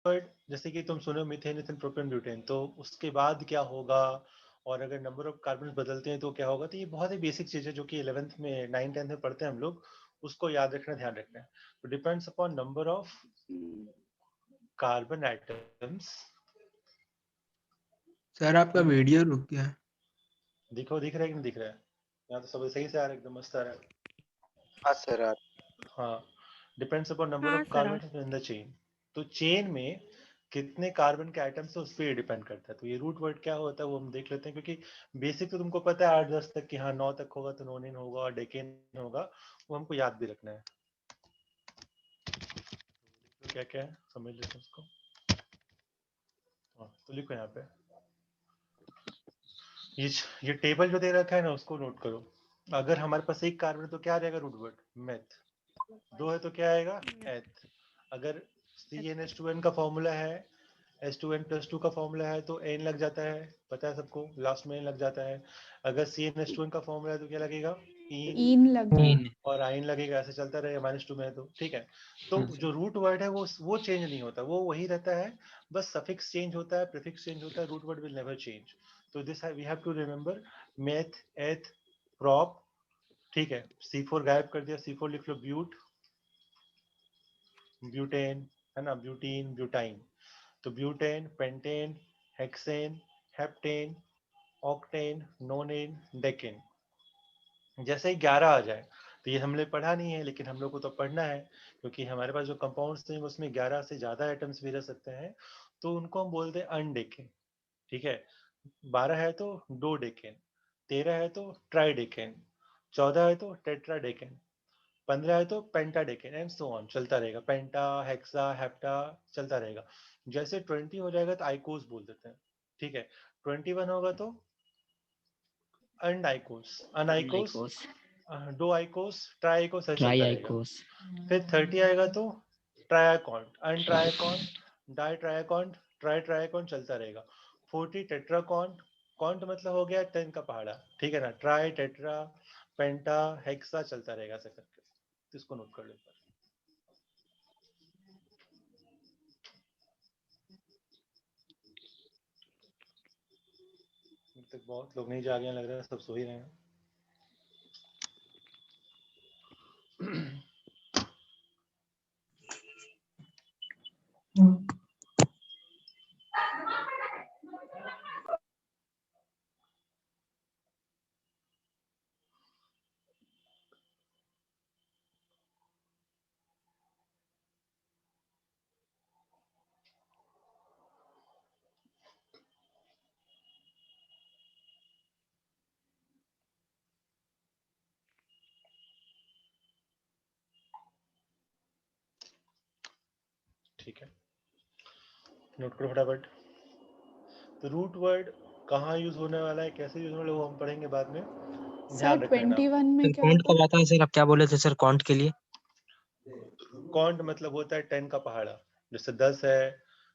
जैसे कि तुम सुनो मीथेन इथेन प्रोपेन ब्यूटेन, तो उसके बाद क्या होगा और अगर नंबर ऑफ कार्बन बदलते हैं तो क्या होगा, तो ये बहुत ही बेसिक चीज है जो कि 11th में 9th 10th में पढ़ते हैं हम लोग, उसको याद रखना, ध्यान रखना है। तो depends upon number of carbon atoms. Sir आपका वीडियो रुक गया। दिख रहा है कि नहीं दिख रहा है? यहाँ तो सब सही से आ रहा है, एकदम मस्त आ रहा है। हाँ सर। हाँ, डिपेंड्स अपॉन नंबर हाँ of sir. Carbon in the chain. तो चेन में कितने कार्बन के आइटम्स है उस पर डिपेंड करता है। तो ये रूट वर्ड क्या होता है वो हम देख लेते हैं, क्योंकि बेसिक तो तुमको पता है 8-10 तक कि हाँ 9 तक होगा तो नोनिन होगा और डेकेन होगा, वो हमको याद भी रखना है। तो क्या क्या है समझ लेते हैं उसको। हाँ, तो लिखो यहाँ पे ये टेबल जो दे रखा है ना उसको नोट करो। अगर हमारे पास एक कार्बन है तो क्या आ जाएगा रूट वर्ड मेथ, 2 है तो क्या आएगा एथ। अगर CnH2n का फॉर्मूला है, H2n+2 का फॉर्मूला है तो n लग जाता है, पता है सबको, लास्ट में n लग जाता है। अगर CnH2n का फॉर्मूला है तो क्या लगेगा इन लग और आइन लगेगा, ऐसे चलता रहेगा, -2 में है तो ठीक है। तो जो रूट वर्ड है वो चेंज नहीं होता, वो वही रहता है, बस सफिक्स चेंज होता है, प्रीफिक्स चेंज होता है, root word will never change. तो this we have to remember meth eth prop, ठीक है। C4 गायब कर दिया, C4 लिख लो ब्यूट, ब्यूटेन है ना, ब्यूटीन ब्यूटाइन। तो butane, pentane, hexane, heptane, octane, नोनेन, decane. जैसे ही 11 आ जाए, तो ये हमने पढ़ा नहीं है लेकिन हम लोग को तो पढ़ना है, क्योंकि हमारे पास जो कंपाउंड्स थे उसमें 11 से ज्यादा आइटम्स भी रह सकते हैं, तो उनको हम बोलते हैं अनडेकेन, ठीक है। 12 है तो डोडेकेन, 13 है तो ट्राइडेकेन, 14 है तो टेट्राडेकेन, 15 है तो पेंटाडेकेन एंड सो ऑन, चलता रहेगा, पेंटा हेक्सा हेप्टा चलता रहेगा। जैसे 20 हो जाएगा तो आइकोस बोल देते हैं, ठीक है। 21 होगा तो अनआइकोस, अनआइकोस, दो आइकोस, ट्राइकोस, ऐसे चलता रहेगा। फिर 30 आएगा तो ट्रायाकॉन्ट, अनट्रायाकॉन्ट, डाइट्रायाकॉन्ट, ट्राइट्रायाकॉन्ट चलता रहेगा। 40 टेट्राकॉन्ट, कॉन्ट मतलब हो गया 10 का पहाड़ा, ठीक है ना। ट्राई, टेट्रा, पेंटा, हेक्सा चलता रहेगा ऐसे करके, तो इसको नोट कर लो। तक बहुत लोग नहीं जागे हैं, लग रहा है सब सो ही रहे हैं। ठीक है, नोट करो फटाफट। तो रूट वर्ड कहाँ यूज होने वाला है, कैसे यूज होने वाला है, वो हम पढ़ेंगे बाद में, सर ध्यान रखना है ना। 21 में क्या कॉन्ट होता कब आता है सर? आप क्या बोले थे सर कॉन्ट के लिए? कॉन्ट मतलब होता है 10 का पहाड़ा, जैसे 10 है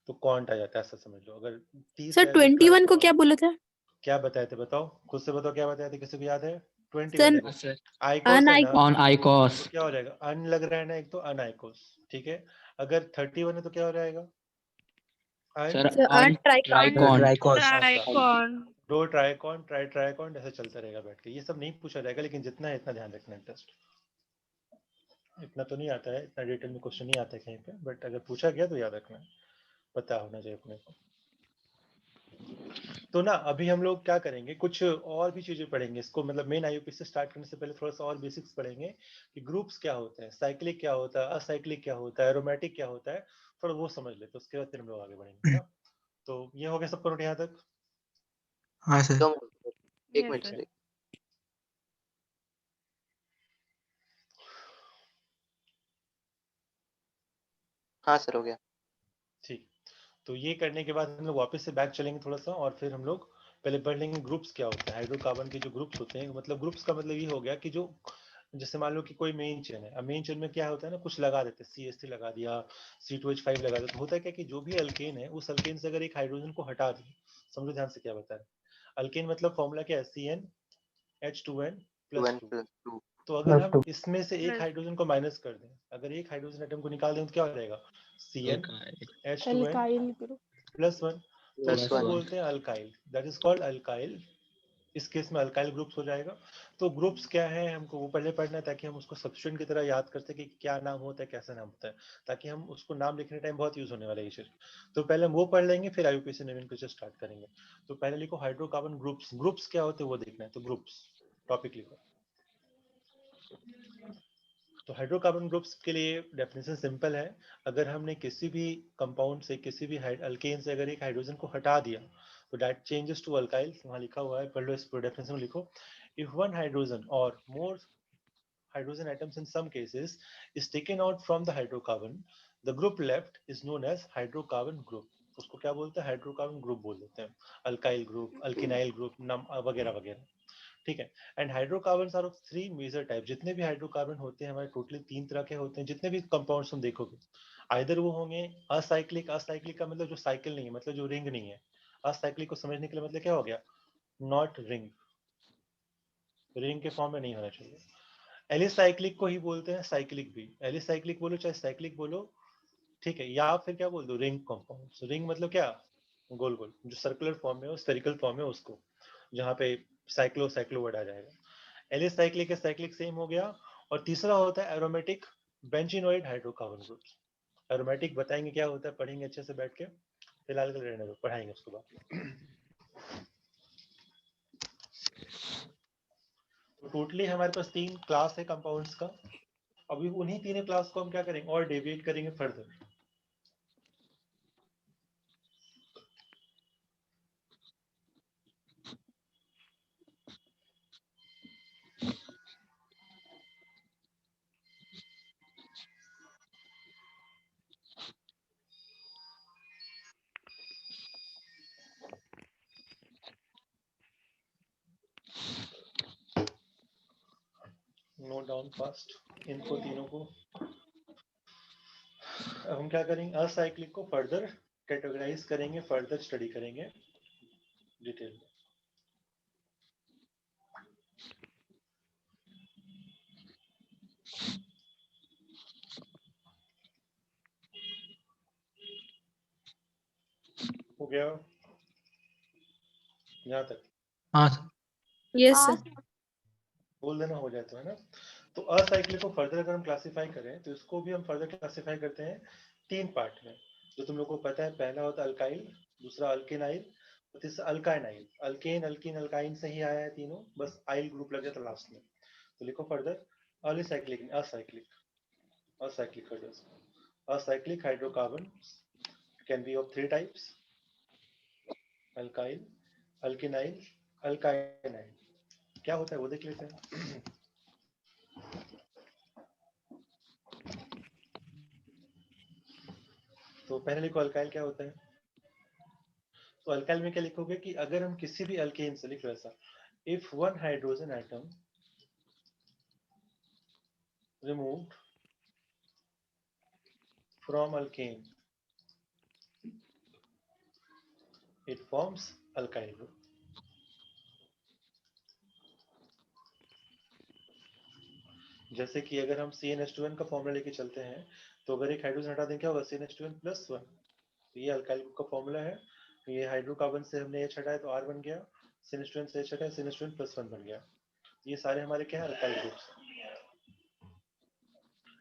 तो कॉन्ट आ जाता है, ऐसा समझ लो। अगर 30 सर है तो 21 को क्या बोला था? क्या बताए थे बताओ, खुद से बताओ क्या बताए थे, किसी को याद है? 21 सर देखो, आइकोस है ना, ऑन आइकोस। तो क्या हो जाएगा, अन लग रहा है ना एक, तो अनआइकोस, ठीक है। अगर 31 है तो क्या हो जाएगा, sir sir on Tricon. Tricon. दो ट्राइकॉन, ट्राइकॉन ऐसे चलता रहेगा बैठ के। ये सब नहीं पूछा जाएगा, लेकिन जितना है इतना ध्यान रखना है। टेस्ट इतना तो नहीं आता है, इतना डिटेल में क्वेश्चन नहीं आता है कहीं पे, बट अगर पूछा गया तो याद रखना है, पता होना चाहिए अपने को। तो ना अभी हम लोग क्या करेंगे, कुछ और भी चीजें पढ़ेंगे इसको, मतलब मेन आईयूपी से स्टार्ट करने से पहले थोड़ा सा और बेसिक्स पढ़ेंगे कि ग्रुप्स क्या होते हैं, साइक्लिक क्या होता है, असाइक्लिक क्या होता है, एरोमेटिक क्या होता है, थोड़ा वो समझ लेते, उसके बाद फिर हम लोग आगे बढ़ेंगे ना। तो ये हो गया सबका नोट यहाँ तक? हाँ सर। 1 minute sir. हाँ सर हो गया। ठीक, तो ये करने के बाद हम लोग वापस से बैक चलेंगे थोड़ा सा, और फिर हम लोग पहले पढ़ लेंगे ग्रुप्स क्या होते हैं। हाइड्रोकार्बन के जो ग्रुप्स होते हैं, मतलब ग्रुप्स का मतलब ये हो गया कि जो, जैसे मान लो कि कोई मेन चेन है, अब मेन चेन में क्या होता है ना, कुछ लगा देते हैं, CH3 लगा दिया, C2H5 लगा देते, होता है क्या कि जो भी अल्केन है उस अल्केन से अगर एक हाइड्रोजन को हटा दें, समझो ध्यान से क्या बता रहे हैं। अल्केन मतलब फॉर्मूला क्या है, CnH2n+2, तो अगर हम +2 इसमें से एक Plus. हाइड्रोजन को माइनस कर दें, अगर एक हाइड्रोजन एटम को निकाल दें तो क्या हो जाएगा? Cn H2n Alkyl group. +1, तो प्लस उसको 1 बोलते हैं alkyl, that is called alkyl. इस केस में अल्काइल ग्रुप्स हो जाएगा। तो ग्रुप्स क्या है हमको वो पहले पढ़ना है, ताकि हम उसको सब्स्टिट्यूएंट की तरह याद कर सके कि क्या नाम होता है, कैसा नाम होता है, ताकि हम उसको नाम लिखने टाइम बहुत यूज होने वाला है ये चीज। तो पहले हम वो पढ़ लेंगे, फिर आईयूपीएसी नोमेनक्लेचर स्टार्ट करेंगे। तो पहले लिखो हाइड्रोकार्बन ग्रुप्स। ग्रुप्स क्या होते हैं वो देखना है, तो ग्रुप्स टॉपिक लिखो। तो हाइड्रोकार्बन ग्रुप्स के लिए डेफिनेशन सिंपल है। अगर हमने किसी भी कंपाउंड से, किसी भी अल्केन से अगर एक हाइड्रोजन को हटा दिया तो दैट चेंजेस टू अल्काइल। वहां लिखा हुआ है, पढ़ लो, इस डेफिनेशन में लिखो। इफ वन हाइड्रोजन और मोर hydrogen atoms in some cases is taken out from the hydrocarbon, the group left is known as hydrocarbon group. उसको क्या बोलते हैं? हाइड्रोकार्बन ग्रुप बोल देते हैं, अल्काइल ग्रुप, अल्किनाइल ग्रुप, वगैरह वगैरह। ठीक है। And hydrocarbon are of 3 major type. जितने भी हाइड्रोकार्बन होते हैं हमारे टोटली 3 तरह के होते हैं। जितने भी कंपाउंड्स तुम देखोगे आइदर वो होंगे असाइक्लिक। असाइक्लिक का मतलब जो साइकिल नहीं है, मतलब जो रिंग नहीं है। असाइक्लिक को समझने के लिए मतलब क्या हो गया? नॉट रिंग, रिंग के फॉर्म में नहीं होना चाहिए। एलिसाइक्लिक को ही बोलते हैं साइक्लिक भी। एलिसाइक्लिक बोलो चाहे साइक्लिक बोलो, ठीक है। या फिर क्या बोल दो? Ring compound. रिंग मतलब क्या? गोल गोल, जो सर्कुलर फॉर्म में हो, स्फेरिकल फॉर्म में उसको, जहाँ पे साइक्लो साइक्लो वर्ड आ जाएगा। एलिसाइक्लिक साइक्लिक सेम हो गया। और तीसरा होता है aromatic benzenoid hydrocarbon groups. Aromatic बताएंगे क्या होता है, पढ़ेंगे अच्छे से बैठ के, फिलहाल के लिए रहने दो, पढ़ाएंगे उसके बाद। तो टोटली हमारे पास 3 क्लास है कंपाउंड्स का। अभी उन्हीं तीनों क्लास को हम क्या करेंगे और डेविएट करेंगे फर्दर। नोट डाउन फास्ट इनको तीनों को। अब हम क्या करेंगे? असाइक्लिक को फर्दर कैटेगराइज करेंगे, फर्दर स्टडी करेंगे डिटेल में। हो गया यहाँ तक? हाँ सर। Yes, sir. बोल देना हो जाए तो, है ना? तो असाइक्लिक को फर्दर अगर हम क्लासिफाई करें तो इसको भी हम फर्दर क्लासिफाई करते हैं 3 पार्ट में, जो तुम लोग को पता है। पहला होता है अल्काइल, दूसरा अल्केनाइल, और तीसरा अल्काइनाइल। अल्केन अल्किन अल्काइन से ही आया है तीनों, बस आइल ग्रुप लग जाता लास्ट में। तो लिखो फर्दर अलिसाइक्लिक, असाइक्लिक, असाइक्लिक कर दो इसको। Acyclic hydrocarbon can be of 3 types: alkyl, alkenyl, alkynyl. क्या होता है वो देख लेते हैं। तो पहले लिखो अल्काइल क्या होता है। तो अल्काइल में क्या लिखोगे कि अगर हम किसी भी अल्केन से, लिखो ऐसा, if one hydrogen atom removed from alkane it forms alkyl group. जैसे कि अगर हम CnH2n का फॉर्मूला लेके चलते हैं, तो अगर एक हाइड्रोजन हटा दें क्या होगा? CnH2n+1। तो ये अल्काइल ग्रुप का फॉर्मूला है। ये हाइड्रोकार्बन से हमने H हटाया तो R बन गया, CnH2n से H हटाया CnH2n+1 बन गया। ये सारे हमारे क्या है? Alkyl groups.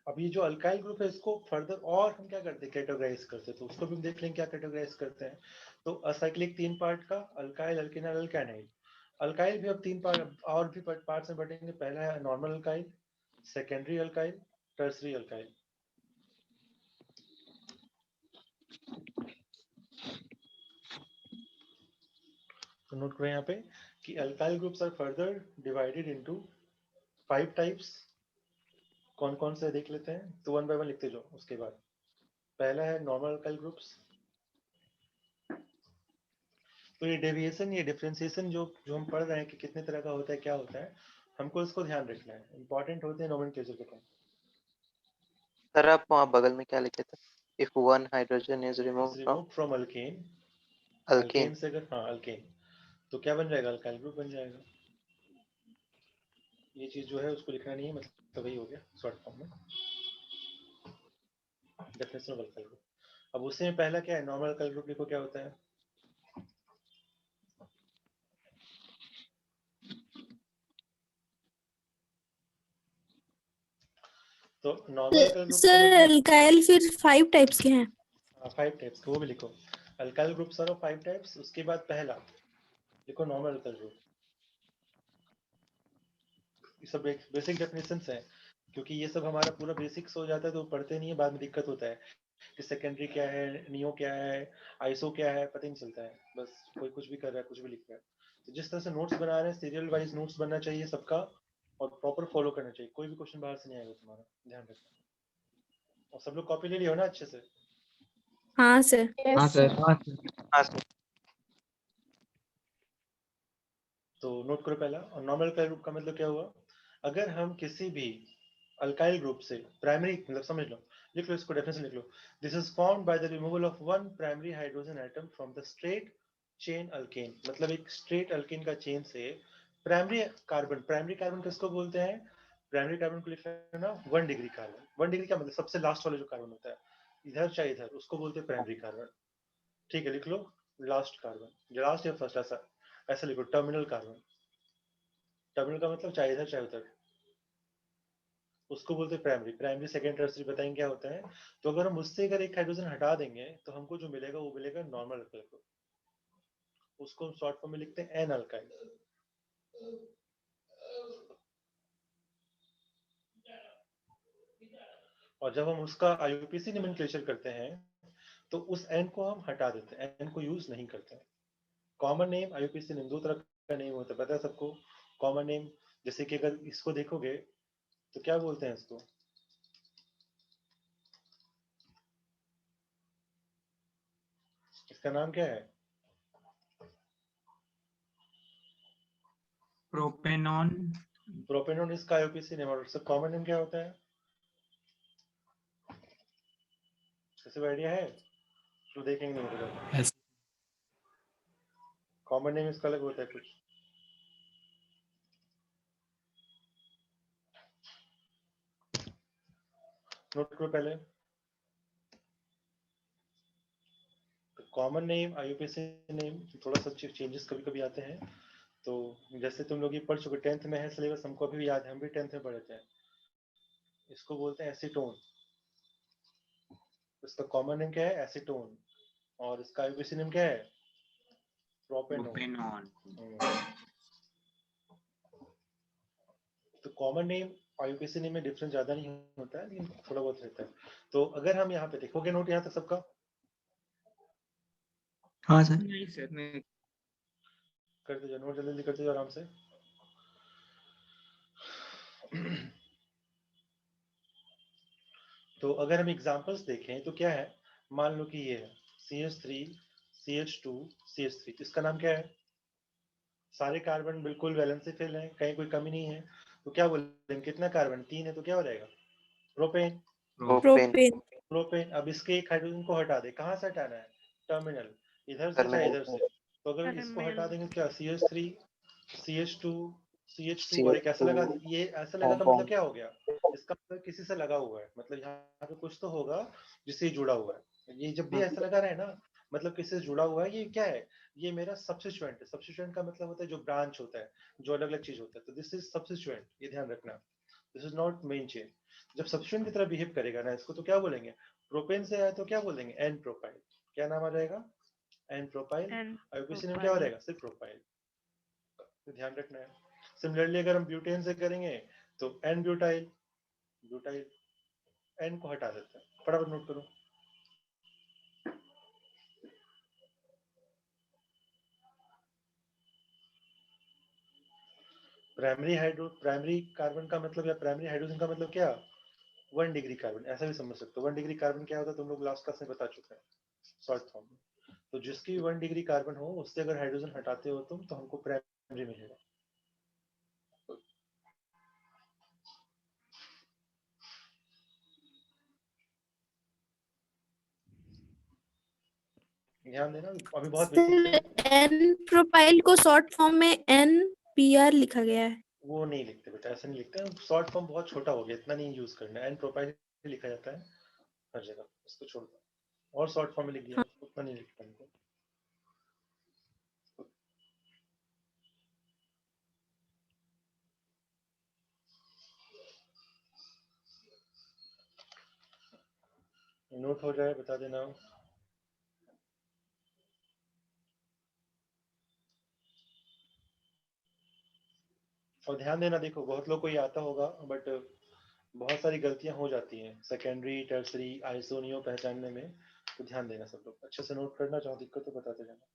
अब ये जो अल्काइल ग्रुप है इसको फर्दर और हम क्या करते हैं? कैटेगराइज करते हैं। तो उसको भी हम देख लेंगे क्या कैटेगराइज करते हैं। तो असाइक्लिक 3 पार्ट का, अल्काइल, अल्किनाइल, अल्काइनाइल। अल्काइल भी अब 3 पार्ट और भी पार्ट्स में बटेंगे। पहला है normal alkyl, secondary alkyl, tertiary alkyl. तो नोट करो यहाँ पे कि alkyl groups are further divided into 5 types. कौन कौन से देख लेते हैं, तो 1 बाय 1 लिखते जाओ। उसके बाद पहला है नॉर्मल अल्काइल ग्रुप्स। तो ये डेविएशन, ये डिफरेंशिएशन जो जो हम पढ़ रहे हैं कि कितने तरह का होता है, क्या होता है, हमको इसको ध्यान रखना है। इंपॉर्टेंट होते हैं नोमेनक्लेचर के टाइम। सर आप वहाँ बगल में क्या लिखे थे? If one hydrogen is remove from from alkane, alkane alkane से अगर, हाँ अल्केन, तो क्या बन जाएगा? अल्काइल ग्रुप बन जाएगा। ये चीज जो है उसको लिखना नहीं है, मतलब वही हो गया शॉर्ट फॉर्म में डेफिनेशन ऑफ अल्काइल ग्रुप। अब उससे में पहला क्या है, नॉर्मल अल्काइल ग्रुप लिखो, क्या होता है? तो नॉर्मल अल्काइल ग्रुप का सर मतलब अल्काइल फिर 5 टाइप्स के हैं। 5 टाइप्स, वो भी लिखो। Alkyl groups are 5 types. उसके बाद पहला लिखो नॉर्मल अल्काइल ग्रुप। ये सब बेसिक डेफिनेशंस हैं, क्योंकि ये सब हमारा पूरा बेसिक्स हो जाता है तो पढ़ते नहीं है, बाद में दिक्कत होता है कि सेकेंडरी क्या है, नियो क्या है, आइसो क्या है, पता ही नहीं चलता है, बस कोई कुछ भी कर रहा है, कुछ भी लिख रहा है। तो जिस तरह से नोट्स बना रहे हैं, सीरियल वाइज नोट्स बनना चाहिए सबका, और प्रॉपर फॉलो करना चाहिए, कोई भी क्वेश्चन बाहर से नहीं आएगा तुम्हारा, ध्यान रखना। और सब लोग कॉपी ले लियो ना अच्छे से। हाँ सर। हाँ सर। हाँ सर। तो नोट करो पहला। और नॉर्मल अल्काइल ग्रुप का मतलब क्या हुआ, अगर हम किसी भी अल्काइल ग्रुप से प्राइमरी, मतलब समझ लो, लिख लो इसको, डेफिनेशन लिख लो। This is formed by the removal of one primary hydrogen atom from the straight chain alkane. मतलब एक स्ट्रेट अल्केन का चेन से प्राइमरी कार्बन किसको बोलते हैं? प्राइमरी कार्बन को लिख लेना 1 डिग्री कार्बन। 1 डिग्री का मतलब सबसे लास्ट वाला जो कार्बन होता है, इधर चाहे इधर, उसको बोलते हैं प्राइमरी कार्बन। ठीक है, लिख लो लास्ट कार्बन, लास्ट या फर्स्ट, ऐसा ऐसा लिखो। टर्मिनल कार्बन, टर्मिनल का मतलब चाहे इधर चाहे उधर, उसको बोलते हैं प्राइमरी। प्राइमरी सेकेंड टर्सरी बताएंगे क्या होता है। तो अगर हम उससे अगर एक हाइड्रोजन हटा देंगे तो हमको जो मिलेगा वो मिलेगा नॉर्मल अल्काइल ग्रुप। उसको हम शॉर्ट फॉर्म में लिखते हैं एन अल्काइल। और जब हम उसका आईयूपीएसी नोमेनक्लेचर करते हैं तो उस एन को हम हटा देते हैं, एन को यूज नहीं करते हैं। कॉमन नेम आईयूपीएसी नेम, दो तरह का नेम होता है, पता है सबको। कॉमन नेम, जैसे कि अगर इसको देखोगे तो क्या बोलते हैं इसको, इसका नाम क्या है? प्रोपेनॉन। प्रोपेनॉन इसका आईयूपीएसी नेम। और इसका कॉमन नेम क्या होता है, किसी को आइडिया है? तो देखेंगे नहीं, कॉमन नेम इसका अलग होता है कुछ। नोट करो पहले। कॉमन नेम, आईयूपीएसी नेम, थोड़ा सा चेंजेस कभी कभी आते हैं। तो जैसे तुम लोग ये पढ़ चुके, 10th में है सिलेबस, हमको अभी भी याद है, हम भी 10th में पढ़े थे। इसको बोलते हैं एसीटोन। इसका कॉमन नेम क्या है? एसीटोन। और इसका आईयूपीएसी नेम क्या है? प्रोपेनॉन। तो कॉमन नेम आईयूपीएसी नेम में डिफरेंस ज्यादा नहीं होता है, लेकिन थोड़ा बहुत रहता है। तो अगर हम यहाँ पे देखोगे, नोट यहाँ तक सबका? हाँ सर। नहीं सर नहीं। करते जाओ नोट, जल्दी जल्दी करते जाओ आराम से। तो अगर हम एग्जांपल्स देखें तो क्या है, मान लो कि ये है CH3 CH2 CH3, इसका नाम क्या है? सारे कार्बन बिल्कुल वैलेंस से फिल हैं, कहीं कोई कमी नहीं है। तो क्या बोलेंगे, कितना कार्बन? 3 है, तो क्या हो जाएगा? प्रोपेन। प्रोपेन। प्रोपेन। प्रोपेन। अब इसके एक हाइड्रोजन को हटा दे, कहाँ से हटाना है? टर्मिनल, इधर से चाहे टर्मिनल इधर से। तो अगर इसको हटा देंगे क्या, CH3 CH2 CH2 और एक ऐसा लगा, ये ऐसा लगा का मतलब क्या हो गया? इसका मतलब किसी से लगा हुआ है, मतलब यहाँ पे कुछ तो होगा जिससे जुड़ा हुआ है। ये जब भी ऐसा लगा रहे ना, मतलब किसी से जुड़ा हुआ है। ये क्या है? ये मेरा सब्स्टिट्यूएंट है। सब्स्टिट्यूएंट का मतलब होता है जो ब्रांच होता है, जो अलग अलग चीज होता है। तो दिस इज सब्स्टिट्यूएंट, ये ध्यान रखना। This is not main chain. जब सब्स्टिट्यूएंट की तरह बिहेव करेगा ना इसको, तो क्या बोलेंगे? प्रोपेन से आया तो क्या बोलेंगे? N propyl. क्या नाम आ जाएगा? N propyl. आईयूपीएसी नेम क्या हो जाएगा? सिर्फ प्रोपाइल। तो ध्यान रखना है। सिमिलरली अगर हम ब्यूटेन से करेंगे तो एन ब्यूटाइल। ब्यूटाइल, एन को हटा देते हैं, फटाफट नोट करो। प्राइमरी कार्बन का मतलब, या प्राइमरी हाइड्रोजन का मतलब क्या? 1 डिग्री कार्बन, ऐसा भी समझ सकते हो। 1 डिग्री कार्बन क्या होता है तुम लोग लास्ट क्लास में बता चुके हैं शॉर्ट फॉर्म में। तो जिसकी 1 डिग्री कार्बन हो, उससे अगर हाइड्रोजन हटाते हो तुम, तो हमको प्राइमरी मिलेगा। ध्यान देना, अभी बहुत बेसिक सर है। एन प्रोपाइल को शॉर्ट फॉर्म में NPR लिखा गया है। वो नहीं लिखते बेटा, ऐसा नहीं लिखते। शॉर्ट फॉर्म बहुत छोटा हो गया, इतना नहीं यूज करना है। एन प्रोपाइल लिखा जाता है हर जगह, इसको छोड़ दो। और शॉर्ट फॉर्म में लिख दिया, हाँ। उतना नहीं लिखता हमको। नोट हो जाए बता देना। और ध्यान देना, देखो बहुत लोग को ये आता होगा बट बहुत सारी गलतियां हो जाती हैं सेकेंडरी टर्सरी आइसोनियो पहचानने में। तो ध्यान देना सब लोग, अच्छे से नोट करना, चाहो दिक्कत तो बताते जाना।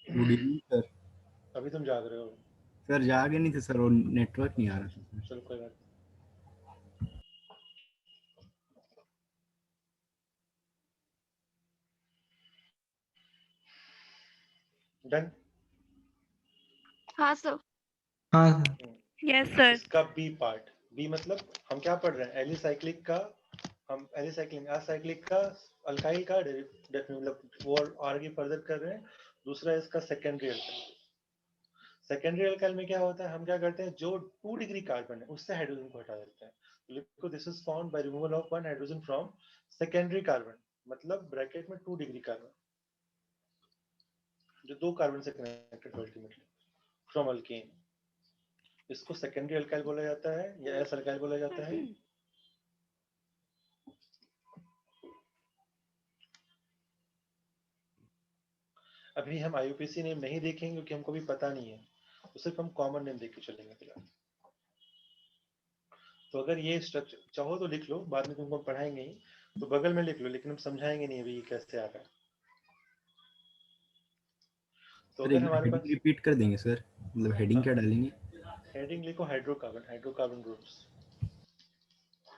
Good evening sir. अभी तुम जाग रहे हो? सर जागे नहीं थे सर, वो नेटवर्क नहीं आ रहा था सर। चलो कोई बात नहीं। डन। हाँ सर। हाँ सर। Yes sir. इसका बी पार्ट, बी मतलब हम क्या पढ़ रहे हैं, एलिसाइक्लिक का, हम एलिसाइक्लिक असाइक्लिक का अल्काइल का डेफिनेट मतलब वो आगे फर्दर कर रहे हैं। दूसरा इसका सेकेंडरी अल्काइल। सेकेंडरी अल्काइल में क्या होता है, हम क्या करते हैं, जो 2 डिग्री कार्बन है उससे हाइड्रोजन को हटा देते हैं। लिखो this is found by removal of 1 hydrogen from secondary carbon, मतलब ब्रैकेट में 2 डिग्री कार्बन जो 2 कार्बन से कनेक्टेड है अल्टीमेटली फ्रॉम अल्केन। इसको सेकेंडरी अल्काइल बोला जाता है या एस अल्काइल बोला जाता है। अभी हम आईयूपीएसी नेम नहीं देखेंगे क्योंकि हमको भी पता नहीं है, तो सिर्फ हम कॉमन नेम देख के चलेंगे फिलहाल। तो अगर ये स्ट्रक्चर चाहो तो लिख लो, बाद में तुमको हम पढ़ाएंगे ही, तो बगल में लिख लो, लेकिन हम समझाएंगे नहीं अभी ये कैसे आ रहा है। तो सर अगर एक बार हमारे हेडिंग पास रिपीट कर देंगे सर, मतलब हेडिंग क्या डालेंगे? हेडिंग लिखो hydrocarbon, hydrocarbon groups,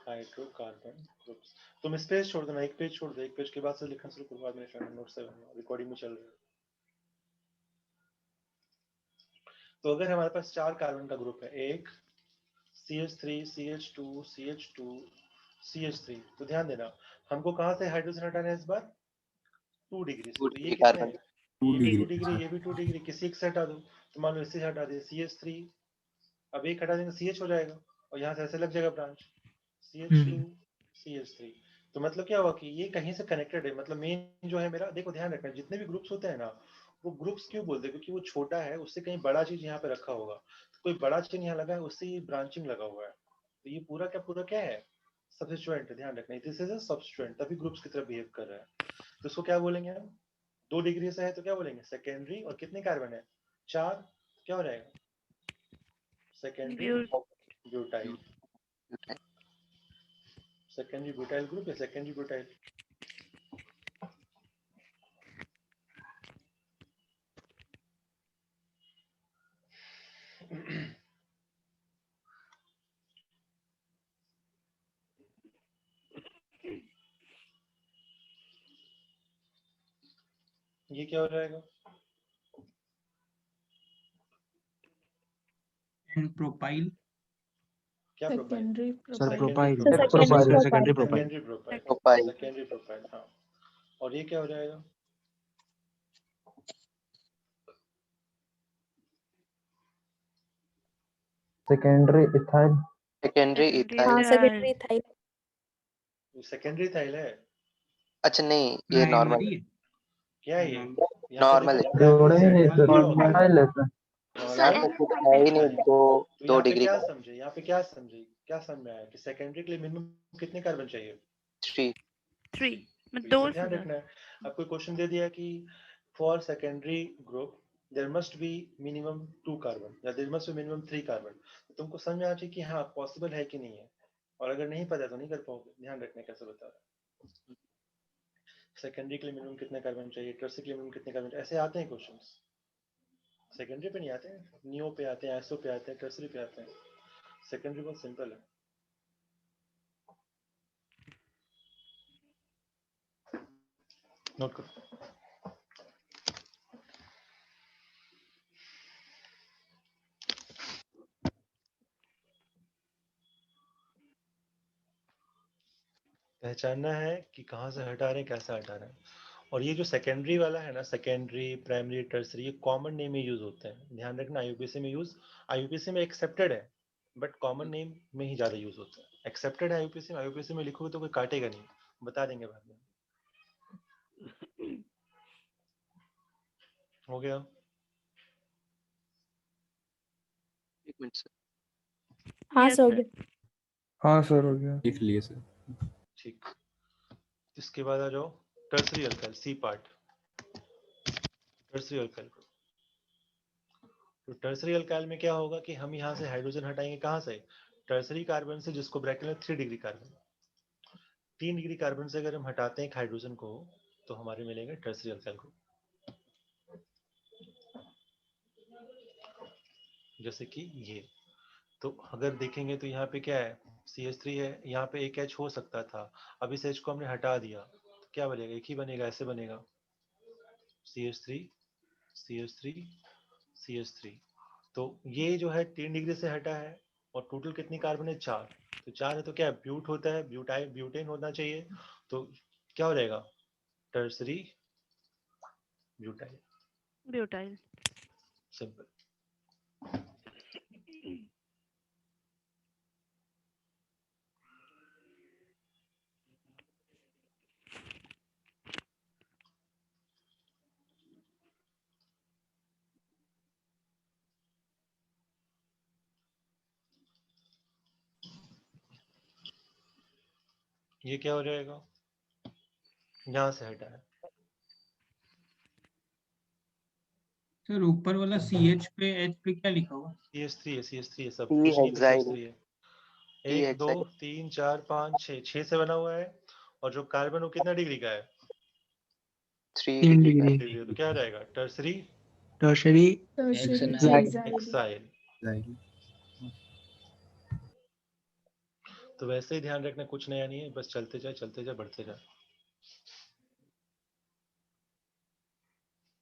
hydrocarbon groups. तुम स्पेस छोड़ देना, एक पेज छोड़ दो, एक पेज के बाद से लिखना शुरू करो, बाद में नोट से रिकॉर्डिंग में चल रहा है। तो अगर हमारे पास 4 कार्बन का ग्रुप है, एक CH3 CH2 CH2 CH3, तो ध्यान देना हमको कहां से हाइड्रोजन हटाना है इस बार, 2 डिग्री से। 2 तो ये डिग्री कितने कार्बन। हैं, 2 ये भी 2 डिग्री डिग्री, सर। ये भी 2 डिग्री, किसी एक से हटा दो। तो मान लो इससे हटा दिए CH3, अब एक हटा देंगे CH हो जाएगा, और यहाँ से ऐसे लग जाएगा ब्रांच CH2 CH3। तो मतलब क्या हुआ कि ये कहीं से कनेक्टेड है, मतलब मेन जो है मेरा, देखो ध्यान रखना जितने भी ग्रुप्स होते हैं ना, वो ग्रुप्स क्यों बोलते हैं, क्योंकि वो छोटा है, उससे कहीं बड़ा चीज यहाँ पे रखा होगा, तो कोई बड़ा चीज यहाँ लगा है, उससे ये ब्रांचिंग लगा हुआ है। तो ये पूरा क्या है, सबस्टिट्यूएंट है, ध्यान रखना दिस इज अ सबस्टिट्यूएंट, तभी ग्रुप्स की तरह बिहेव कर रहा है। तो इसको क्या बोलेंगे हम, 2 डिग्री से है तो क्या बोलेंगे सेकेंडरी, और कितने कार्बन है 4, क्या हो जाएगा secondary butyl, secondary butyl group या सेकेंडरी ब्यूटाइल। ये क्या हो जाएगा, एंड प्रोपाइल। क्या profile, sir secondary propyl. Profile, secondary propyl. Secondary profile, profile. Secondary profile, हाँ। और ये क्या हो जाएगा, सेकेंडरी इथाइल। सेकेंडरी हाँ इथाइल। Secondary ethyl. सेकेंडरी थाइल है। अच्छा नहीं, ये नॉर्मल प्राइमरी है। है। क्या है ये, यहाँ पे नॉर्मल देखो है। जोड़े ही प्राइमरी नहीं सेट सर, क्या होगा, इथाइल है सर। यहाँ पे कुछ है ही नहीं, इथाइल। दो तो 2 यहाँ पे डिग्री क्या का। समझे, यहाँ पे क्या समझे, क्या समझ में आया कि सेकेंडरी के लिए मिनिमम कितने कार्बन चाहिए, 3। 3 तो मतलब इससे 2 ध्यान से रखना है। अब कोई क्वेश्चन दे दिया कि for secondary group there must be minimum 2 carbon या there must be minimum 3 carbon, तो तुमको समझ में आना चाहिए कि हाँ पॉसिबल है कि नहीं है, और अगर नहीं पता तो नहीं कर पाओगे। ध्यान रखना कैसे बता रहा है, सेकेंडरी के लिए मिनिमम कितने कार्बन चाहिए, टर्सरी के लिए मिनिमम कितने कार्बन, ऐसे आते हैं क्वेश्चंस। सेकेंडरी पे नहीं आते हैं, नियो पे आते हैं, एसओ पे आते हैं, टर्सरी पे आते हैं। सेकेंडरी बहुत सिंपल है। नोट करो। पहचानना है कि कहाँ से हटा रहे हैं, कैसे हटा रहे हैं, और ये जो सेकेंडरी वाला है ना, सेकेंडरी, प्राइमरी, टर्सरी, ये कॉमन नेम में यूज होते हैं, ध्यान रखना। आईयूपीएसी में यूज, आईयूपीएसी में एक्सेप्टेड है बट कॉमन नेम में ही ज्यादा यूज होता है। एक्सेप्टेड है आईयूपीएसी में, आईयूपीएसी में लिखोगे तो कोई काटेगा नहीं, बता देंगे बाद में। हो गया? एक मिनट सर। हाँ Yes, सर, हो sir. गया। हाँ सर हो गया। लिख लिए सर। ठीक, इसके बाद आ जाओ tertiary alkyl, C part, tertiary alkyl. तो टर्सरी अल्काइल में क्या होगा कि हम यहाँ से हाइड्रोजन हटाएंगे, कहाँ से? टर्सरी कार्बन से, जिसको ब्रैकेट में 3 डिग्री कार्बन, 3 डिग्री कार्बन से अगर हम हटाते हैं एक हाइड्रोजन को तो हमारे मिलेंगे टर्सरी अल्काइल ग्रुप। जैसे कि ये, तो अगर देखेंगे तो यहाँ पे क्या है, CH3 है, यहाँ पे एक H हो सकता था, अब इस H को हमने हटा दिया तो क्या बनेगा? एक ही बनेगा, ऐसे बनेगा CH3 CH3 CH3। तो ये जो है 3 डिग्री से हटा है और टोटल कितनी कार्बन है? 4। तो 4 है तो क्या ब्यूट होता है, ब्यूटाइल, ब्यूटेन होना चाहिए, तो क्या हो जाएगा? Tertiary butyl, Butyl. सिंपल। ये क्या हो जाएगा? यहाँ से हटा है, सर ऊपर वाला CH पे H पे क्या लिखा हुआ? CH3 है, CH3 है, सब टी कुछ नहीं तो हेक्साइल, CH3 है। टी 1 2 हेक्साइल 3 4 5 6, 6 से बना हुआ है। और जो कार्बन वो कितना डिग्री का है? 3 3 डिग्री का। डिग्री। डिग्री। तो क्या हो जाएगा? Tertiary tertiary tertiary Hexyl. Hexyl. जाएगी। तो वैसे ही ध्यान रखना, कुछ नया नहीं है, बस चलते जाए बढ़ते जाए।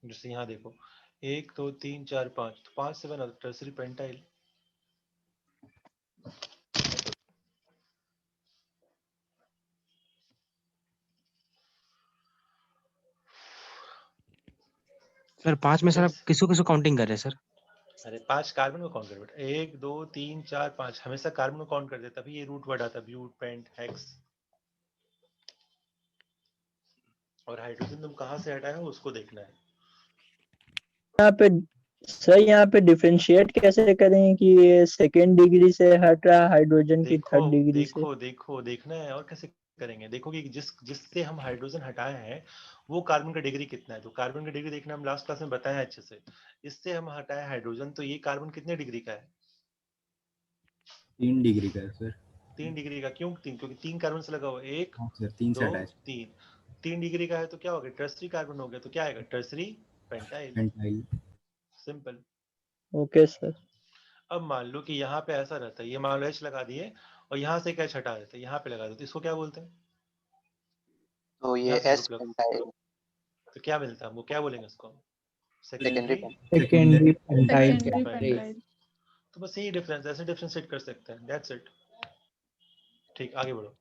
जैसे यहाँ देखो 1 2 3 4 5, तो 5 से बना टर्सरी पेंटाइल। सर 5 में सर आप किसको काउंटिंग कर रहे हैं सर? अरे 5 कार्बन को काउंट कर बेटा, 1 2 3 4 5 हमेशा कार्बन को काउंट कर दे, तभी ये रूट वर्ड आता है, ब्यूट, पेंट, हेक्स। और हाइड्रोजन तुम कहाँ से हटाए हो उसको देखना है। यहाँ पे सर, यहाँ पे डिफरेंशिएट कैसे करें कि ये सेकेंड डिग्री से हट रहा है हाइड्रोजन की देखो थर्ड डिग्री से? देखो देखना है, और कैसे करेंगे? देखो कि जिससे हम हाइड्रोजन हटाए हैं वो कार्बन का डिग्री कितना है, तो कार्बन का डिग्री देखना हम लास्ट क्लास में बताया अच्छे से। इससे हम हटाए हाइड्रोजन, तो ये कार्बन कितने डिग्री का है? 3 डिग्री का है सर। 3 डिग्री का। क्यों 3? क्योंकि 3 कार्बन से लगा हुआ है, 1 हाँ सर, 3 से 2 अटैच 3। 3 डिग्री का है तो क्या हो गया? टर्सरी कार्बन हो गया, तो क्या आएगा? Tertiary pentyl, pentyl. Simple. Okay sir. अब मान लो कि यहाँ पे ऐसा रहता है, ये मान लो H लगा दिए और यहाँ से H हटा देते, यहाँ पे लगा देते, इसको क्या बोलते हैं? तो ये यहाँ से एस ग्रुप लगा पेंटाइल, तो क्या मिलता है? वो क्या बोलेंगे इसको? Secondary secondary secondary pentyl. Secondary pentyl. Pentyl. तो बस यही डिफरेंस, ऐसे डिफरेंशिएट कर सकते हैं, दैट्स इट। ठीक, आगे बढ़ो,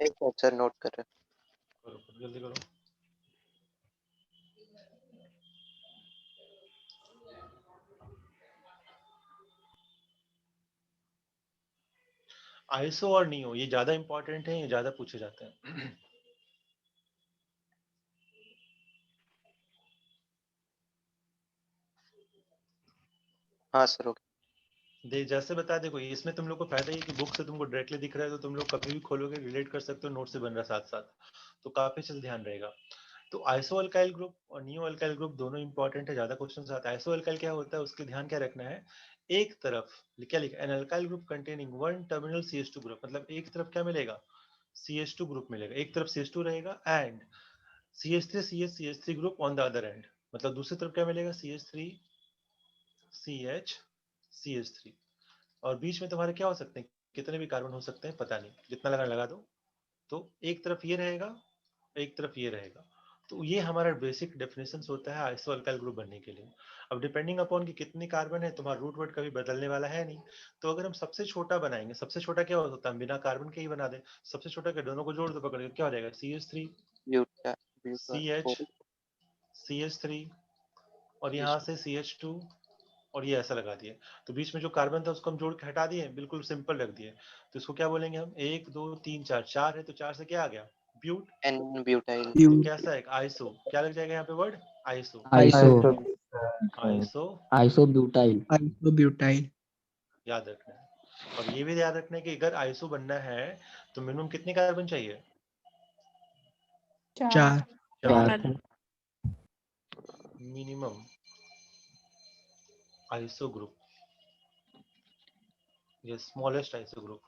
एक मिनट सर, नोट कर रहे करो जल्दी करो। आइसो और नियो ये ज्यादा इंपॉर्टेंट है, ये ज्यादा पूछे जाते हैं। हाँ सर, ओके। जैसे बता देखो, इसमें तुम लोग को फायदा ये कि बुक से तुमको डायरेक्टली दिख रहा है, तो तुम लोग कभी भी खोलोगे रिलेट कर सकते हो, नोट से बन रहा है साथ साथ, तो काफी अच्छे से ध्यान रहेगा। तो आइसो अल्काइल ग्रुप और नियो अल्काइल ग्रुप दोनों इंपॉर्टेंट है, ज्यादा क्वेश्चन आता है। आइसो अल्काइल क्या होता है, उसके ध्यान क्या रखना है? एक तरफ क्या लिखा? N alkyl group containing one terminal CH2 group, मतलब एक तरफ क्या मिलेगा? CH2 ग्रुप मिलेगा, एक तरफ CH2 रहेगा, and CH3 group on the other and, मतलब दूसरी तरफ क्या मिलेगा? CH3 CH3, और बीच में तुम्हारे क्या हो सकते हैं? कितने भी कार्बन हो सकते हैं, पता नहीं, जितना लगा दो। तो एक तरफ ये रहेगा, एक तरफ ये रहेगा। तो ये हमारा बेसिक डेफिनेशन होता है आइसो अल्काइल ग्रुप बनने के लिए। अब डिपेंडिंग अपॉन कि कितनी कार्बन है, तुम्हारा रूट वर्ड कभी बदलने वाला है नहीं। तो अगर हम सबसे छोटा बनाएंगे, सबसे छोटा क्या हो सकता है? हम बिना कार्बन के ही बना दे, सबसे छोटा के दोनों को जोड़ दो पकड़ के, क्या हो जाएगा? CH3 CH CH3 और यहाँ से CH2 और ये ऐसा लगा दिए। तो बीच में जो कार्बन था उसको हम जोड़ के हटा दिए, बिल्कुल सिंपल रख दिए। तो इसको क्या बोलेंगे हम? 1 2 3 4, 4 है तो 4 से क्या आ गया? ब्यूट। N butyl. तो कैसा है? आइसो। क्या लग जाएगा यहाँ पे word? Iso. Iso iso isobutyl isobutyl. याद रखना है। और ये भी याद रखना है कि अगर आइसो बनना है तो मिनिमम कितने कार्बन चाहिए? 4। 4 मिनिमम आइसो ग्रुप, ये स्मॉलेस्ट आइसो ग्रुप।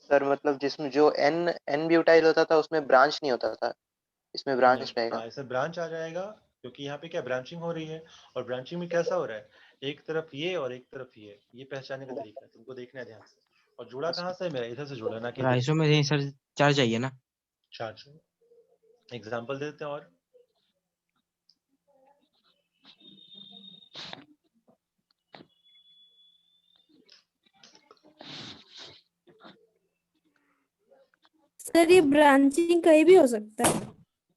सर मतलब जिसमें जो एन ब्यूटाइल होता था उसमें ब्रांच नहीं होता था, इसमें ब्रांच रहेगा। हाँ, ऐसे ब्रांच आ जाएगा क्योंकि यहाँ पे क्या ब्रांचिंग हो रही है। और ब्रांचिंग में कैसा हो रहा है? एक तरफ ये और एक तरफ ये पहचानने का तरीका है, तुमको देखना है ध्यान से। और जुड़ा कहाँ से है मेरा? इधर से जुड़ा ना कि सर इधर आइसो से। में नहीं सर 4 चाहिए ना। चार्ज एग्जाम्पल देते हैं और सर ये ब्रांचिंग कहीं भी हो सकता है।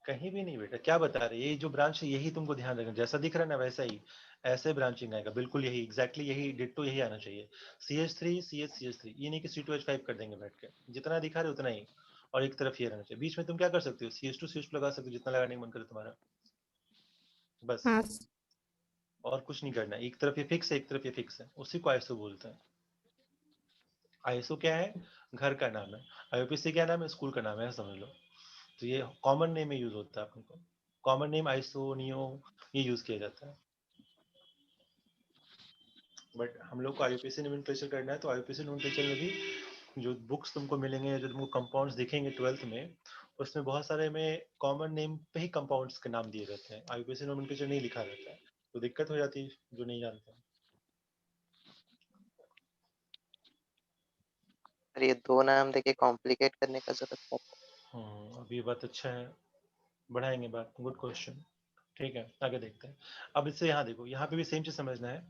कहीं भी नहीं बेटा, क्या बता रहे? ये जो ब्रांच है यही तुमको ध्यान रखना, जैसा दिख रहा है ना वैसा ही ऐसे ब्रांचिंग आएगा, बिल्कुल यही एग्जैक्टली यही डिट्टो यही आना चाहिए। CH3 CH CH3, ये नहीं कि C2H5 कर देंगे बैठ के, जितना दिखा रहे उतना ही। और एक तरफ ये रहना चाहिए। बीच में तुम क्या कर सकते हो? CH2 CH2 लगा सकते हो जितना लगाने का मन करे तुम्हारा, बस। हाँ और कुछ नहीं करना। एक तरफ ये फिक्स है, एक तरफ ये फिक्स है, उसी को आईएसओ बोलते हैं। आईएसओ क्या है? घर का नाम है। आईयूपीएसी क्या नाम है? स्कूल का नाम है, समझ लो। तो ये कॉमन नेम में यूज होता है अपन को। कॉमन नेम आईएसओ नियो ये यूज किया जाता है। बट हम लोग को आईयूपीएसी नोमेनक्लेचर करना है, तो आईयूपीएसी नोमेनक्लेचर में भी जो बुक्स तुमको मिलेंगे, जो तुमको कंपाउंड्स दिखेंगे 12th में, उसमें बहुत सारे में कॉमन नेम पे ही कंपाउंड्स के नाम दिए रहते हैं, आईयूपीएसी नोमेनक्लेचर नहीं लिखा रहता है। तो दिक्कत हो जाती है जो नहीं जानते हैं। सर ये दो नाम देके कॉम्प्लिकेट करने का जरूरत पड़ता अभी बात अच्छा है, बढ़ाएंगे बात। Good question. ठीक है, आगे देखते हैं। अब इससे यहाँ देखो, यहाँ पे भी सेम चीज समझना है।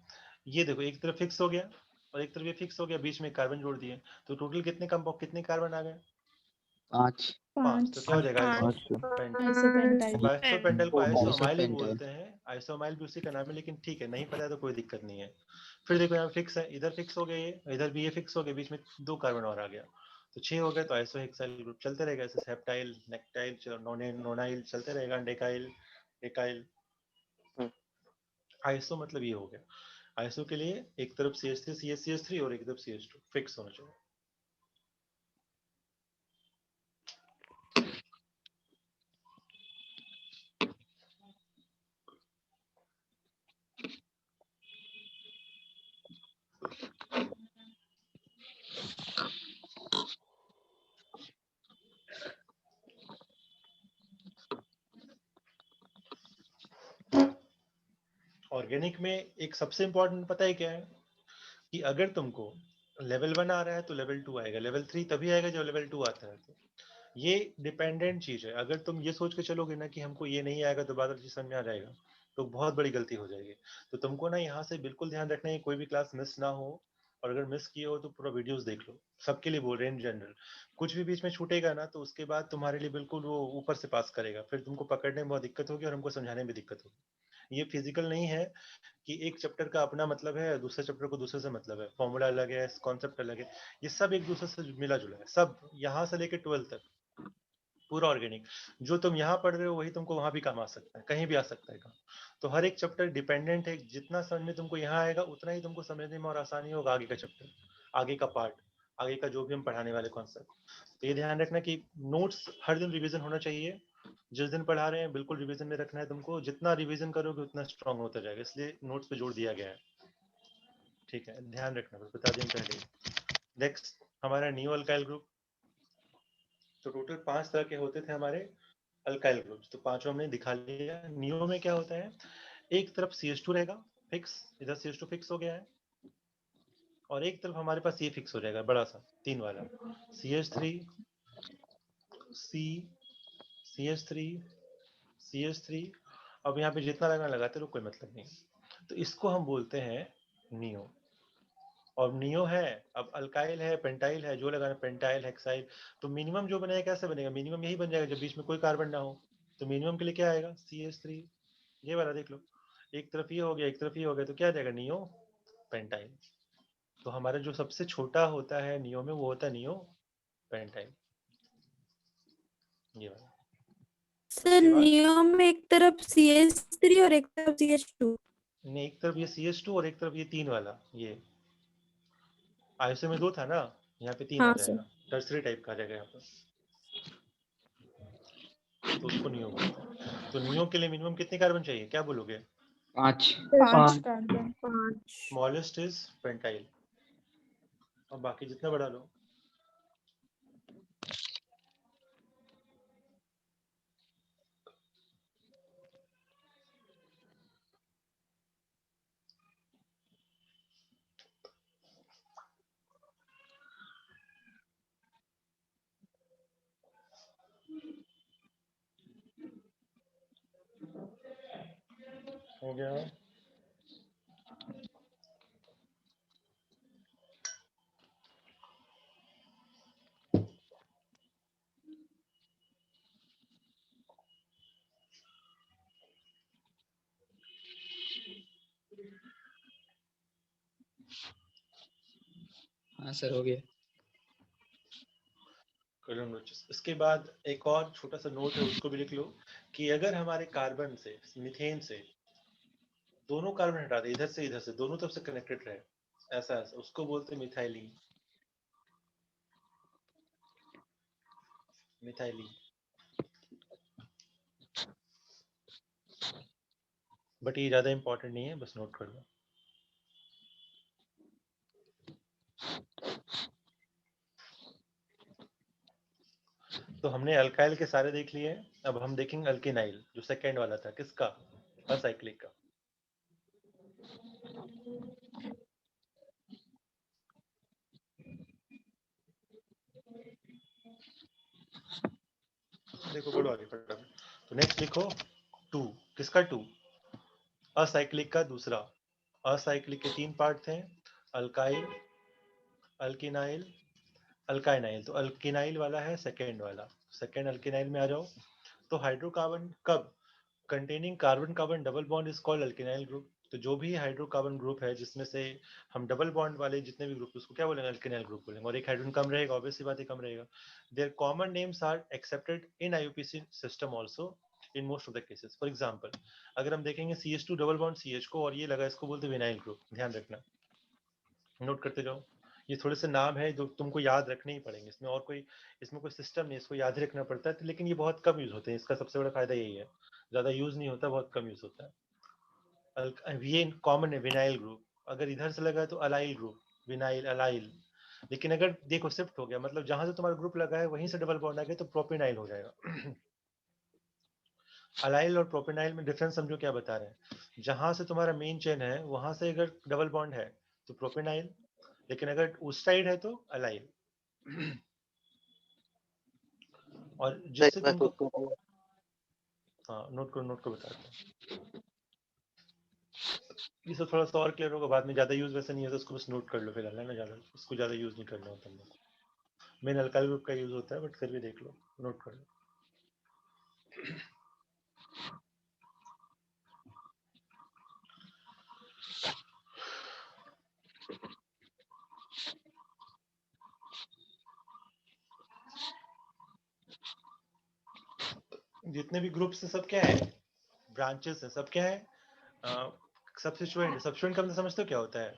ये देखो, एक तरफ फिक्स हो गया और एक तरफ ये फिक्स हो गया, बीच में कार्बन जोड़ दिए, तो टोटल कितने कंपाउंड, कितने कार्बन आ गए? 5 5। तो क्या हो जाएगा? आइसोपेंटाइल। आइसोपेंटाइल को आइसोमाइल भी आइसोपेंटाइल बोलते हैं, आइसोमाइल भी उसी का नाम है, लेकिन ठीक है, नहीं पता है तो कोई दिक्कत नहीं है। फिर देखो यहाँ फिक्स है, इधर फिक्स हो गया, ये इधर भी ये फिक्स हो गया, बीच में 2 कार्बन और आ गया, तो 6 हो गए। तो आइसो हेक्साइल ग्रुप चलते रहेगा ऐसे, सेप्टाइल, नेक्टाइल, नोनाइल चलते रहेगा, डेकाइल, डेकाइल। है। आइसो मतलब ये हो गया। आइसो के लिए एक तरफ CH3 CH3 और एक तरफ CH2 फिक्स होना चाहिए। ऑर्गेनिक में एक सबसे इंपॉर्टेंट पता है क्या है? कि अगर तुमको लेवल 1 आ रहा है तो लेवल 2 आएगा, लेवल 3 तभी आएगा जब लेवल 2 आता है। तो ये डिपेंडेंट चीज है। अगर तुम ये सोच के चलोगे ना कि हमको ये नहीं आएगा तो बाद में चीज समझ में आ जाएगा, तो बहुत बड़ी गलती हो जाएगी। तो तुमको ना यहाँ से बिल्कुल ध्यान रखना है, कोई भी क्लास मिस ना हो। और अगर मिस किए हो तो पूरा वीडियोस देख लो, सबके लिए बोल रहे हैं इन जनरल। कुछ भी बीच में छूटेगा ना तो उसके बाद तुम्हारे लिए बिल्कुल वो ऊपर से पास करेगा, फिर तुमको पकड़ने में बहुत दिक्कत होगी और हमको समझाने में दिक्कत होगी। ये फिजिकल नहीं है कि एक चैप्टर का अपना मतलब है, दूसरे चैप्टर को दूसरे से मतलब है, फॉर्मूला अलग है, कॉन्सेप्ट अलग है। ये सब एक दूसरे से मिला जुला है, सब यहाँ से लेकर 12 तक पूरा ऑर्गेनिक। जो तुम यहाँ पढ़ रहे हो वही तुमको वहां भी काम आ सकता है, कहीं भी आ सकता है काम। तो हर एक चैप्टर डिपेंडेंट है, जितना समझ में तुमको यहाँ आएगा उतना ही तुमको समझने में और आसानी होगा आगे का चैप्टर, आगे का पार्ट, आगे का जो भी हम पढ़ाने वाले कॉन्सेप्ट। तो ये ध्यान रखना कि नोट्स हर दिन रिविजन होना चाहिए। जिस दिन पढ़ा रहे हैं बिल्कुल रिवीजन में रखना है तुमको, जितना रिवीजन करोगे उतना स्ट्रांग होता जाएगा, इसलिए नोट्स पे जोर दिया गया है। ठीक है, ध्यान रखना, बस बता दें पहले। नेक्स्ट हमारा न्यू अल्काइल ग्रुप। तो टोटल 5 तरह के होते थे हमारे अल्काइल ग्रुप्स, तो पांचों हमने दिखा लिया। नियो में क्या होता है? एक तरफ CH2 रहेगा फिक्स, इधर CH2 फिक्स हो गया है, और एक तरफ हमारे पास ये फिक्स हो जाएगा बड़ा सा 3 वाला, CH3 C CH3 CH3। अब यहाँ पे जितना लगना लगाते रहो, कोई मतलब नहीं। तो इसको हम बोलते हैं नियो। और नियो है, अब अल्काइल है, पेंटाइल है, जो लगाना पेंटाइल, हेक्साइल, तो मिनिमम जो बनेगा कैसे बनेगा? मिनिमम यही बन जाएगा जब बीच में कोई कार्बन ना हो। तो मिनिमम के लिए क्या आएगा? CH3, ये वाला देख लो, एक तरफ ये हो गया, एक तरफ ये हो गया, तो क्या आ जाएगा? Neo pentyl. तो हमारा जो सबसे छोटा होता है नियो में, वो होता है नियो पेंटाइल, ये वाला। सर उसके बाद नियो में एक तरफ CH3 और एक तरफ CH2। नहीं, एक तरफ ये CH2 और एक तरफ ये 3 वाला, ये आयुष्य में 2 था ना, यहाँ पे 3 आ हाँ सर। जाएगा, टर्सरी टाइप का आ जाएगा यहाँ पर, तो उसको नियो बोलते हैं। तो नियो के लिए मिनिमम कितने कार्बन चाहिए, क्या बोलोगे? 5 5 कार्बन। 5। स्मॉलेस्ट इज पेंटाइल, और बाकी जितना बढ़ा लो। हो गया। हाँ सर हो गया। Column notes. इसके बाद एक और छोटा सा नोट है, उसको भी लिख लो कि अगर हमारे कार्बन से, मीथेन से दोनों कार्बन हटा दे, इधर से दोनों तरफ से कनेक्टेड रहे, ऐसा ऐसा, उसको बोलते हैं मिथाइलिन। मिथाइलिन, बट ये ज्यादा इंपॉर्टेंट नहीं है, बस नोट कर लो। तो हमने अल्काइल के सारे देख लिए, अब हम देखेंगे अल्केनाइल, जो सेकेंड वाला था, किसका? असाइक्लिक का। देखो बढ़ो आगे फटाफट। तो नेक्स्ट लिखो 2, किसका 2? असाइक्लिक का दूसरा। असाइक्लिक के 3 पार्ट थे, अल्काइल, अल्किनाइल, अल्काइनाइल। तो अल्किनाइल वाला है सेकेंड वाला, सेकेंड अल्किनाइल में आ जाओ। तो हाइड्रोकार्बन कब containing carbon carbon double bond is called alkenyl group. तो जो भी हाइड्रोकार्बन ग्रुप है जिसमें से हम डबल बॉन्ड वाले जितने भी ग्रुप, उसको क्या बोलेंगे? अल्किनाइल ग्रुप बोलेंगे। और एक हाइड्रोजन कम रहेगा, ऑब्वियस सी बात है, कम रहेगा। There common names are accepted in IUPAC system also in most of the cases. For example, अगर हम देखेंगे CH2 डबल बॉन्ड CH को, और ये लगा, इसको बोलते हैं विनाइल ग्रुप। ध्यान रखना, नोट करते जाओ। ये थोड़े से नाम है जो तुमको याद रखने ही पड़ेंगे, इसमें और कोई, इसमें कोई सिस्टम नहीं, इसको याद ही रखना पड़ता है। लेकिन ये बहुत कम यूज होते हैं, इसका सबसे बड़ा फायदा यही है, ज्यादा यूज नहीं होता, बहुत कम यूज होता है। ये कॉमन है विनाइल ग्रुप। अगर इधर से लगा है तो अलाइल ग्रुप, विनाइल, अलाइल। लेकिन अगर देखो शिफ्ट हो गया, मतलब जहां से तुम्हारा ग्रुप लगा है वहीं से डबल बॉन्ड आ गया, तो प्रोपेनाइल हो जाएगा। अलाइल और प्रोपेनाइल में डिफरेंस समझो क्या बता रहे हैं। जहां से तुम्हारा मेन चेन है वहां से अगर डबल बॉन्ड है तो प्रोपेनाइल, लेकिन अगर उस साइड है तो अलाइल। और सर जिससे एक बार तुमको, पूछूं? हाँ नोट को बताते हैं। ये सब थोड़ा सा और क्लियर होगा बाद में, ज्यादा यूज वैसे नहीं होता, उसको बस नोट कर लो फिलहाल, है ना, ज्यादा उसको ज्यादा यूज नहीं करना होता हम लोग को। मेन अल्काइल ग्रुप का यूज होता है, बट फिर भी देख लो, नोट कर लो। जितने भी ग्रुप्स हैं सब क्या है? ब्रांचेस हैं, सब क्या है? सब्स्टिट्यूएंट। सब्स्टिट्यूएंट का मतलब समझते हो क्या होता है?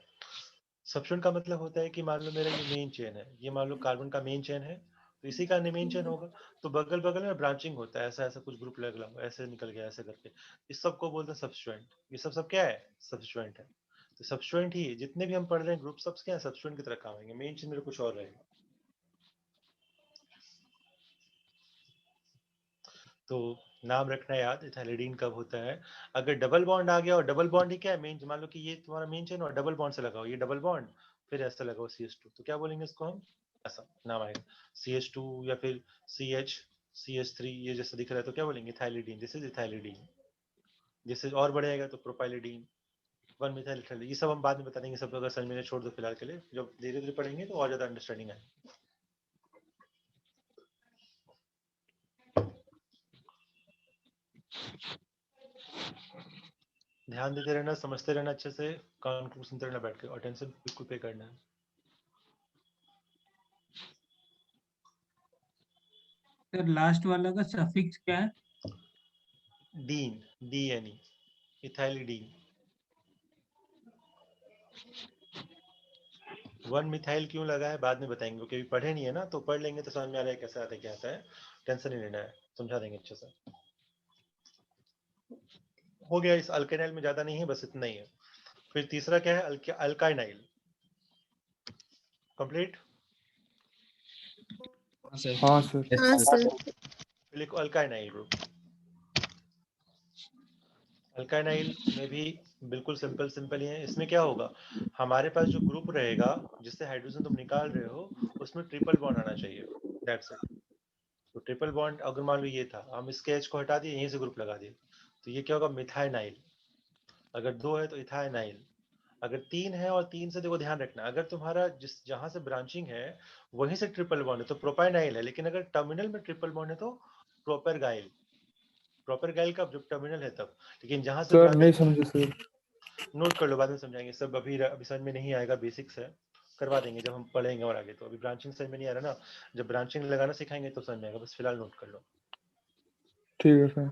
सब्स्टिट्यूएंट का मतलब होता है कि मान लो मेरा ये मेन चेन है, ये मान लो कार्बन का मेन चेन है, तो इसी का मेन चेन होगा, तो बगल बगल में ब्रांचिंग होता है, ऐसा ऐसा कुछ ग्रुप लग रहा, ऐसे निकल गया ऐसे करके, इस सब को बोलते हैं सब्स्टिट्यूएंट। ये सब क्या है? सब्स्टिट्यूएंट है। तो सब्स्टिट्यूएंट ही जितने भी हम पढ़ रहे हैं ग्रुप, सब क्या है? सब्स्टिट्यूएंट की तरह काम आएंगे, मेन चेन मेरे कुछ और रहेगा। तो नाम रखना याद, इथाइलिडीन कब होता है? अगर डबल बॉन्ड आ गया, और डबल बॉन्ड ही क्या है? मेन, मान लो कि ये तुम्हारा मेन चेन और डबल बॉन्ड से लगाओ, ये डबल बॉन्ड, फिर ऐसा लगाओ CH2, तो क्या बोलेंगे इसको हम? ऐसा नाम आएगा CH2, या फिर CH, CH3, ये जैसा दिख रहा है तो क्या बोलेंगे? Ethylidene, this is ethylidene. जिससे और बढ़ेगा तो प्रोपाइलिडीन। 1 मिथाइल इथाइल, ये सब हम बाद में बता देंगे, सब अगर समझ में छोड़ दो फिलहाल के लिए, जब धीरे धीरे पढ़ेंगे तो और ज्यादा अंडरस्टैंडिंग है। ध्यान देते रहना, समझते रहना अच्छे से, कान को सुनते रहना बैठ के, अटेंशन बिल्कुल पे करना है। सर लास्ट वाला का सफिक्स क्या है? Dean, DNE, ethylidene. 1 मिथाइल क्यों लगा है बाद में बताएंगे, क्योंकि अभी पढ़े नहीं है ना, तो पढ़ लेंगे तो समझ में आ रहा है कैसे आता है क्या आता है, टेंशन नहीं लेना है, समझा देंगे अच्छे से। हो गया, इस अल्केनाइल में ज्यादा नहीं है, बस इतना ही है। फिर तीसरा क्या है, अल्काइनाइल। कंप्लीट? हाँ सर। हाँ Yes, sir. सर। लिखो अल्काइनाइल ग्रुप। अल्काइनाइल में भी बिल्कुल सिंपल ही है। इसमें क्या होगा, हमारे पास जो ग्रुप रहेगा जिससे हाइड्रोजन तुम निकाल रहे हो, उसमें ट्रिपल बॉन्ड आना चाहिए, दैट्स इट। तो ट्रिपल बॉन्ड अगर मान लो ये था, हम इसके एच को हटा दिए, यहीं से ग्रुप लगा दिए, तो ये क्या होगा, मिथाइनाइल। अगर 2 है तो इथाइनाइल। अगर 3 है और 3 से देखो ध्यान रखना, अगर तुम्हारा जिस जहां से ब्रांचिंग है वहीं से ट्रिपल बॉन्ड है तो प्रोपाइनाइल है, लेकिन अगर टर्मिनल में ट्रिपल बॉन्ड है तो प्रोपेरगाइल। प्रोपेरगाइल का जब टर्मिनल है तब, लेकिन जहां से सर नहीं ब्रांचिंग, समझे सर। नोट कर लो, बाद में समझाएंगे सब, अभी समझ में नहीं आएगा, बेसिक्स है, करवा देंगे जब हम पढ़ेंगे और आगे। तो अभी ब्रांचिंग समझ में नहीं आ रहा ना, जब ब्रांचिंग लगाना सिखाएंगे तो समझ में आएगा, बस फिलहाल नोट कर लो। ठीक है सर।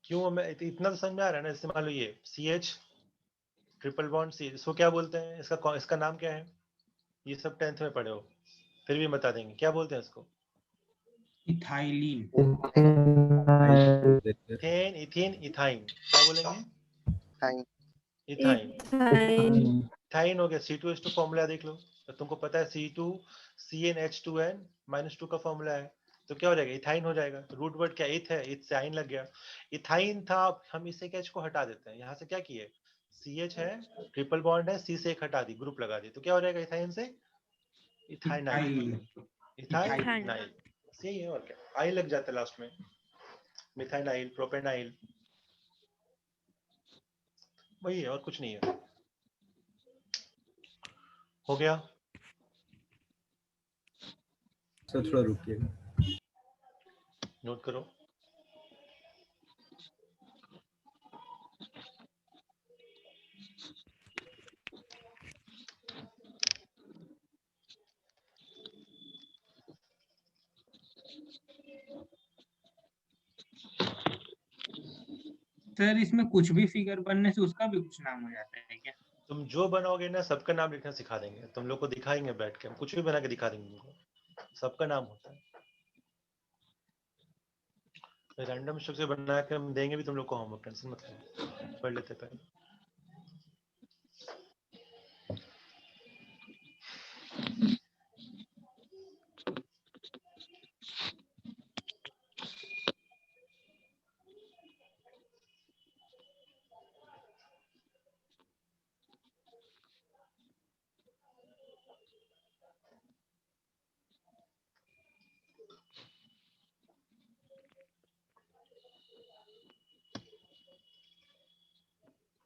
क्यों हमें इतना तो समझ में आ रहा है ना, जैसे मान लो ये CH ट्रिपल बॉन्ड सी, इसको क्या बोलते हैं, इसका नाम क्या है, ये सब 10th में पढ़े हो, फिर भी बता देंगे क्या बोलते हैं इसको। इथाइलिन। इथेन, इथीन, इथाइन, क्या बोलेंगे, Fine. इथाइन। इथाइन। इथाइन हो गया। C2H2 फॉर्मूला देख लो, तो तुमको पता है C2CnH2n -2 का फॉर्मूला है, तो क्या हो जाएगा, इथाइन हो जाएगा। तो रूट वर्ड क्या इथ है, इथ से आइन लग गया, इथाइन था। हम इस एक H को हटा देते हैं, यहाँ से क्या किए, CH है, ट्रिपल बॉन्ड है, C से एक हटा दी, ग्रुप लगा दी, तो क्या हो जाएगा, इथाइन से इथाइनाइल। इथाइनाइल यही है, और क्या, आई लग जाता है लास्ट में, मिथाइनाइल, प्रोपेनाइल, वही है और कुछ नहीं है। हो गया? सर थोड़ा रुकिएगा। नोट करो। सर इसमें कुछ भी फिगर बनने से उसका भी कुछ नाम हो जाता है क्या? तुम जो बनाओगे ना, सबका नाम लिखना सिखा देंगे, तुम लोग को दिखाएंगे बैठ के, हम कुछ भी बना के दिखा देंगे तुमको, सबका नाम होता है। रैंडम स्ट्रक्चर बना के हम देंगे भी तुम लोग को, होमवर्क टेंशन मत लो, पढ़ लेते पहले।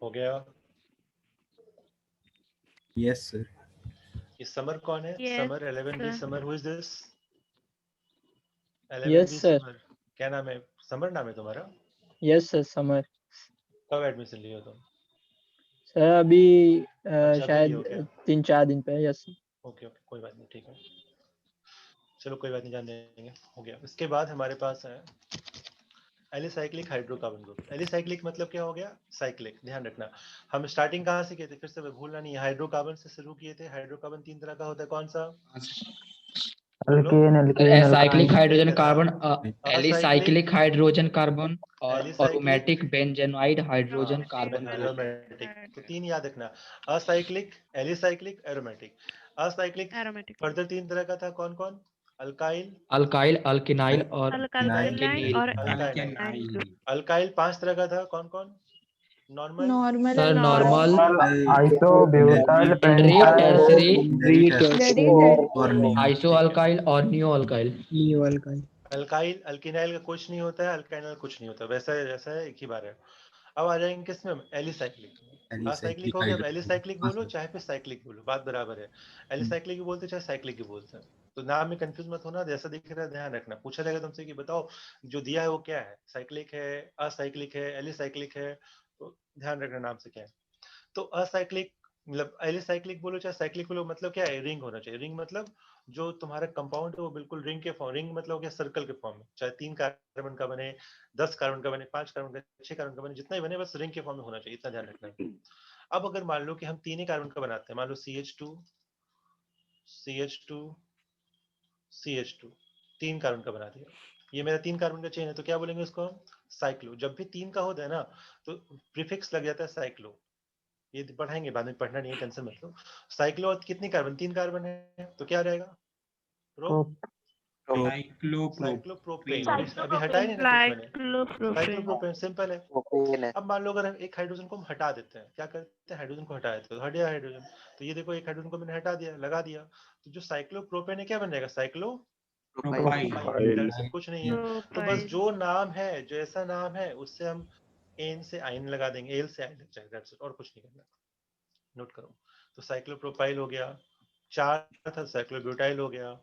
हो गया? Yes, sir. ये समर कौन है? Yes, summer 11B sir. Summer, who is this? Yes, 11B sir. Summer, क्या नाम है, समर नाम है तुम्हारा? Yes sir summer. कब एडमिशन लिए हो तुम? सर अभी अच्छा, अभी लिए हो शायद क्या? 3-4 दिन पहले। Yes sir. ओके ओके, कोई बात नहीं, ठीक है, चलो कोई बात नहीं, जान देंगे। हो गया। इसके बाद हमारे पास है एलिसाइक्लिक हाइड्रोकार्बन ग्रुप। एलिसाइक्लिक मतलब क्या हो गया, साइक्लिक। ध्यान रखना, हम स्टार्टिंग कहाँ से किए थे, फिर से भूलना नहीं, हाइड्रोकार्बन से शुरू किए थे। हाइड्रोकार्बन 3 तरह का होता है, कौन सा? Acyclic hydrogen carbon, alicyclic alicyclic hydrogen carbon और alicyclic aromatic benzenoid hydrogen carbon group. Aromatic. तो 3 याद रखना, acyclic, alicyclic, aromatic. Acyclic aromatic. Further 3 तरह का था, कौन कौन? अल्काइल, अल्काइल, अल्किनाइल और अल्काइल एल्केनिल। और अल्काइल। Alkyl group. अल्काइल 5 तरह का था, कौन कौन? Normal, normal, sir normal, isobutyl, secondary, tertiary, Very Very test. tertiary और नहीं। आइसो अल्काइल और new alkyl. New alkyl. Alkyl alkenyl का कुछ नहीं होता है, अल्काइनाइल कुछ नहीं होता, वैसा है जैसा है, एक ही बार है। अब आ जाएंगे किस में, एलिसाइक्लिक। असाइक्लिक हो गया, अब एलिसाइक्लिक बोलो चाहे फिर साइक्लिक बोलो, बात बराबर है। एलिसाइक्लिक भी बोलते चाहे साइक्लिक भी बोलते हैं, तो नाम में कंफ्यूज मत होना, जैसा दिख रहा है ध्यान रखना। पूछा जाएगा तुमसे कि बताओ जो दिया है वो क्या है, साइक्लिक है, असाइक्लिक है, एलिसाइक्लिक है, तो ध्यान रखना नाम से क्या है। तो असाइक्लिक मतलब एलिसाइक्लिक बोलो चाहे साइक्लिक बोलो, मतलब क्या है, रिंग होना चाहिए। रिंग मतलब जो तुम्हारा कंपाउंड है वो बिल्कुल रिंग के फॉर्म, रिंग मतलब हो गया सर्कल के फॉर्म में, चाहे 3 कार्बन का बने, 10 कार्बन का बने, 5 कार्बन का, 6 कार्बन का बने, जितना ही बने बस रिंग के फॉर्म में होना चाहिए, इतना ध्यान रखना है। अब अगर मान लो कि हम 3 ही कार्बन का बनाते हैं, मान लो CH2 CH2 CH2, 3 कार्बन का बना दिया, ये मेरा 3 कार्बन का चेन है, तो क्या बोलेंगे इसको हम, साइक्लो। जब भी 3 का होता है ना तो प्रीफिक्स लग जाता है साइक्लो, ये पढ़ाएंगे बाद में, पढ़ना नहीं है, टेंशन मत लो। साइक्लो और कितनी कार्बन, 3 कार्बन है, तो क्या रहेगा, साइक्लोप्रोपेन। अभी हटाए नहीं ना कुछ मैंने, साइक्लोप्रोपेन सिंपल है। प्रोपेन है। अब मान लो अगर हम एक हाइड्रोजन को हम हटा देते हैं, क्या करते हैं, हाइड्रोजन को हटा देते हैं, तो हट गया हाइड्रोजन, तो ये देखो एक हाइड्रोजन को मैंने हटा दिया, लगा दिया, तो जो साइक्लोप्रोपेन है क्या बन जाएगा, साइक्लो प्रोपाइल। से कुछ नहीं है। तो बस जो नाम है, जो ऐसा नाम है उससे हम एन से आइन लगा देंगे, एल से आइन लग जाएगा, और कुछ नहीं करना। नोट करो, तो साइक्लोप्रोपाइल हो गया, 4 था साइक्लोब्यूटाइल हो गया,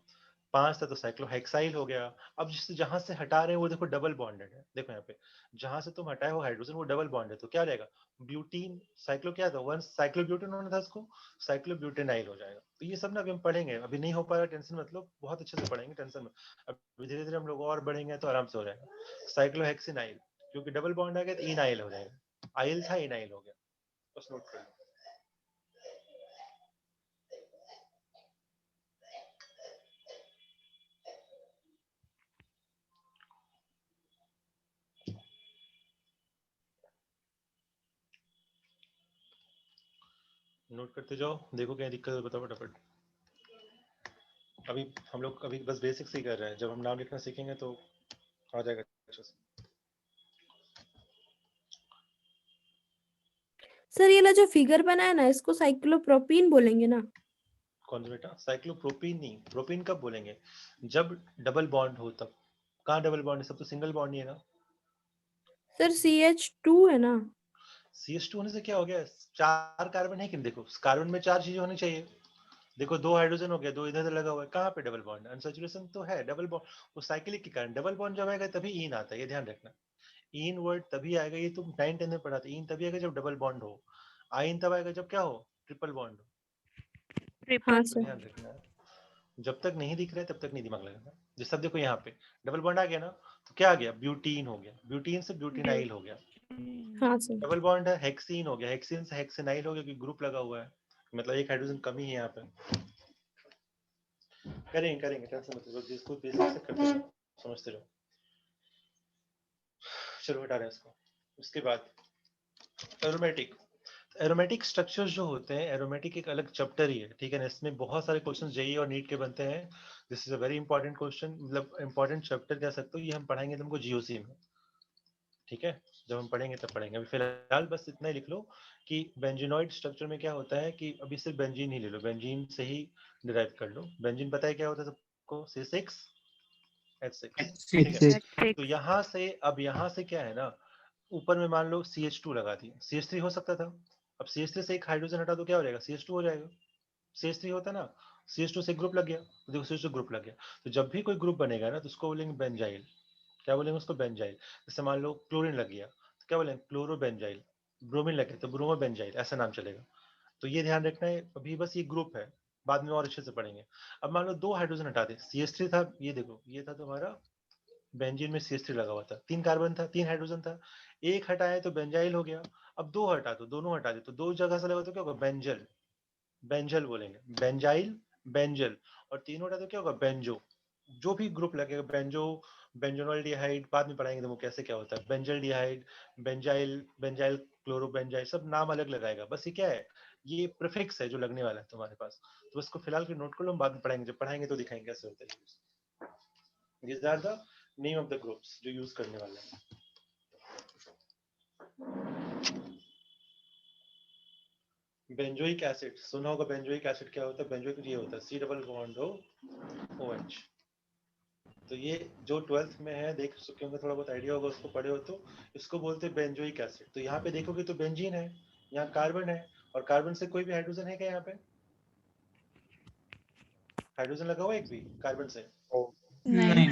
5 था तो साइक्लोहेक्साइल हो गया। अब जिस जहां से हटा रहे हैं वो देखो डबल बॉन्डेड है, देखो यहाँ पे जहां से तुम हटाए हो हाइड्रोजन वो डबल बॉन्ड है, तो क्या रहेगा, ब्यूटीन। साइक्लो क्या था, वन साइक्लोब्यूटेन होना था, इसको साइक्लोब्यूटेनाइल हो जाएगा। तो ये सब ना अभी हम पढ़ेंगे, अभी नहीं हो पा रहा, टेंशन मतलब बहुत अच्छे से पढ़ेंगे, टेंशन मत। अब धीरे धीरे हम लोग और बढ़ेंगे तो आराम से हो जाएगा। साइक्लोहेक्सिनाइल, क्योंकि डबल बॉन्ड आ गया तो इनाइल हो जाएगा, आइल था इनाइल हो गया, बस नोट कर लो। नोट करते जाओ, देखो क्या दिक्कत है बताओ फटाफट। अभी हम लोग अभी बस बेसिक्स ही कर रहे हैं, जब हम नाम लिखना सीखेंगे तो आ जाएगा अच्छे से। सर ये ला जो फिगर बना है ना, इसको साइक्लोप्रोपीन बोलेंगे ना? कौन सा बेटा, साइक्लोप्रोपीन नहीं, प्रोपीन कब बोलेंगे, जब डबल बॉन्ड हो तब। कहाँ डबल बॉन्ड है, सब तो सिंगल बॉन्ड ही है ना। सर CH2 है ना? CH2 होने से क्या हो गया, 4 कार्बन है कि नहीं, देखो कार्बन में 4 चीजें होनी चाहिए। देखो 2 हाइड्रोजन हो गया, 2 इधर लगा हुआ है, कहाँ पे डबल बॉन्ड, अनसैचुरेशन तो है, डबल बॉन्ड वो साइक्लिक के कारण डबल बॉन्ड जब आएगा तभी इन आता है, ये ध्यान रखना। इन वर्ड तभी आएगा, ये तुम 9-10 में पढ़ा था, इन तभी आएगा जब डबल बॉन्ड हो, आइन तब आएगा जब क्या हो, ट्रिपल बॉन्ड हो। हाँ तो सर। ध्यान रखना है, जब तक नहीं दिख रहा है तब तक नहीं दिमाग लगाना। जैसे अब देखो यहाँ पे डबल बॉन्ड आ गया ना, तो क्या आ गया, ब्यूटीन हो गया, ब्यूटीन से ब्यूटीनाइल हो गया। हाँ सर। डबल बॉन्ड है, हेक्सीन हो गया, हेक्सीन से हेक्सेनाइल हो गया, क्योंकि ग्रुप लगा हुआ है, मतलब एक हाइड्रोजन कमी है यहाँ पे। करेंगे करेंगे, टेंशन मत लो, जिसको बेसिक से करते जाओ, समझते जाओ। चलो हटा रहे हैं इसको। उसके बाद एरोमेटिक। एरोमेटिक स्ट्रक्चर्स जो होते हैं, एरोमेटिक एक अलग चैप्टर ही है, ठीक है ना। इसमें बहुत सारे क्वेश्चन जेईई और नीट के बनते हैं। This is a very important question, मतलब इंपॉर्टेंट चैप्टर कह सकते हो, ये हम पढ़ाएंगे तुमको जीओसी में, ठीक है। जब हम पढ़ेंगे तब पढ़ेंगे, अभी फिलहाल बस इतना ही लिख लो कि बेंजीनॉइड स्ट्रक्चर में क्या होता है, कि अभी सिर्फ बेंजीन ही ले लो, बेंजीन से ही डिराइव कर लो। बेंजीन पता है क्या होता है सबको, C6H6, ठीक है। तो यहाँ से, अब यहाँ से क्या है ना, ऊपर में मान लो CH2 लगा दिया, CH3 हो सकता था, अब CH3 से एक हाइड्रोजन हटा दो क्या हो जाएगा, CH2 हो जाएगा। CH3 होता ना, CH2 से ग्रुप लग गया, तो देखो CH2 ग्रुप लग गया, तो जब भी कोई ग्रुप बनेगा ना तो उसको बोलेंगे बेंजाइल। क्या बोलेंगे उसको, बेंजाइल। जैसे मान लो क्लोरीन लग गया तो क्या बोलेंगे, क्लोरोबेंजाइल। ब्रोमीन लग गया तो ब्रोमोबेंजाइल, ऐसा नाम चलेगा। तो ये ध्यान रखना है, अभी बस ये ग्रुप है, बाद में और अच्छे से पढ़ेंगे। अब मान लो 2 हाइड्रोजन हटा दे, CH3 था, ये देखो ये था तुम्हारा बेंजीन में CH3 लगा हुआ था, 3 कार्बन था, 3 हाइड्रोजन था, एक हटाया तो बेंजाइल हो गया। अब 2 हटा दो, दोनों हटा दे तो 2 जगह से लगा तो क्या होगा, बेंजल। बेंजल बोलेंगे, बेंजाइल, बेंजल। और 3 हटा तो क्या होगा, बेंजो। जो भी ग्रुप लगेगा, बेंजो, बेंजोनॉल डिहाइड, बाद में पढ़ाएंगे तुमको कैसे क्या होता है, बेंजल डिहाइड, बेंजाइल, बेंजाइल क्लोरोबेंजाइल, सब नाम अलग लगाएगा, बस ये क्या है, ये प्रीफिक्स है जो लगने वाला है तुम्हारे पास। तो इसको फिलहाल के नोट कर लो, हम बाद में पढ़ाएंगे, जब पढ़ाएंगे तो दिखाएंगे कैसे होता है। These are the name of the groups जो यूज करने वाले हैं। बेंजोइक एसिड सुना होगा, बेंजोइक एसिड क्या होता है, बेंजोइक ये होता है C double bond O OH, तो ये जो 12th में है, देख चुके होंगे, थोड़ा बहुत आइडिया होगा, उसको पढ़े हो तो। इसको बोलते हैं बेंजोइक एसिड। तो यहाँ पे देखोगे तो बेंजीन है, यहाँ कार्बन है, और कार्बन से कोई भी हाइड्रोजन है क्या यहाँ पे? हाइड्रोजन लगा हुआ है एक भी कार्बन से? नहीं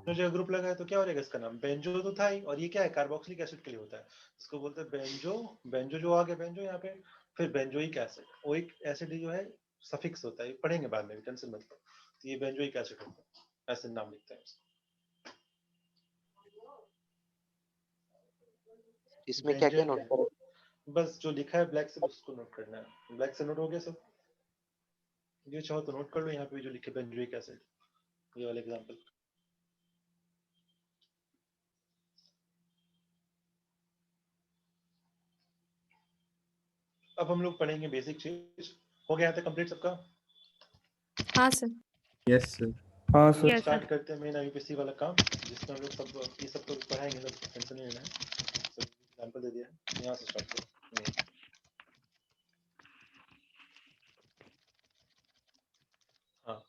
तो जो ग्रुप लगा है तो क्या हो जाएगा इसका नाम? बेंजो तो था ही, और ये क्या है? कार्बोक्सिलिक एसिड के लिए होता है, इसको बोलते हैं बेंजो। बेंजो जो आ गया बेंजो यहाँ पे, फिर बेंजोइक एसिड। ओइक एसिड जो है सफिक्स होता है, पढ़ेंगे बाद में, टेंशन मत लो। तो ये बेंजोइक एसिड होता है, ऐसे नाम लिखते हैं इसको। इसमें क्या क्या नोट करो? बस जो लिखा है ब्लैक से उसको नोट करना है। ब्लैक से नोट हो गया सब? ये चाहो तो नोट कर लो यहाँ पे जो लिखे बेंजोइक एसिड, ये वाला एग्जांपल। अब हम लोग पढ़ेंगे बेसिक चीज। हो गया था कंप्लीट सबका? हाँ सर। Yes sir. हाँ तो सर। स्टार्ट करते हैं मेन आईयूपीएसी वाला काम, जिसमें हम लोग सब ये सब तो पढ़ाएंगे, सब टेंशन नहीं लेना है। सब एग्जांपल दे दिया है, यहाँ से स्टार्ट करो। हाँ,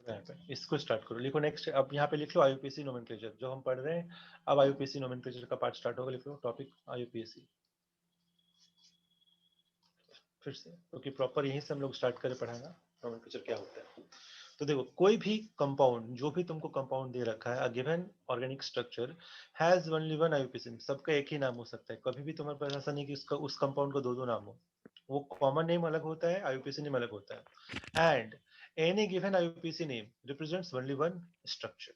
यहाँ पे इसको स्टार्ट करो, लिखो नेक्स्ट। अब यहाँ पे लिख लो आईयूपीएसी नोमेनक्लेचर, जो हम पढ़ रहे हैं। अब आईयूपीएसी नोमेनक्लेचर का पार्ट स्टार्ट होगा, लिख लो टॉपिक आईयूपीएसी फिर से, क्योंकि प्रॉपर यहीं से हम लोग स्टार्ट करें पढ़ाना नोमेनक्लेचर क्या होता है। तो देखो, कोई भी कंपाउंड, जो भी तुमको कंपाउंड दे रखा है, a given organic structure has only one IUPAC. सबका एक ही नाम हो सकता है, कभी भी तुम्हारे पास ऐसा नहीं कि उसका उस कंपाउंड का दो दो नाम हो। वो कॉमन नेम अलग होता है, आईयूपीएसी नेम अलग होता है। And any given IUPAC name represents only one structure.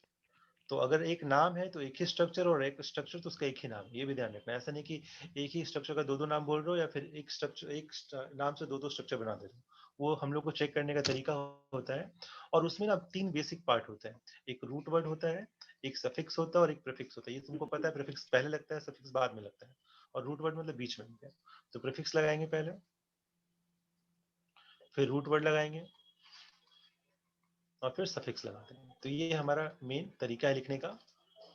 तो अगर एक नाम है तो एक ही स्ट्रक्चर, और एक स्ट्रक्चर तो उसका एक ही नाम। ये भी ध्यान रखना, ऐसा नहीं कि एक ही स्ट्रक्चर का दो दो नाम बोल रहे हो, या फिर एक स्ट्रक्चर, एक नाम से दो दो स्ट्रक्चर बना दे रहे हो। वो हम लोग को चेक करने का तरीका होता है। और उसमें ना 3 बेसिक पार्ट होते हैं। एक रूट वर्ड होता है, एक सफिक्स होता है, और एक प्रीफिक्स होता है। ये तुमको पता है, प्रीफिक्स पहले लगता है, सफिक्स बाद में लगता है, और रूट वर्ड मतलब बीच में होता है। तो प्रीफिक्स लगाएंगे पहले, फिर रूट वर्ड लगाएंगे, और फिर सफिक्स लगाते हैं। तो ये हमारा मेन तरीका है लिखने का,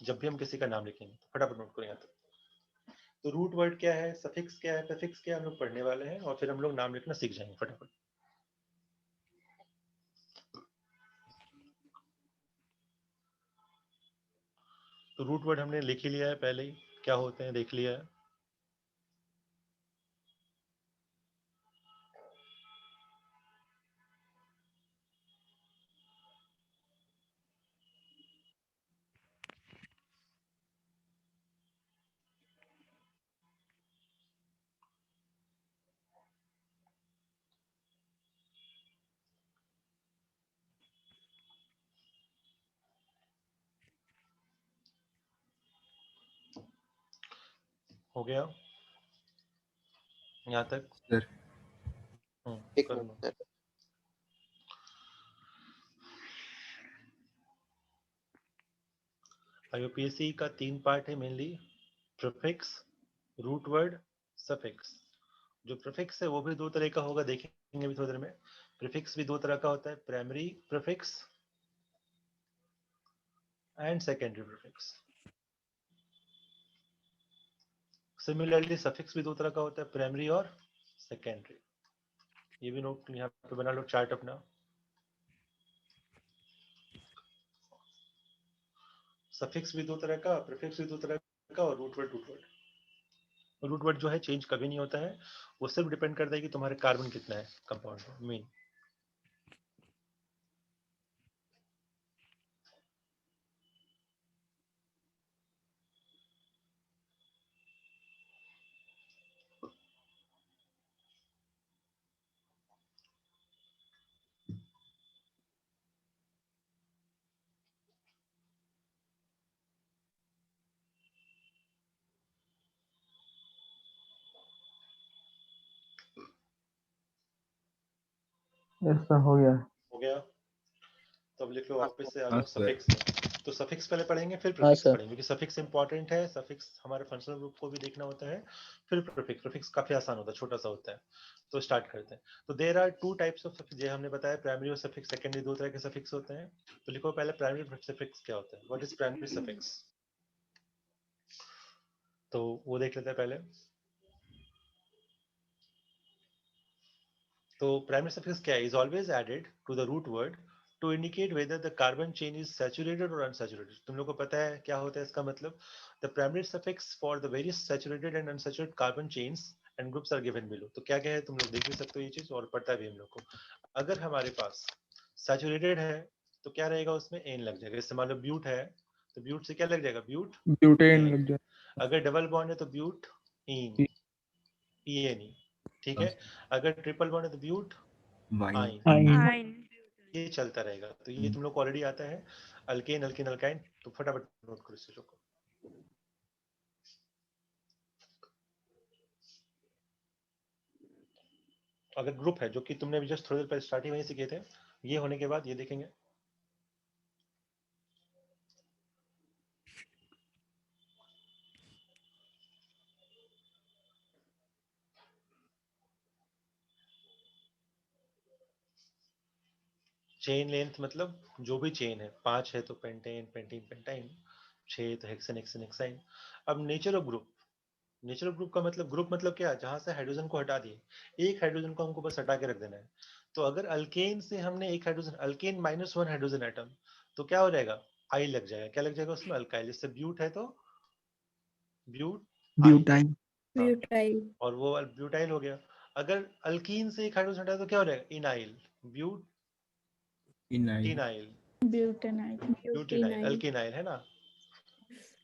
जब भी हम किसी का नाम लिखेंगे। फटाफट नोट करो यहाँ तक। तो रूट वर्ड क्या है, सफिक्स क्या है, प्रीफिक्स क्या है, हम लोग पढ़ने वाले हैं, और फिर हम लोग नाम लिखना सीख जाएंगे फटाफट। तो रूट वर्ड हमने लिख ही लिया है पहले ही, क्या होते हैं देख लिया है। हो गया यहाँ तक? सर एक करो मिनट ना। सर। आईयूपीएसी का 3 पार्ट है mainly, prefix, root word, suffix. जो प्रीफिक्स है वो भी 2 तरह का होगा, देखेंगे भी थोड़ी देर में। प्रीफिक्स भी 2 तरह का होता है, primary prefix and secondary prefix. Similarly suffix भी 2 तरह का होता है, प्राइमरी और सेकेंडरी। ये भी नोट यहाँ पे बना लो चार्ट अपना। सफिक्स भी 2 तरह का, प्रीफिक्स भी 2 तरह का, और रूट वर्ड जो है चेंज कभी नहीं होता है। वो सिर्फ डिपेंड करता है कि तुम्हारे कार्बन कितना है कंपाउंड में, मेन। ऐसा हो गया। हो गया? तो अब लिख लो, वापस से आ हाँ जाओ सर। सफिक्स। तो सफिक्स पहले पढ़ेंगे, फिर हाँ प्रीफिक्स सर। पढ़ेंगे, क्योंकि सफिक्स इंपॉर्टेंट है। सफिक्स हमारे फंक्शनल ग्रुप को भी देखना होता है। फिर प्रीफिक्स। प्रीफिक्स काफी आसान होता है, छोटा सा होता है। तो स्टार्ट करते हैं। तो there are 2 types of suffix, जो हमने बताया, प्राइमरी और सफिक्स। सेकेंडरी 2 तरह के सफिक्स होते हैं। तो लिखो पहले प्राइमरी सफिक्स क्या होता है, व्हाट इज प्राइमरी सफिक्स। तो वो देख लेते हैं पहले। तो प्राइमरी सफिक्स क्या है? Is always added to the root word to indicate whether the carbon chain is saturated और अनसैचुरेटेड। तुम लोग को पता है क्या होता है इसका मतलब? The primary suffix for the various saturated and unsaturated carbon chains and groups are given below. तो क्या क्या है तुम लोग देख भी सकते हो ये चीज, और पता भी हम लोग को। अगर हमारे पास सैचुरेटेड है तो क्या रहेगा उसमें? एन लग जाएगा। जैसे मान लो ब्यूट है तो ब्यूट से क्या लग जाएगा? But butane ane. लग जाए। अगर डबल बॉन्ड है तो ब्यूट इन, ई। ठीक है। अगर ट्रिपल बॉन्ड है तो ब्यूट वाइन आइन। ये चलता रहेगा। तो ये तुम लोग को ऑलरेडी आता है, अल्केन अल्किन अल्काइन। तो फटाफट नोट करो इस चीजों को। अगर ग्रुप है, जो कि तुमने अभी जस्ट थोड़ी देर पहले स्टार्टिंग वहीं से किए थे, ये होने के बाद ये देखेंगे। चेन लेंथ मतलब जो भी चेन है, 5 है तो पेंटेन पेंटीन पेंटाइन, 6 तो हेक्सेन हेक्सेन हेक्साइन। अब nature of group, nature of group का मतलब, ग्रुप मतलब क्या? जहां से हाइड्रोजन को हटा दिए, एक हाइड्रोजन को हमको बस हटा के रख देना है। तो अगर अल्केन से हमने एक हाइड्रोजन, अल्केन -1 हाइड्रोजन एटम, तो क्या हो जाएगा? आई लग जाएगा। क्या लग जाएगा उसमें? अल्काइल। जैसे ब्यूट है तो ब्यूट ब्यूटाइन ब्यूटाइल। और वो ब्यूटाइल हो गया। अगर अल्कीन से एक हाइड्रोजन हटाया तो क्या हो जाएगा? इनाइल, इनाइल ब्यूटिनाइल, ब्यूटेनाइल। ब्यूटिनाइल, अल्किनाइल है ना।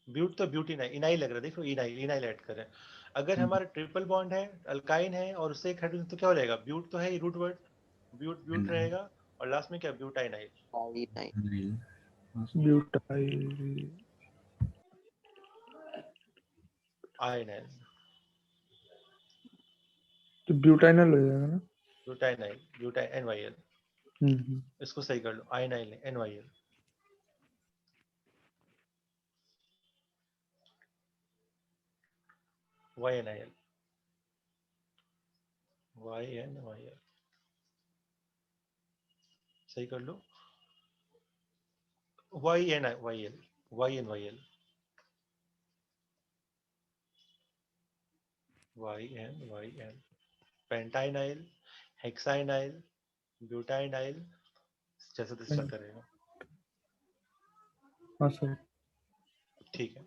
ब्यूट तो ब्यूटिनाइल, इनाइल लग रहा है, देखो इनाइल, इनाइल ऐड कर रहे हैं। अगर हमारा ट्रिपल बॉन्ड है, अल्काइन है और उससे एक हाइड्रोजन, तो क्या हो जाएगा? ब्यूट तो है रूट वर्ड, ब्यूट ब्यूट रहेगा, और लास्ट में क्या? ब्यूटाइनाइल। Cyanide. ब्यूटाइल आयनाइल, तो ब्यूटाइनल हो जाएगा ना। ब्यूटाइनाइल, ब्यूटाइन NyL। हम्म। इसको सही कर लो, आयनाइल NyL। YnIL, YnYL, सही कर लो। YnYL, YnYL, YnYL, पेंटाइनाइल, हेक्साइनाइल, ब्यूटाइनाइल, जैसे तैसे चलता रहेगा। हाँ सर। ठीक है,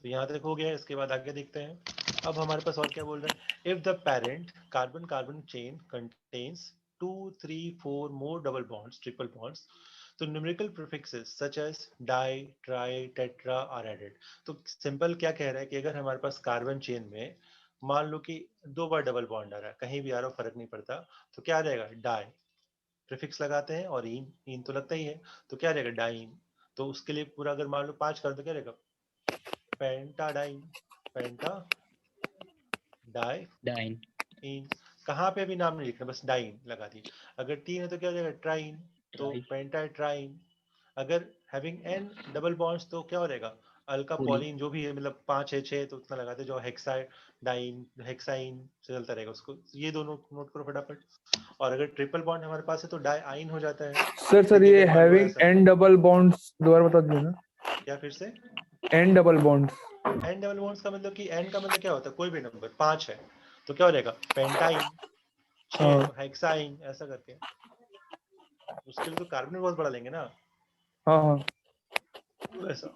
तो यहाँ तक हो गया। इसके बाद आगे देखते हैं। अब हमारे पास और क्या बोल रहा है? If the parent carbon carbon chain contains 2, 3, 4 more double bonds, triple bonds, तो numerical prefixes such as di, tri, tetra are added. तो सिंपल क्या कह रहा है कि अगर हमारे पास कार्बन चेन में मान लो कि 2 बार डबल बॉन्ड आ रहा है, कहीं भी आ रहा हो फर्क नहीं पड़ता, तो क्या आ जाएगा? डाई, प्रीफिक्स लगाते हैं, और इन तो लगता ही है, तो क्या रहेगा? डाइन। तो उसके लिए पूरा अगर मान लो 5 कर तो क्या रहेगा? पेंटाडाइन, पेंटा डाई डाइन। इन। कहाँ पे भी नाम नहीं लिखना, बस डाइन लगा दी। अगर 3 है तो क्या हो जाएगा? ट्राइन, तो ट्राई। पेंटा ट्राइन। अगर हैविंग n डबल बॉन्ड्स तो क्या हो जाएगा? अल्का पॉलिन, जो भी है, मतलब 5 है 6 तो उतना लगाते, जो हेक्साइडाइन हेक्साइन से चलता रहेगा उसको। ये दोनों नोट करो फटाफट। और अगर ट्रिपल बॉन्ड हमारे पास है तो डाइआइन हो जाता है। सर ये हैविंग n डबल बॉन्ड्स दोबारा बता दीजिए ना। क्या फिर से? n double bonds. n double bonds का मतलब कि n का मतलब क्या होता है? कोई भी नंबर 5 है तो क्या हो जाएगा? पेंटाइन, 6 तो हेक्साइन, ऐसा करके। उसके लिए तो कार्बन बहुत बड़ा लेंगे ना। हाँ। वैसा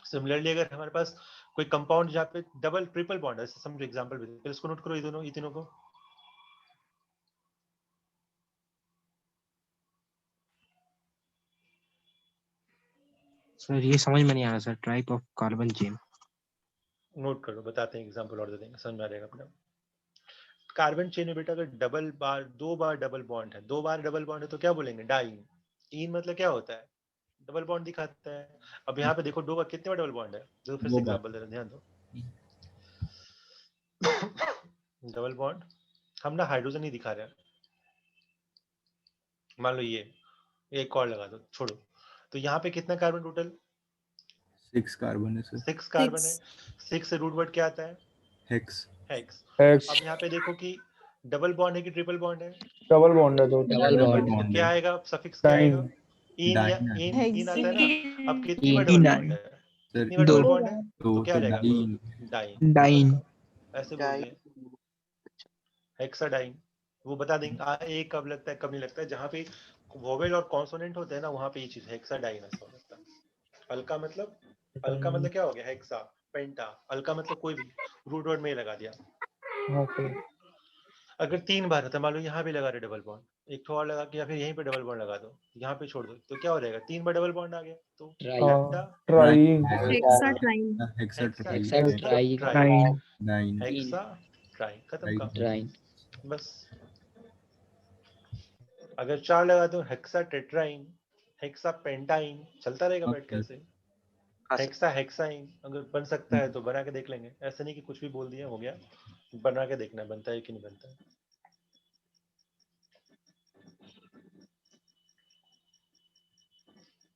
सिमिलरली अगर हमारे पास कोई कंपाउंड जहाँ पे डबल ट्रिपल बॉन्ड है, समझो एग्जांपल भी, फिर इसको नोट करो, ये तीनों को। सर ये समझ में नहीं आ रहा sir, type of carbon chain. Note करो, बताते हैं, एग्जांपल और दे देंगे, समझ में आ जाएगा अपना। कार्बन चेन में बेटा अगर दो बार डबल बॉन्ड है, 2 बार डबल बॉन्ड है तो क्या बोलेंगे? डाइन। इन मतलब क्या होता है? डबल बॉन्ड दिखाता है। अब यहाँ पे देखो 2 बार कितने बार डबल बॉन्ड है, जो फिर से एग्जांपल दे रहे हैं, ध्यान दो। डबल बॉन्ड हम ना हाइड्रोजन ही दिखा रहे हैं, मान लो ये एक और लगा दो, छोड़ो। तो यहाँ पे कितना कार्बन टोटल? 6 कार्बन है सर। 6 कार्बन है। 6 से रूट वर्ड क्या आता है? हेक्स। हेक्स। हेक्स। अब यहाँ पे देखो कि डबल बॉन्ड है कि ट्रिपल बॉन्ड है? डबल बॉन्ड है तो डबल बॉन्ड। तो क्या आएगा? सफिक्स क्या आएगा? इन या इन आता है ना। अब कितनी बार डबल बॉन्ड है? कितनी बार डबल बॉन्ड है? तो क्या रहेगा? डाइन। डाइन। ऐसे बोल दिए, हेक्साडाइन। वो बता देंगे ए कब लगता है कब नहीं लगता है। जहाँ पे वोवेल और कॉन्सोनेंट होते हैं ना वहाँ पे ये चीज हेक्साडाइन ऐसा हो सकता है। अल्का मतलब क्या हो गया हेक्सा, पेंटा, अल्का मतलब कोई भी रूट वर्ड में ही लगा दिया। ओके अगर 3 बार है तो मान लो यहाँ भी लगा रहे डबल बॉन्ड, एक तो और लगा के या फिर यहीं पे डबल बॉन्ड लगा दो, यहाँ पे छोड़ दो, तो क्या हो जाएगा 3 बार डबल बॉन्ड आ गया तो ट्राई पेंटा ट्राइंग हेक्साट्राइन हेक्साट्राइन नाइन हेक्सा ट्राइन खत्म काम। ट्राइन बस अगर 4 लगा दो हेक्सा टेट्राइन, हेक्सा पेंटाइन, चलता रहेगा बैठ के ऐसे। हाँ सर। हेक्सा हेक्साइन अगर बन सकता है तो बना के देख लेंगे, ऐसा नहीं कि कुछ भी बोल दिया हो गया, बना के देखना है बनता है कि नहीं बनता है।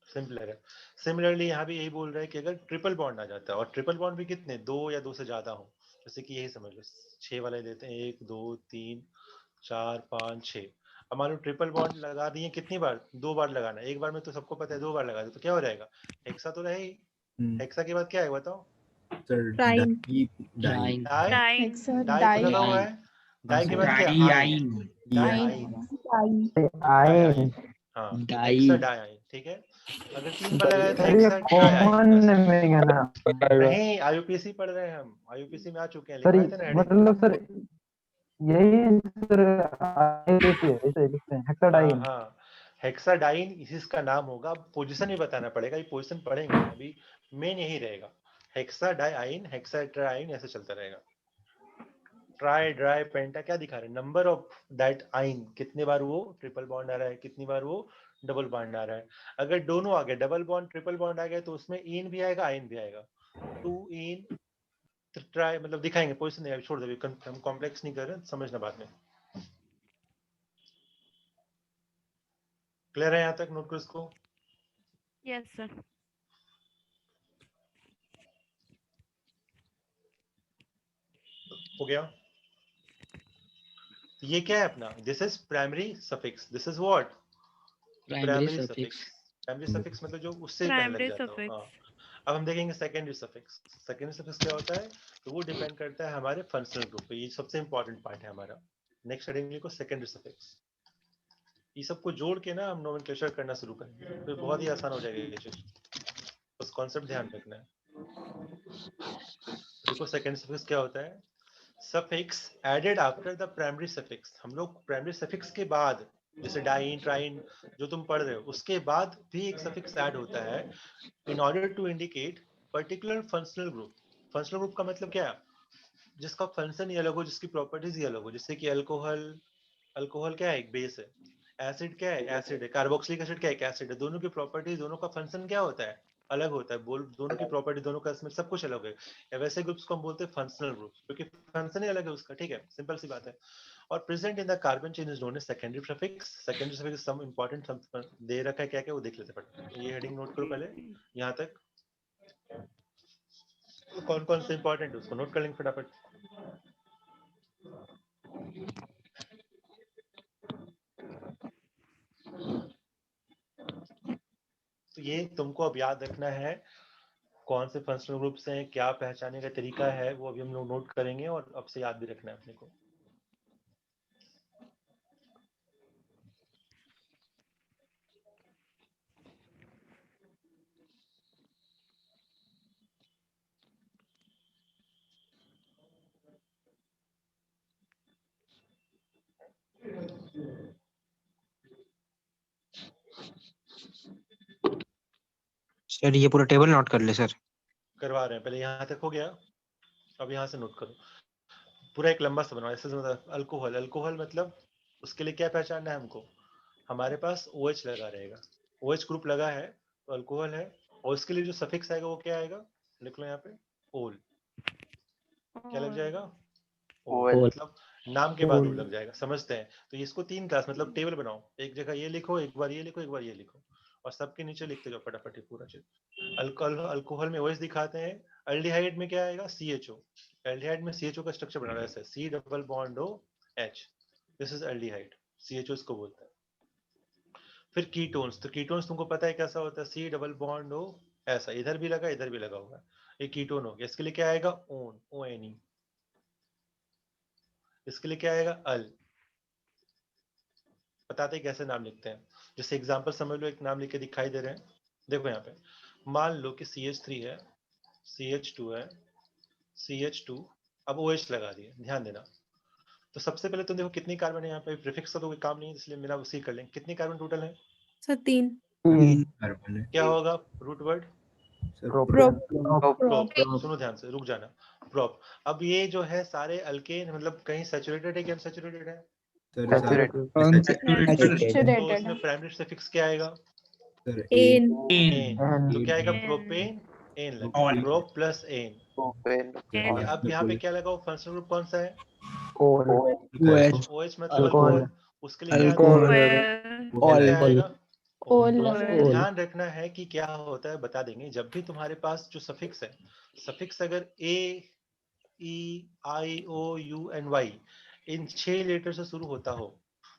सिंपल है। सिमिलरली यहाँ भी यही बोल रहा है कि अगर ट्रिपल बॉन्ड आ जाता है, और ट्रिपल बॉन्ड भी कितने 2 या 2 से ज्यादा हो, जैसे कि यही समझ लो 6 वाले देते हैं 1 2 3 4 5 6। अब मान लो ट्रिपल बॉन्ड लगा दिए कितनी बार, 2 बार लगाना, एक बार में तो सबको पता है 2 बार लगा दे तो क्या हो जाएगा हेक्सा तो रहे ही। हेक्सा के बाद क्या है बताओ, ट्राइन ट्राइन डाई, हेक्सा डाई तो लगा हुआ है, डाई के बाद क्या है आइन, डाई आइन, हाँ डाई हेक्सा डाई आइन, ठीक है। अगर 3 बार लगाया तो सर ये हेक्सा ट्राई आइन कॉमन बस। नेमिंग है ना नहीं आईयूपीसी पढ़ रहे हैं हम, आईयूपीसी में आ चुके हैं, सर लिखवाए थे ना हेडिंग। मतलब सर यही सर IUPAC है इसे लिखते हैं हाँ हेक्साडाइन हाँ हेक्साडाइन इसका नाम होगा, पोजीशन भी बताना पड़ेगा, ये पोजीशन पढ़ेंगे अभी, मेन यही रहेगा हेक्सा डाइआइन हेक्सा ट्राइन ऐसे चलता रहेगा। ट्राई ड्राई पेंटा क्या दिखा रहे हैं, नंबर ऑफ दैट आइन, कितने बार वो ट्रिपल बॉन्ड आ रहा है, कितनी बार वो डबल बॉन्ड आ रहा है। अगर दोनों आ गए डबल बॉन्ड ट्रिपल बॉन्ड आ गए तो उसमें इन भी आएगा आइन भी आएगा, 2 इन ट्राई मतलब दिखाएंगे, पोजीशन नहीं, अभी छोड़ दो, हम कॉम्प्लेक्स नहीं कर रहे, समझना बाद में। क्लियर है यहाँ तक, नोट करो इसको। यस सर हो गया। ये क्या है अपना, this is primary suffix, this is what primary primary suffix suffix. Primary suffix मतलब जो उससे भी पहले लग जाता हो। हाँ अब हम देखेंगे सेकेंडरी सफिक्स। सेकेंडरी सफिक्स क्या होता है, तो वो डिपेंड करता है हमारे फंक्शनल ग्रुप पे, ये सबसे इंपॉर्टेंट पार्ट है हमारा। नेक्स्ट हेडिंग लिखो सेकेंडरी सफिक्स। ये सबको जोड़ के ना हम नोमेनक्लेचर करना शुरू करेंगे, फिर बहुत ही आसान हो जाएगा ये चीज, बस कॉन्सेप्ट ध्यान रखना है। देखो सेकेंड सफिक्स क्या होता है, suffix added after the primary suffix. हम लोग प्राइमरी सफिक्स के बाद, जैसे डाइन ट्राइन जो तुम पढ़ रहे हो, उसके बाद भी एक सफिक्स ऐड होता है in order to indicate particular functional group. Functional group का मतलब क्या है, जिसका फंक्शन ही अलग हो, जिसकी प्रॉपर्टीज ही अलग हो। जैसे कि अल्कोहल, अल्कोहल क्या है एक बेस है, एसिड क्या है एसिड है, कार्बोक्सिलिक एसिड क्या है एक एसिड है, दोनों की प्रॉपर्टीज दोनों का फंक्शन क्या होता है अलग होता है, बोल दोनों की प्रॉपर्टी दोनों का इसमें सब कुछ अलग है। या वैसे ग्रुप्स को हम बोलते हैं फंक्शनल ग्रुप्स, क्योंकि फंक्शन ही अलग है उसका, ठीक है सिंपल सी बात है। और present in the carbon chain is known as secondary suffix. Secondary suffix some important दे रखा है क्या क्या वो देख लेते हैं। ये हेडिंग नोट करो पहले यहाँ तक, कौन कौन से इंपॉर्टेंट है उसको नोट कर लेंगे फटाफट। तो ये तुमको अब याद रखना है, कौन से फंक्शनल ग्रुप्स हैं, क्या पहचानने का तरीका है, वो अभी हम लोग नोट करेंगे और अब से याद भी रखना है अपने को। सर ये पूरा टेबल नोट कर ले सर। करवा रहे हैं, पहले यहाँ तक हो गया, अब यहाँ से नोट करो। पूरा एक लंबा सा बनाओ, ऐसे मतलब अल्कोहल, अल्कोहल मतलब उसके लिए क्या पहचानना है हमको, हमारे पास OH लगा रहेगा, OH ग्रुप लगा है तो अल्कोहल है, और उसके लिए जो सफिक्स आएगा वो क्या आएगा, लिख लो यहाँ पे ओल। क्या लग जाएगा ओल, OL। मतलब नाम के बाद वो लग जाएगा, समझते हैं। तो इसको 3 क्लास मतलब टेबल बनाओ, एक जगह ये लिखो, एक बार ये लिखो, एक बार ये लिखो, और सबके नीचे लिखते जाओ फटाफट ये पूरा चीज। अल्कोहल में OH दिखाते हैं, अल्डिहाइड में क्या आएगा CHO, एल्डिहाइड में CHO का स्ट्रक्चर बना रहता है, C double bond O H, this is aldehyde, CHO इसको बोलते हैं। फिर कीटोन्स, तो कीटोन्स तुमको पता है कैसा होता है, C डबल बॉन्ड O, ऐसा इधर भी लगा इधर भी लगा हुआ है, ये कीटोन हो गया। इसके लिए क्या आएगा ON, ONE। इसके लिए क्या आएगा अल, बताते हैं कैसे नाम लिखते हैं। जैसे एग्जांपल समझ लो, एक नाम लिख के दिखाई दे रहे हैं, देखो यहाँ पे मान लो कि CH3 है, CH2 है, CH2, अब OH लगा दिए, ध्यान देना। तो सबसे पहले तुम देखो कितनी कार्बन है यहाँ पे, प्रीफिक्स का तो कोई काम नहीं है इसलिए मिला उसी कर लेंगे। कितनी कार्बन टोटल है? सर 3 तीन कार्बन है क्या होगा root word? Sir. Prop prop. सुनो ध्यान से, रुक जाना, प्रोप। अब ये जो है सारे अल्केन मतलब कहीं सैचुरेटेड है कि अनसैचुरेटेड है? Sir Unsaturated. तो इसमें प्राइमरी सफिक्स क्या आएगा? Sir ane ane. तो एन क्या आएगा? N. प्रोपेन एन लगे, All. Prop plus ane. Propane. अब यहाँ पे क्या लगा? फंक्शनल ग्रुप कौन सा है? कोल OH OH मतलब अल्कोहल। अल्कोहल। उसके लिए क्या आता अल्कोहल है? Well, क्या ऑल आएगा? ओल तो well. ध्यान रखना है कि क्या होता है बता देंगे। जब भी तुम्हारे पास जो सफिक्स है, सफिक्स अगर A, E, I, O, U and Y in 6 letter से शुरू होता हो,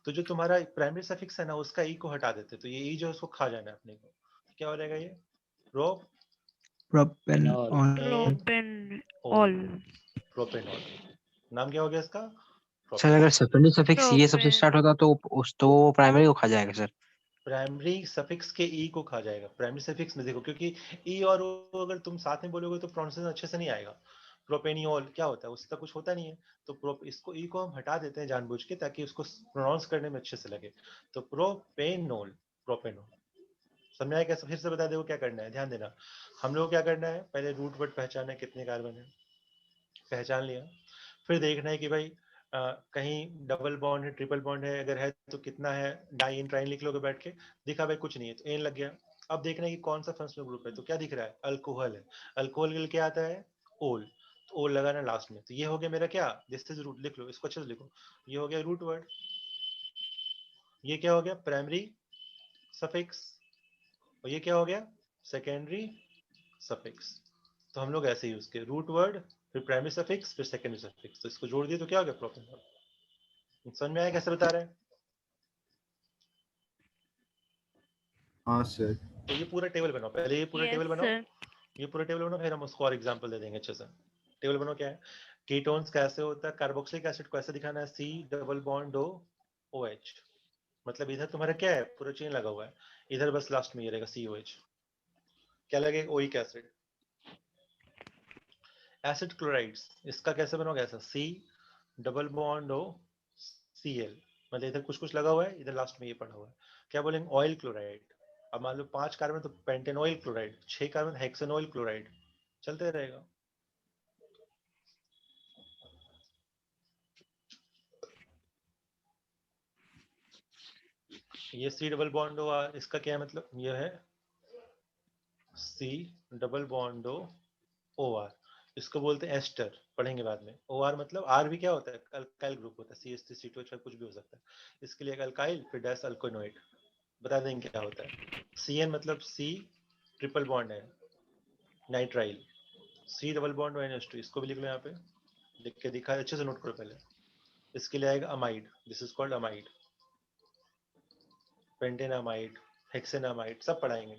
तो जो तुम्हारा प्राइमरी सफिक्स है ना उसका ई को हटा देते, तो ये ई जो है उसको खा जाना है अपने को। तो क्या हो जाएगा ये? Prop propanol ane Propanol. Propanol. नाम क्या हो गया इसका? सर अगर सेकेंडरी सफिक्स ये सबसे Propan. स्टार्ट होता तो उस तो प्राइमरी को खा जाएगा सर। प्राइमरी सफिक्स के ई को खा जाएगा। प्राइमरी सफिक्स में देखो, क्योंकि ई और ओ अगर तुम साथ में बोलोगे तो प्रोनाउंसिएशन अच्छे से नहीं आएगा। प्रोपेनियोल क्या होता है? उसका कुछ होता नहीं है, तो इसको ई को हम हटा देते हैं जानबूझ के ताकि उसको प्रोनाउंस करने में अच्छे से लगे। तो प्रोपेनोल, प्रोपेनोल। समझ आया? कैसे? फिर से बता दो क्या करना है, ध्यान देना। हम लोग क्या करना है, पहले रूट वर्ड पहचाना है कितने कार्बन है, पहचान लिया। फिर देखना है कि भाई कहीं डबल बॉन्ड है, ट्रिपल बॉन्ड है, अगर है तो कितना है। डाई इन ट्राइन लिख लोगे बैठ के, दिखा भाई कुछ नहीं है तो एन लग गया। अब देखना है कि कौन सा फंक्शनल ग्रुप है, तो क्या दिख रहा है? अल्कोहल है। अल्कोहल के लिए क्या आता है? ओल। तो ओल लगाना लास्ट में। तो ये हो गया मेरा क्या, दिस इज रूट, लिख लो इसको अच्छे से लिखो। ये हो गया रूट वर्ड। ये क्या हो गया? Primary suffix. और ये क्या हो गया? Secondary suffix. तो हम लोग ऐसे यूज किए, रूट वर्ड, फिर प्राइमरी सफिक्स, फिर सेकेंडरी सफिक्स। तो इसको जोड़ दिए तो क्या हो गया? प्रोपेनॉल। समझ में आया कैसे बता रहे हैं? हाँ सर। तो ये पूरा टेबल बनाओ पहले, ये पूरा Yes, टेबल बनाओ, sir. ये पूरा टेबल बनाओ, फिर हम उसको और एग्जांपल दे देंगे अच्छे से। टेबल बनाओ क्या है, कीटोन्स कैसे होता है, कार्बोक्सिलिक एसिड को ऐसे दिखाना है, C double bond O OH। मतलब इधर तुम्हारा क्या है, पूरा चेन लगा हुआ है, इधर बस लास्ट में ये रहेगा COH। क्या लगेगा? Oic acid. एसिड क्लोराइड्स, इसका कैसे बनोगे? ऐसा C double bond O Cl। मतलब इधर कुछ कुछ लगा हुआ है, इधर लास्ट में ये पड़ा हुआ है। क्या बोलेंगे? Oil chloride. अब मान लो 5 कार्बन तो पेंटेनॉइल क्लोराइड, 6 कार्बन हेक्सेनॉइल क्लोराइड, चलते रहेगा। ये C double bond O R, इसका क्या है मतलब? ये है C double bond O OR, इसको बोलते हैं एस्टर, पढ़ेंगे बाद में। OR मतलब R भी क्या होता है? अल्काइल ग्रुप होता है, CH3 C2H5 कुछ भी हो सकता है। इसके लिए एक अल्काइल, फिर डैश अल्कोनोइड, बता देंगे क्या होता है। CN मतलब C ट्रिपल बॉन्ड है, nitrile. C double bond NH2, इसको भी लिख लो यहाँ पे, लिख के दिखा, अच्छे से नोट करो पहले। इसके लिए आएगा amide, this is called amide, pentanamide, hexanamide, सब पढ़ाएंगे।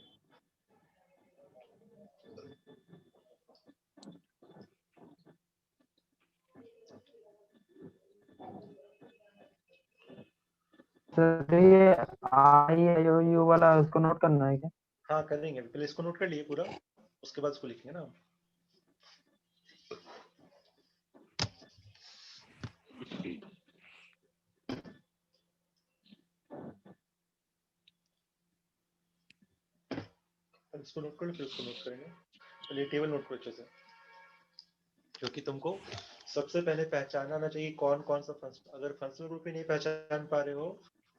सर ये IOU वाला उसको नोट करना है क्या? हाँ करेंगे, पहले इसको नोट कर लिए पूरा, उसके बाद इसको लिखेंगे ना। इसको नोट कर लो, फिर इसको नोट करेंगे। पहले टेबल नोट करो अच्छे से, क्योंकि तुमको सबसे पहले पहचानना आना चाहिए कौन कौन सा फंक्शन। अगर फंक्शनल ग्रुप ही नहीं पहचान पा रहे हो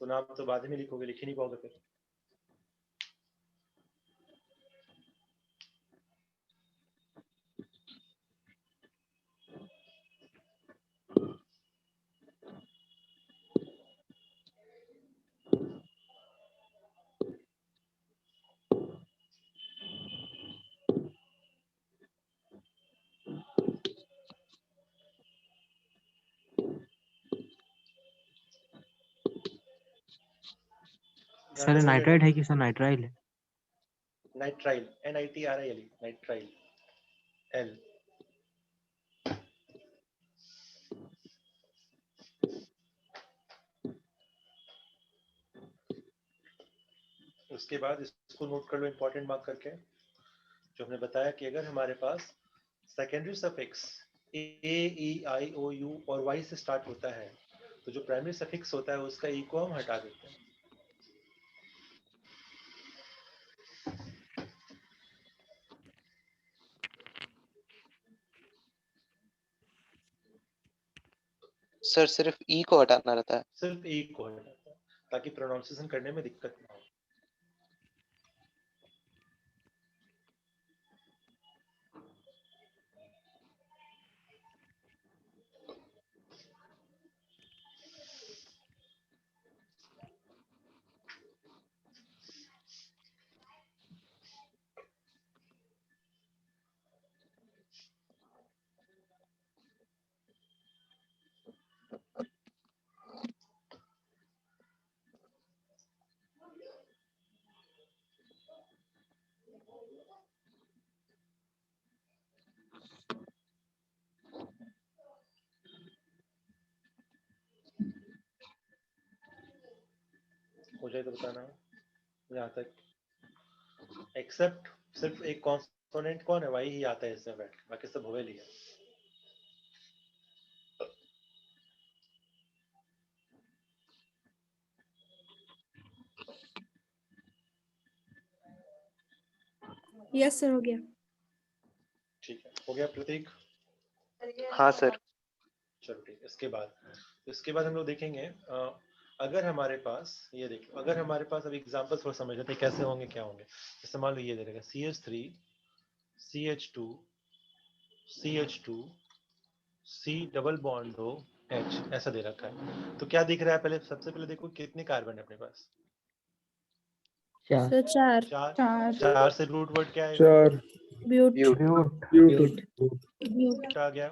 तो नाम तो बाद में लिखोगे, लिख ही नहीं पाओगे फिर। सर नाइट्राइड है कि सर नाइट्राइल है? Nitrile, NITRIL, nitrile L। उसके बाद इसको नोट कर लो इंपॉर्टेंट मार्क करके, जो हमने बताया कि अगर हमारे पास secondary suffix A E I O U और वाई से स्टार्ट होता है तो जो प्राइमरी सफिक्स होता है उसका ई को हम हटा देते हैं। सर सिर्फ ई को हटाना रहता है। सिर्फ ई को हटाता है ताकि प्रोनाउंसिएशन करने में दिक्कत ना हो। हो जाए तो बताना। यहाँ तक एक्सेप्ट सिर्फ एक कॉन्सोनेंट कौन है, वाई ही आता है इसमें बैठ के, बाकी सब वोवेल ही है। यस सर, हो गया। ठीक है, हो गया प्रतीक? हाँ सर। चलो ठीक है। इसके बाद हम लोग देखेंगे अगर हमारे पास ये देखो, अगर हमारे पास अब एग्जांपल थोड़ा समझ लेते हैं कैसे होंगे क्या होंगे। जैसे मान लो ये दे देगा CH3 CH2 CH2 C double bond हो H, ऐसा दे रखा है। तो क्या दिख रहा है, पहले सबसे पहले देखो कितने कार्बन है अपने पास। चार सर 4। चार से रूट वर्ड क्या आएगा? ब्यूट। ब्यूट आ गया।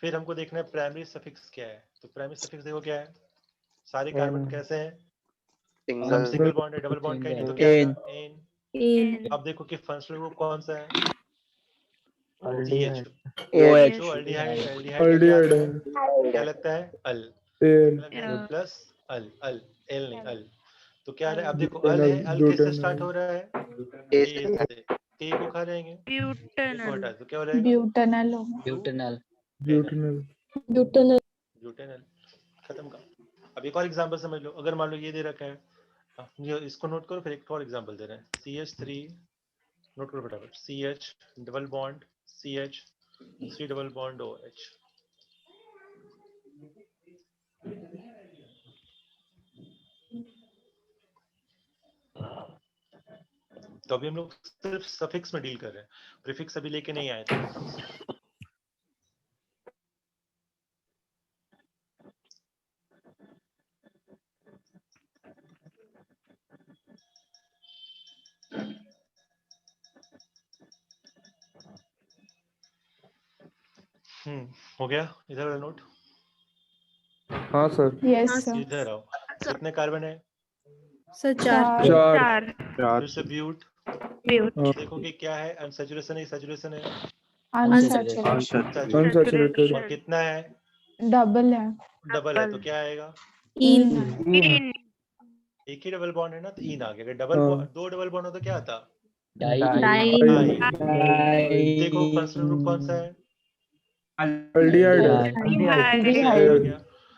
फिर हमको देखना है प्राइमरी सफिक्स क्या है। तो प्राइमरी सफिक्स देखो क्या है, सारे कार्बन कैसे हैं? सिंगल सिंगल बॉन्ड है, डबल बॉन्ड का ही नहीं, तो क्या एन। आएगा? एन। इन। अब देखो कि फंक्शनल ग्रुप कौन सा है? अल्डिहाइड। CH2 जो अल्डिहाइड क्या लगता है? अल प्लस अल एल नहीं अल। तो क्या है, अब देखो अल है, अल किससे स्टार्ट हो रहा है? ए ए से। ए को खा जाएंगे, इसको हटा तो क्या हो जाएगा? Butanal butanal. खत्म का। अब एक और एग्जांपल समझ लो। अगर मान लो ये दे रखा है, ये इसको नोट करो, फिर एक और एग्जांपल दे रहे हैं। CH3 नोट करो फटाफट, CH double bond CH C double bond OH। तो अभी हम लोग सिर्फ सफिक्स में डील कर रहे हैं, प्रीफिक्स अभी लेके नहीं आए थे। हो गया इधर वाला नोट? हाँ सर। इधर आओ। कितने कार्बन है? सर 4। फिर से ब्यूट। देखो कि क्या है, अनसैचुरेशन है, सैचुरेशन है? अनसैचुरेटेड। और कितना है? डबल है तो क्या आएगा? इन। एक ही डबल बॉन्ड है ना, तो इन आ गया। अगर दो डबल बॉन्ड हो तो क्या आता? डाई। देखो फंक्शनल ग्रुप कौन सा है? अल्डिहाइड।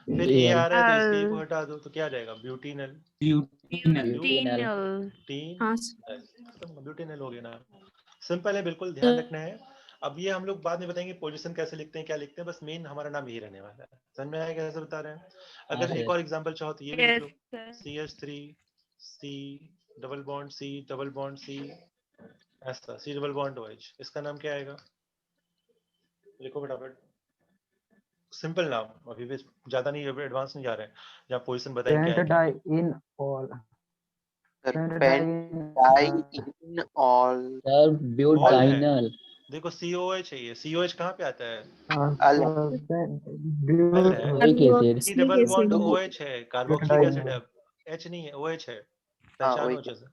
फिर ए आ रहा है तो इसके को हटा दो तो क्या आ जाएगा? ब्यूटीनल। हाँ ब्यूटीनल हो गया ना। सिंपल है, बिल्कुल ध्यान रखना है। अब ये हम लोग बाद में बताएंगे पोजीशन कैसे लिखते हैं, क्या लिखते हैं, बस मेन हमारा नाम यही रहने वाला है। समझ में आया कैसे बता रहे हैं? अगर एक और एग्जांपल चाहो तो ये भी लिख लो। CH3 C double bond C double bond C, ऐसा C डबल बॉन्ड OH, इसका नाम क्या आएगा? लिखो फटाफट। सिंपल नाम, अभी भी ज्यादा नहीं, एडवांस नहीं जा रहे हैं। जहाँ पोजीशन बताएं क्या है। Di in all. In all. Butynal. देखो COH है, ये COH कहाँ पे आता है? Al C double bond OH है, कार्बोक्सिलिक एसिड है, H नहीं है, OH है। पहचानो अच्छे से।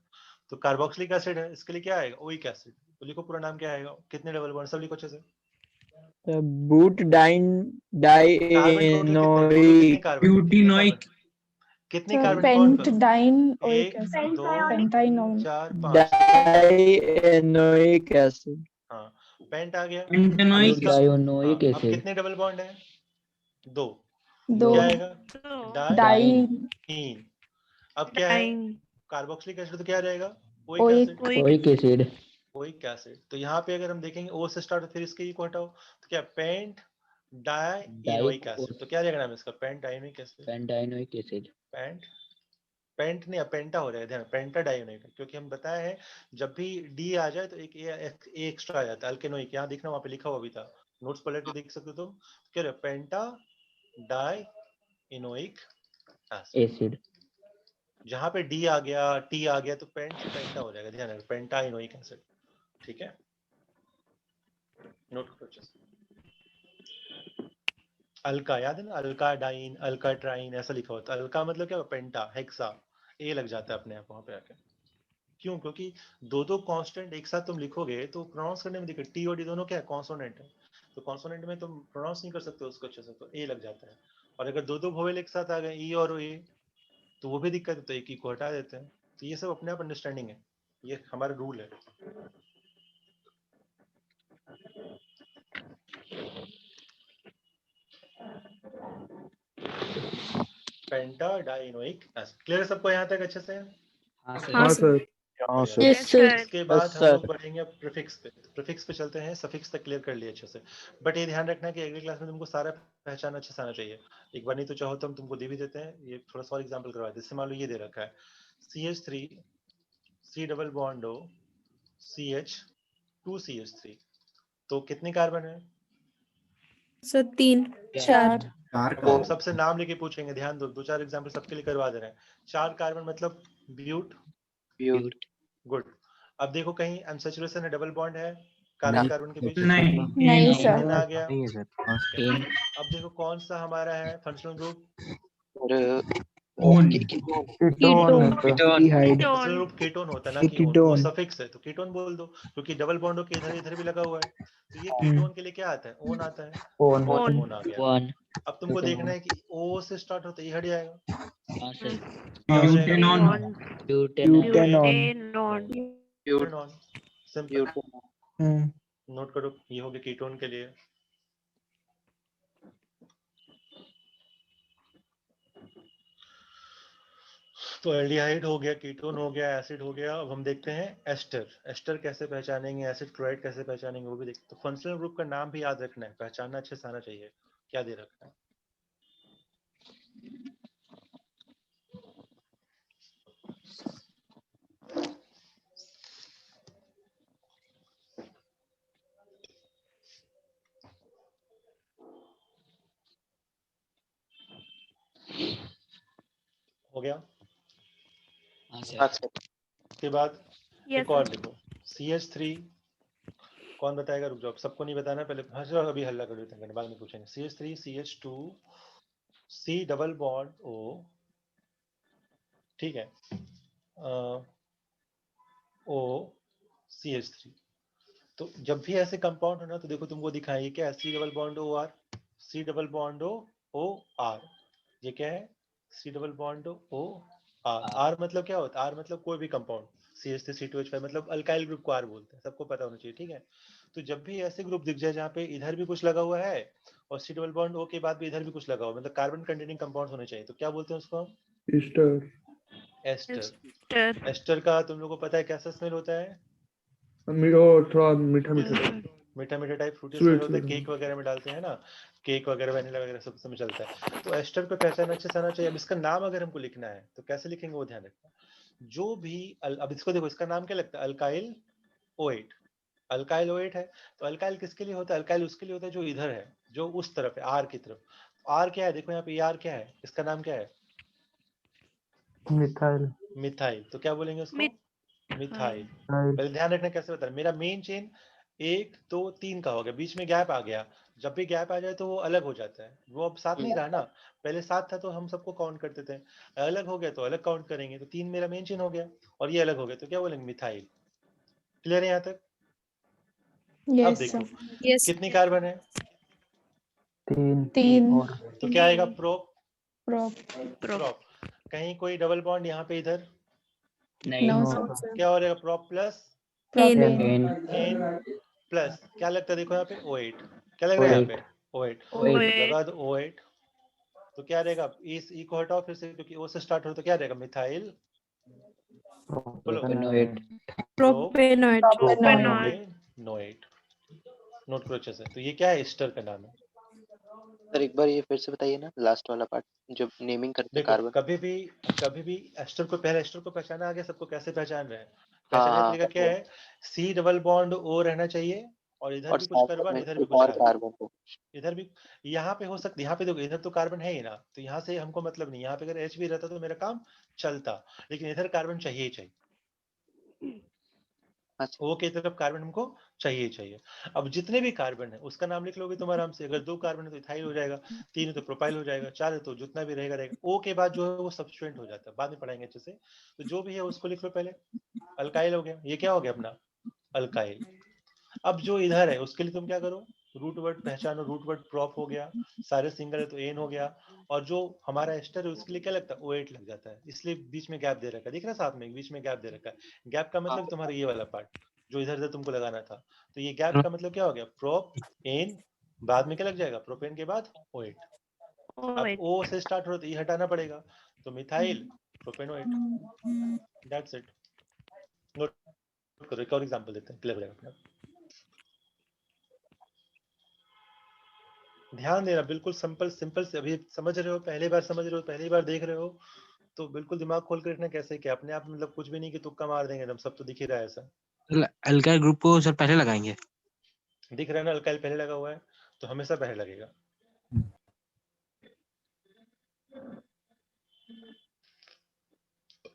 तो कार्बोक्सिलिक एसिड है, इसके लिए क्या आएगा? Oic acid. तो लिखो पूरा नाम क्या आएगा, कितने डबल बॉन्ड, सब लिखो अच्छे से। But diene dienoic butynoic. कितने सर कार्बन काउंट पेंट करो? डाइन एक, ओइक एसिड दो, पेंटाइन 4, 5। डाइएनोइक एसिड हाँ, पेंट आ गया। अब पेंटेनोइक इसका डायोनोइक अब एसिड कितने डबल बॉन्ड है? 2। दो क्या आएगा? Diene diene. अब क्या है? कार्बोक्सिलिक एसिड तो क्या रहेगा? Oic oic acid. Oic acid oic acid. तो यहाँ पे अगर हम देखेंगे ओ से स्टार्ट, फिर इसके ई को हटाओ तो क्या? Pent dienoic acid. तो क्या रहेगा नाम इसका? Pent dienoic acid. Pentynoic acid pent pent नहीं, पेंटा हो जाएगा, ध्यान, पेंटा डाइइनोइक, क्योंकि हम बताया है जब भी डी आ जाए तो एक ए एक्स्ट्रा आ जाता है। अल्केनोइक यहाँ दिखना, वहाँ पे लिखा हुआ भी था, नोट्स पलट के देख सकते हो तुम। क्या रहे? पेंटा डाइइनोइक एसिड जहां पे डी आ गया, टी आ गया, तो पेंट से पेंटा हो जाएगा, ध्यान रखो, पेंटाइनोइक एसिड। ठीक है, नोट करो अच्छे से। अल्का याद है ना, अल्का डाइन, अल्का ट्राइन, ऐसा लिखा होता है। अल्का मतलब क्या? पेंटा, हेक्सा, ए लग जाता है अपने आप वहां पे आके। क्यों? क्योंकि दो दो कांस्टेंट एक साथ तुम लिखोगे तो प्रोनाउंस करने में दिक्कत। टी और डी दोनों क्या है? कॉन्सोनेंट है, तो कॉन्सोनेंट में तुम प्रोनाउंस नहीं कर सकते उसको अच्छे से, तो ए लग जाता है। और अगर दो दो वोवेल एक साथ आ गए, ई और ए, तो वो भी दिक्कत है, तो एक ई को हटा देते हैं। तो ये सब अपने आप अंडरस्टैंडिंग है, ये हमारा रूल है। पेंटा डाइनोइक एसिड। क्लियर है सबको यहाँ तक अच्छे से? हाँ हाँ सर यस सर इसके बाद यस हम सर लोग बढ़ेंगे प्रीफिक्स पे। प्रीफिक्स पे चलते हैं। सफिक्स तक क्लियर कर लिए अच्छे से, बट ये ध्यान रखना कि अगली क्लास में तुमको सारा पहचान अच्छे से आना चाहिए। एक बार नहीं तो चाहो तो हम तुमको दे भी देते हैं, ये थोड़ा सा और एग्जाम्पल करवा देते हैं। जैसे मान लो ये दे रखा है CH3 C double bond O CH2 CH3, तो कितने कार्बन है? सर 3 4 चार अब हम का सबसे नाम लेके पूछेंगे, ध्यान दो, दो चार एग्जाम्पल सबके लिए करवा दे रहे हैं। 4 कार्बन मतलब ब्यूट। ब्यूट गुड। अब देखो कहीं अनसैचुरेशन है, डबल बॉन्ड है कार्बन नहीं। कार्बन के बीच? नहीं नहीं नहीं सर एन आ गया। नहीं है सर। एन अब देखो कौन सा हमारा है फंक्शनल ग्रुप? और ओन कीटोन कीटोन ईहाइड फंक्शनल ग्रुप कीटोन होता है ना, कि ओन, तो वो कीटोन सफिक्स है, तो कीटोन बोल दो, क्योंकि डबल बॉन्ड के इधर इधर भी लगा हुआ है। तो ये हम्म। कीटोन के लिए क्या आता है? ओन आता है। ओन ओन आ गया। वन अब तुमको देखना है कि ओ से स्टार्ट होता है, ये हट जाएगा, हाँ सर क्या हो जाएगा? Butanone butanone butanone. Simple, butanone note करो, ये हो गया कीटोन के लिए। तो एल्डिहाइड हो गया, कीटोन हो गया, एसिड हो गया। अब हम देखते हैं एस्टर। एस्टर कैसे पहचानेंगे, एसिड क्लोराइड कैसे पहचानेंगे, वो भी देखते हैं। तो फंक्शनल ग्रुप का नाम भी याद रखना है, पहचानना अच्छे से आना चाहिए। क्या दे रखा है? हो गया। हाँ हाँ सर सर उसके बाद एक और लिखो, CH3। कौन बताएगा? रुक जाओ, सबको नहीं बताना पहले। हाँ चलो, अभी हल्ला कर देते हैं, बाद में पूछेंगे। CH3 CH2 C double bond O, ठीक है, O CH3। तो जब भी ऐसे कंपाउंड होना तो देखो तुमको दिखाएंगे क्या? C double bond O R, C double bond O R, ये क्या है? C double bond O R। R मतलब क्या होता है? R मतलब कोई भी कंपाउंड, CH3 C2H5 मतलब अल्काइल ग्रुप को R बोलते हैं, सबको पता होना चाहिए, ठीक है। तो जब भी ऐसे ग्रुप दिख जाए जहाँ पे इधर भी कुछ लगा हुआ है और C डबल बॉन्ड O के बाद भी इधर भी कुछ लगा हुआ है, मतलब कार्बन कंटेनिंग कंपाउंड होने चाहिए, तो क्या बोलते हैं उसको हम? एस्टर। एस्टर का तुम लोगों को पता है कैसा स्मेल होता है? थोड़ा मीठा मीठा मीठा मीठा टाइप फ्रूटी स्मेल होता है, केक वगैरह में डालते हैं ना, केक वगैरह वनीला वगैरह सब में चलता है। तो एस्टर को पहचान अच्छे से आना चाहिए। अब इसका नाम अगर हमको लिखना है तो कैसे लिखेंगे वो ध्यान रखना। जो भी अब इसको देखो, इसका नाम क्या लगता है? Alkyl OH। अल्काइल OH है, तो अल्काइल किसके लिए होता है? अल्काइल उसके लिए होता है जो इधर है, जो उस तरफ है, आर की तरफ। आर क्या है? देखो यहाँ पे आर क्या है, इसका नाम क्या है? Methyl methyl. तो क्या बोलेंगे उसको? मिथाइल। पहले ध्यान रखना कैसे बता रहा, मेरा मेन चेन 1 2 3 का हो गया, बीच में गैप आ गया। जब भी गैप आ जाए तो वो अलग हो जाता है, वो अब साथ नहीं रहा ना। पहले साथ था तो हम सबको काउंट करते थे, अलग हो गया तो अलग काउंट करेंगे। तो 3 मेरा मेन चेन हो गया और ये अलग हो गया, तो क्या बोलेंगे? मिथाइल। क्लियर है यहाँ तक? अब यस देखो सर कितनी कार्बन है? 3 3 और तो क्या आएगा? प्रोप। प्रोप प्रोप कहीं कोई डबल बॉन्ड यहाँ पे इधर नहीं नो नो सर क्या हो जाएगा? Prop plus propane ane ane plus क्या लगता है देखो यहाँ पे O8 क्या लग रहा है यहाँ पे O8 O8 लगा दो O8 तो क्या रहेगा? इस ई को हटाओ फिर से क्योंकि O से स्टार्ट हो तो क्या रहेगा? मिथाइल बोलो प्रोपेनोएट प्रोपेनॉइड प्रोपेनोएट। नोट करो अच्छे से। तो ये क्या है? एस्टर का नाम है। सर एक बार ये फिर से बताइए ना, लास्ट वाला पार्ट जो नेमिंग करते हैं देखो कार्बन। कभी भी एस्टर को पहले एस्टर को पहचाना आ गया सबको? कैसे पहचान रहे हैं? हाँ पहचानने का हाँ तरीका क्या है? C डबल बॉन्ड O रहना चाहिए और इधर और भी कुछ साथ कार्बन में इधर भी एक कुछ और कार्बन कार्बन हो। इधर भी। यहाँ पे हो सकती, यहाँ पे देखो इधर तो कार्बन है ही ना, तो यहाँ से हमको मतलब नहीं। यहाँ पे अगर H भी रहता तो मेरा काम चलता, लेकिन इधर कार्बन चाहिए ही चाहिए। अच्छा O की तरफ कार्बन हमको चाहिए ही चाहिए। अब जितने भी कार्बन है उसका नाम लिख लोगे तुम आराम से। अगर 2 कार्बन है तो इथाइल हो जाएगा, 3 है तो प्रोपाइल हो जाएगा, 4 है तो जितना भी रहेगा रहेगा। O के बाद जो है वो सब्स्टिट्यूएंट हो जाता है, बाद में पढ़ाएंगे अच्छे से। तो जो भी है उसको लिख लो पहले। अल्काइल हो गया, ये क्या हो गया अपना? अल्काइल। अब जो इधर है उसके लिए तुम क्या करो? रूट वर्ड पहचानो। रूट वर्ड प्रॉप हो गया, सारे सिंगल है तो एन हो गया, और जो हमारा एस्टर है उसके लिए क्या लगता है? O8 लग जाता है। इसलिए बीच में गैप दे रखा है, दिख रहा है साथ में? बीच में गैप दे रखा है। गैप का मतलब तुम्हारा ये वाला पार्ट जो इधर इधर तुमको लगाना था। तो ये गैप का मतलब क्या हो गया? प्रोप एन, बाद में क्या लग जाएगा? प्रोपेन के बाद O8। अब O से स्टार्ट हो रहा तो ये हटाना पड़ेगा, तो methyl propanoate. That's it. Note करो। एक और एग्जांपल देते हैं, क्लियर हो जाएगा। ध्यान देना, बिल्कुल सिंपल सिंपल से। अभी समझ रहे हो, पहली बार समझ रहे हो, पहली बार देख रहे हो, तो बिल्कुल दिमाग खोल कर रखना। कैसे क्या अपने आप मतलब कुछ भी नहीं कि तुक्का मार देंगे एकदम, सब तो दिख ही रहा है ऐसा। अल्काइल ग्रुप को सर पहले लगाएंगे। दिख रहा है ना? अल्काइल पहले लगा हुआ है तो हमेशा पहले लगेगा।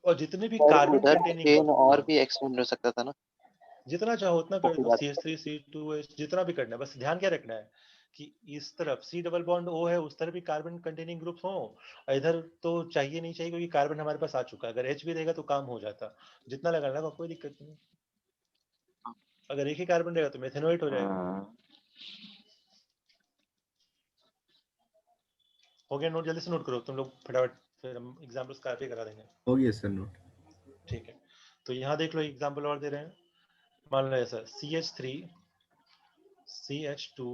और जितने भी और कार्बन उधर कंटेनिंग एन और भी एक्सटेंड हो सकता था ना। जितना चाहो उतना कर काफी दो। बात CH3 C2H जितना भी करना है, बस ध्यान क्या रखना है कि इस तरफ C डबल बॉन्ड O है, उस तरफ भी कार्बन कंटेनिंग ग्रुप्स हो। और इधर तो चाहिए नहीं चाहिए क्योंकि कार्बन हमारे पास आ चुका है। अगर H भी रहेगा तो काम हो जाता, जितना लगाना लगा, कोई दिक्कत नहीं। अगर एक ही कार्बन रहेगा तो मेथेनोएट हो जाएगा। हो गया नोट? जल्दी से नोट करो तुम लोग फटाफट, फिर हम एग्जांपल्स काफी करा देंगे। हो गया सर नोट। ठीक है, तो यहाँ देख लो एग्जांपल और दे रहे हैं। मान लो ऐसा CH3 CH2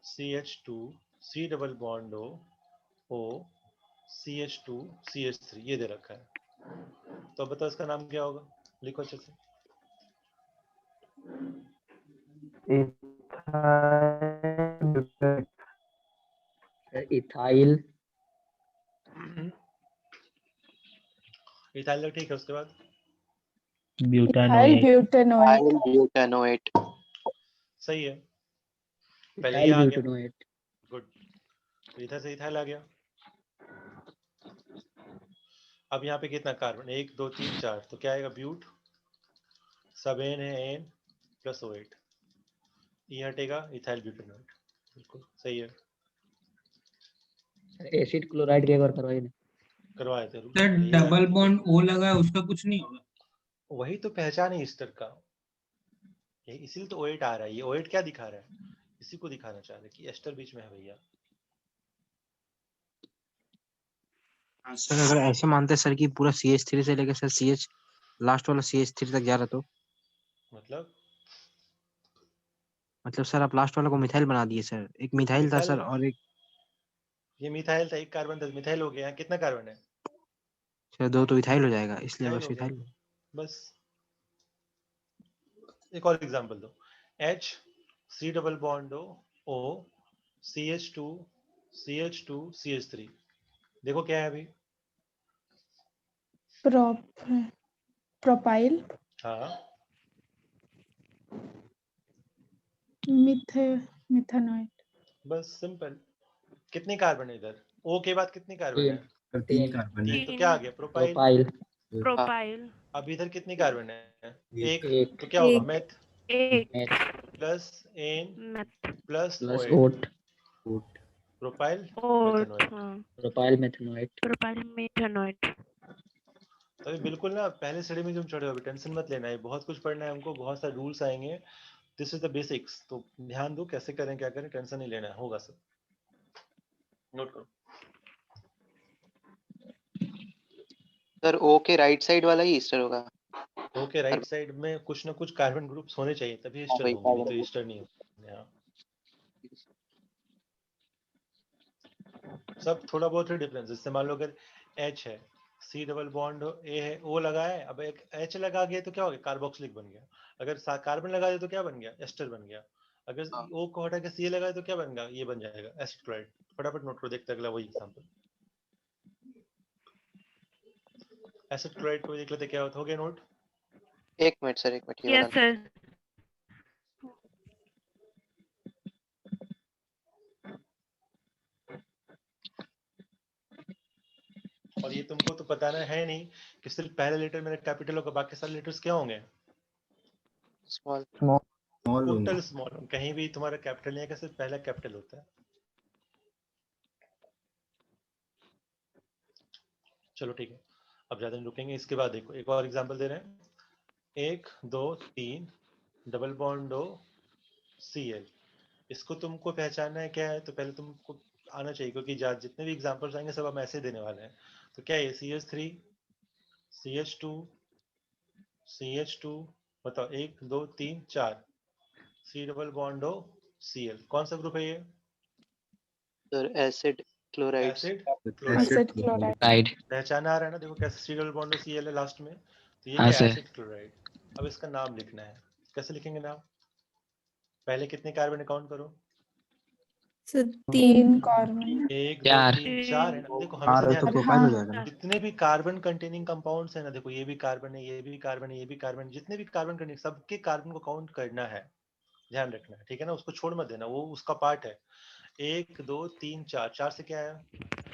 CH2 C double bond O CH2 CH3 ये दे रखा है। तो अब बताओ इसका नाम क्या होगा? लिखो अच्छे से। इथाइल इथाइल ठीक है, उसके बाद इथाइल ब्यूटानोएट ब्यूटेनोएट ब्यूटेनोएट। सही है, पहले ये इथाइल आ गया। ब्यूटेनोएट गुड, तो इधर से इथाइल आ गया। अब यहाँ पे कितना कार्बन? 1 2 3 4, तो क्या आएगा? ब्यूट, सब एन है, एन प्लस O8, ये हटेगा, इथाइल ब्यूटेनोएट। बिल्कुल सही है, एसिड क्लोराइड की एक बार करवाइए ना। करवाए थे। सर डबल बॉन्ड O लगा है उसका कुछ नहीं होगा? वही तो पहचान है ईस्टर का, यही इसीलिए तो O8 आ रहा है। ये O8 क्या दिखा रहा है? इसी को दिखाना चाह रहे कि एस्टर बीच में है भैया। सर अगर ऐसे मानते सर कि पूरा CH3 से लेकर सर CH लास्ट वाला CH3 तक जा रहा तो मतलब सर आप लास्ट वाला को मिथाइल बना दिए सर। एक मिथाइल था सर और एक ये मिथाइल था, एक कार्बन था, मिथाइल हो गया। कितना कार्बन है? सर 2 तो इथाइल हो जाएगा, इसलिए इथाइल बस हो गया इथाइल। बस। एक और एग्जांपल दो। H C double bond O CH2 CH2 CH3, देखो क्या है अभी? प्रोपाइल हाँ, मिथेनोएट बस सिंपल। कितने कार्बन है इधर? O के बाद कितने कार्बन है? सर 3 कार्बन है। 3, तो क्या आ गया? प्रोपाइल। प्रोपाइल अब इधर कितने कार्बन है? एक, एक तो क्या होगा? एक। Meth meth plus ane plus plus O8, oate propyl methanoate. Propyl methanoate. तो अभी बिल्कुल ना पहले स्टडी में तुम चढ़े हो, अभी टेंशन मत लेना है। बहुत कुछ पढ़ना है हमको, बहुत सारे रूल्स आएंगे। दिस इज द बेसिक्स, तो ध्यान दो कैसे करें क्या करें, टेंशन नहीं लेना है, होगा सब। नोट करो। सर ओ के राइट साइड वाला ही ईस्टर होगा। ओके, राइट साइड में कुछ ना कुछ कार्बन ग्रुप्स होने चाहिए तभी ईस्टर वही होंगे, नहीं carbon तो group। ईस्टर नहीं होंगे। हाँ, सब थोड़ा बहुत ही डिफरेंस। जैसे मान लो अगर H है, C डबल बॉन्ड A है, O लगा है, अब एक H लगा गया तो क्या हो गया, कार्बोक्सिलिक बन गया। अगर कार्बन लगा दिया तो क्या बन गया, एस्टर बन गया। अगर हाँ। O को हटा के C लगाए तो क्या बन गया, ये बन जाएगा एसिड क्लोराइड। फटाफट नोट करो, देखते हैं अगला वही एग्जांपल। एसिड क्लोराइड को देख लेते क्या होता, हो गया नोट। एक मिनट सर, एक मिनट ये यस वाला। सर। और ये तुमको तो बताना है नहीं कि सिर्फ पहले लेटर मेरा कैपिटल होगा, बाकी सारे लेटर्स क्या होंगे, स्मॉल। Small total small. कहीं भी तुम्हारा कैपिटल नहीं है, सिर्फ पहला कैपिटल होता है। चलो ठीक है, अब ज्यादा नहीं रुकेंगे। इसके बाद देखो एक और एग्जांपल दे रहे हैं। 1 2 3 डबल बॉन्ड O Cl। इसको तुमको पहचानना है क्या है, तो पहले तुमको आना चाहिए, क्योंकि जितने भी एग्जांपल्स आएंगे सब हम ऐसे देने वाले हैं। तो क्या है, CH3 CH2 CH2, बताओ 1 2 3 4, C double bond O Cl। कौन सा ग्रुप है ये, sir acid chloride. Acid acid chloride. Acid chloride. Right. पहचाना आ रहा है ना, देखो कैसे C double bond O Cl है लास्ट में, तो ये हाँ क्या है, सर। Acid chloride. अब इसका नाम लिखना है, कैसे लिखेंगे नाम, पहले कितने कार्बन काउंट करो, सर 3। 3 कार्बन। 1 2 चार। 3 4 है ना। देखो हाँ हमेशा तो ध्यान रखो, प्रोफाइल हो हाँ जाएगा ना। जितने भी कार्बन कंटेनिंग कंपाउंड्स है ना, देखो ये भी कार्बन है, ये भी कार्बन है, ये भी कार्बन, जितने भी कार्बन कंटेनिंग, सबके कार्बन को काउंट करना है, ध्यान रखना है, ठीक है ना। उसको छोड़ मत देना, वो उसका पार्ट है। 1 2 3 4, 4 से क्या आया,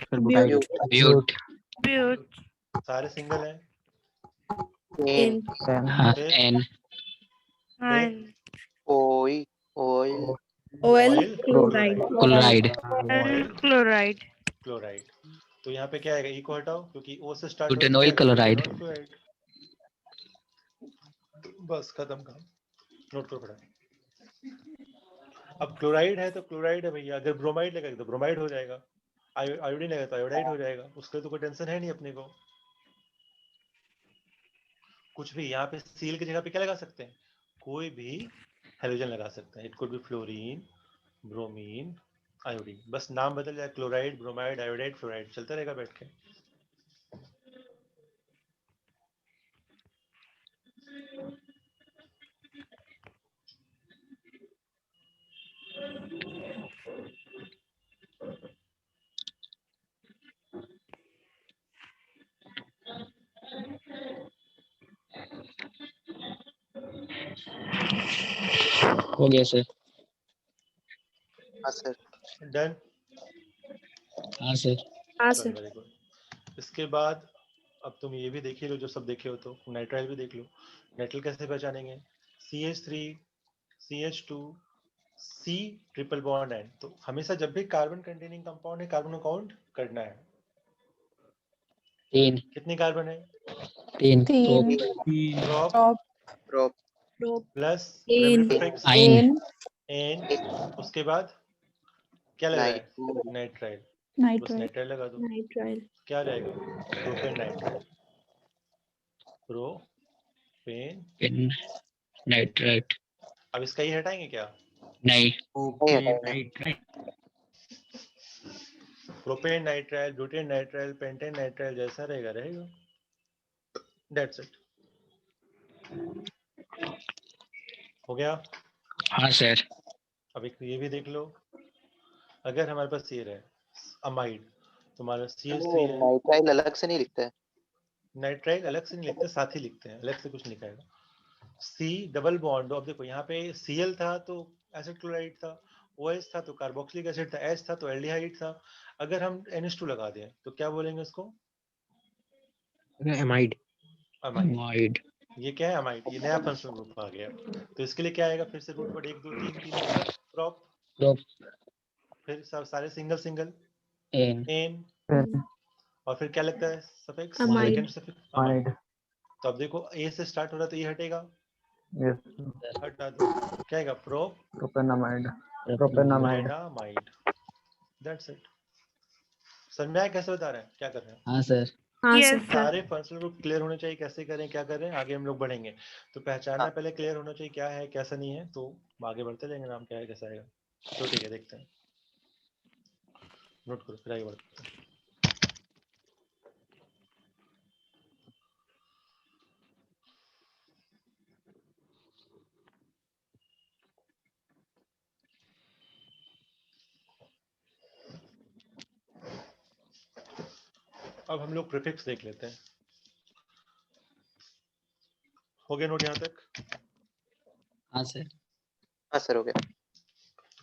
फिर ब्यूट। बुटाइल। ब्यूट। ब्यूट। सारे सिंगल है। एन। हाँ फिर एन। ओई। Oil. OL oil chloride. Chloride. Oil chloride. Chloride. तो यहाँ पे क्या आएगा, ई को हटाओ, क्योंकि O से स्टार्ट हो रहा है, तो ब्यूटेनॉइल क्या आएगा, क्लोराइड। Butanol chloride. बस खत्म काम, नोट करो पड़ा। अब क्लोराइड है तो क्लोराइड है भैया, अगर ब्रोमाइड लगेगा तो ब्रोमाइड हो जाएगा, आयोडीन लगेगा तो आयोडाइड हो जाएगा, उसके लिए तो कोई टेंशन है नहीं अपने को। कुछ भी यहाँ पे सील की जगह पे क्या लगा सकते हैं, कोई भी हेलोजन लगा सकते हैं। It could be fluorine, bromine, iodine, बस नाम बदल जाए, क्लोराइड, ब्रोमाइड, आयोडाइड, फ्लोराइड, चलता रहेगा बैठ के। हो गया सर। हाँ सर। डन। हाँ सर। हाँ चलो सर। Very good. इसके बाद अब तुम ये भी देख ही लो, जो सब देखे हो, तो नाइट्राइल भी देख लो। नाइट्राइल कैसे पहचानेंगे, CH3 CH2 C triple bond N। तो हमेशा जब भी कार्बन कंटेनिंग कंपाउंड है, कार्बन को काउंट करना है। 3। कितनी कार्बन है, 3। 3 drop drop. Drop. Plus ane. Prefix yne. Ane, उसके बाद क्या लग रहा है, नाइट। नाइट्राइल, बस नाइट्राइल। नाइट्राइल लगा दो, नाइट्राइल। क्या आ जाएगा, प्रोपेन नाइट्राइल। प्रोपेन। नाइट्राइट। अब इसका ही हटाएंगे क्या, नहीं। ओके नहीं, right. Propane nitrile, butane nitrile, pentane nitrile, जैसा रहेगा रहेगा, दैट्स इट। हो गया। हाँ सर। अब एक ये भी देख लो, अगर हमारे पास ये रहे अमाइड, तो हमारा CH3 है, नाइट्राइल अलग से नहीं लिखता है। नाइट्राइल अलग से नहीं लिखते, साथ ही लिखते हैं, अलग से कुछ नहीं लिखाएगा। C डबल बॉन्ड, अब देखो यहाँ पे Cl था तो एसिड क्लोराइड था, OH था तो कार्बोक्सिलिक एसिड था, H था तो एल्डिहाइड था। अगर हम NH2 लगा दें तो क्या बोलेंगे उसको, एमाइड। अमाइड। अमाइड। ये क्या है, अमाइड, ये नया फंक्शनल ग्रुप आ गया। तो इसके लिए क्या आएगा, फिर से रूट वर्ड 1 2 3 तीनों तरफ प्रॉप, प्रोप। फिर सब सारे सिंगल सिंगल एन। एन, और फिर क्या लगता है suffix, amide. Second suffix amide. तो अब देखो A से स्टार्ट हो रहा है तो ये हटेगा, यस हटा दो, क्या आएगा, प्रोपेनामाइड। प्रोपेनामाइड। That's it. समझ में आया कैसे बता रहे हैं, क्या कर रहे हैं। हाँ सर। हाँ Yes, सर sir. सारे फंक्शनल ग्रुप क्लियर होने चाहिए, कैसे करें क्या करें, आगे हम लोग बढ़ेंगे। तो पहचानना हाँ। पहले क्लियर होना चाहिए क्या है कैसा नहीं है, तो आगे बढ़ते जाएंगे, नाम क्या है कैसा आएगा। तो ठीक है, देखते हैं, नोट करो फिर आगे बढ़ते हैं। अब हम लोग प्रीफिक्स देख लेते हैं। हो गया नोट यहाँ तक? हाँ सर। हाँ सर, हो गया।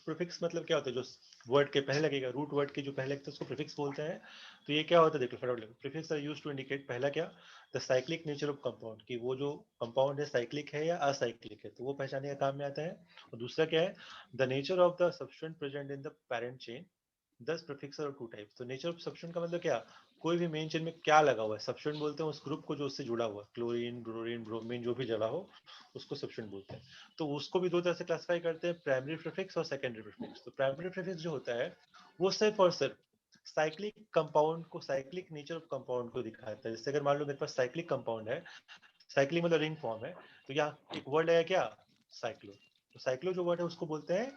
प्रीफिक्स मतलब क्या होता है, जो वर्ड के पहले लगेगा, रूट वर्ड के जो पहले लगता है उसको प्रीफिक्स बोलते हैं। तो ये क्या होता है, देख लो फटाफट देखो। Prefix are used to indicate, पहला क्या, the cyclic nature of compound, कि वो जो कंपाउंड है साइक्लिक है या असाइक्लिक है, तो वो पहचानने का काम में आता है। और दूसरा क्या है, the nature of the substance present in the parent chain. 10 prefix और 2 टाइप्स। तो नेचर ऑफ सब्सटेंस का मतलब क्या, कोई भी मेन चेन में क्या लगा हुआ है, सब्सटेंस बोलते हैं उस ग्रुप को जो उससे जुड़ा हुआ है, क्लोरीन ब्रोमीन ब्रोमीन जो भी जला हो उसको सब्सटेंस बोलते हैं। तो उसको भी दो तरह से क्लासिफाई करते हैं, प्राइमरी प्रीफिक्स और सेकेंडरी प्रीफिक्स। तो प्राइमरी प्रीफिक्स जो होता है वो सिर्फ और सिर्फ साइक्लिक कंपाउंड को, साइक्लिक नेचर ऑफ कंपाउंड को दिखाता है। जैसे अगर मान लो मेरे पास साइक्लिक कंपाउंड है, साइक्लिक मतलब रिंग फॉर्म है, तो यहाँ एक वर्ड है क्या, साइक्लो। तो साइक्लो जो वर्ड है उसको बोलते हैं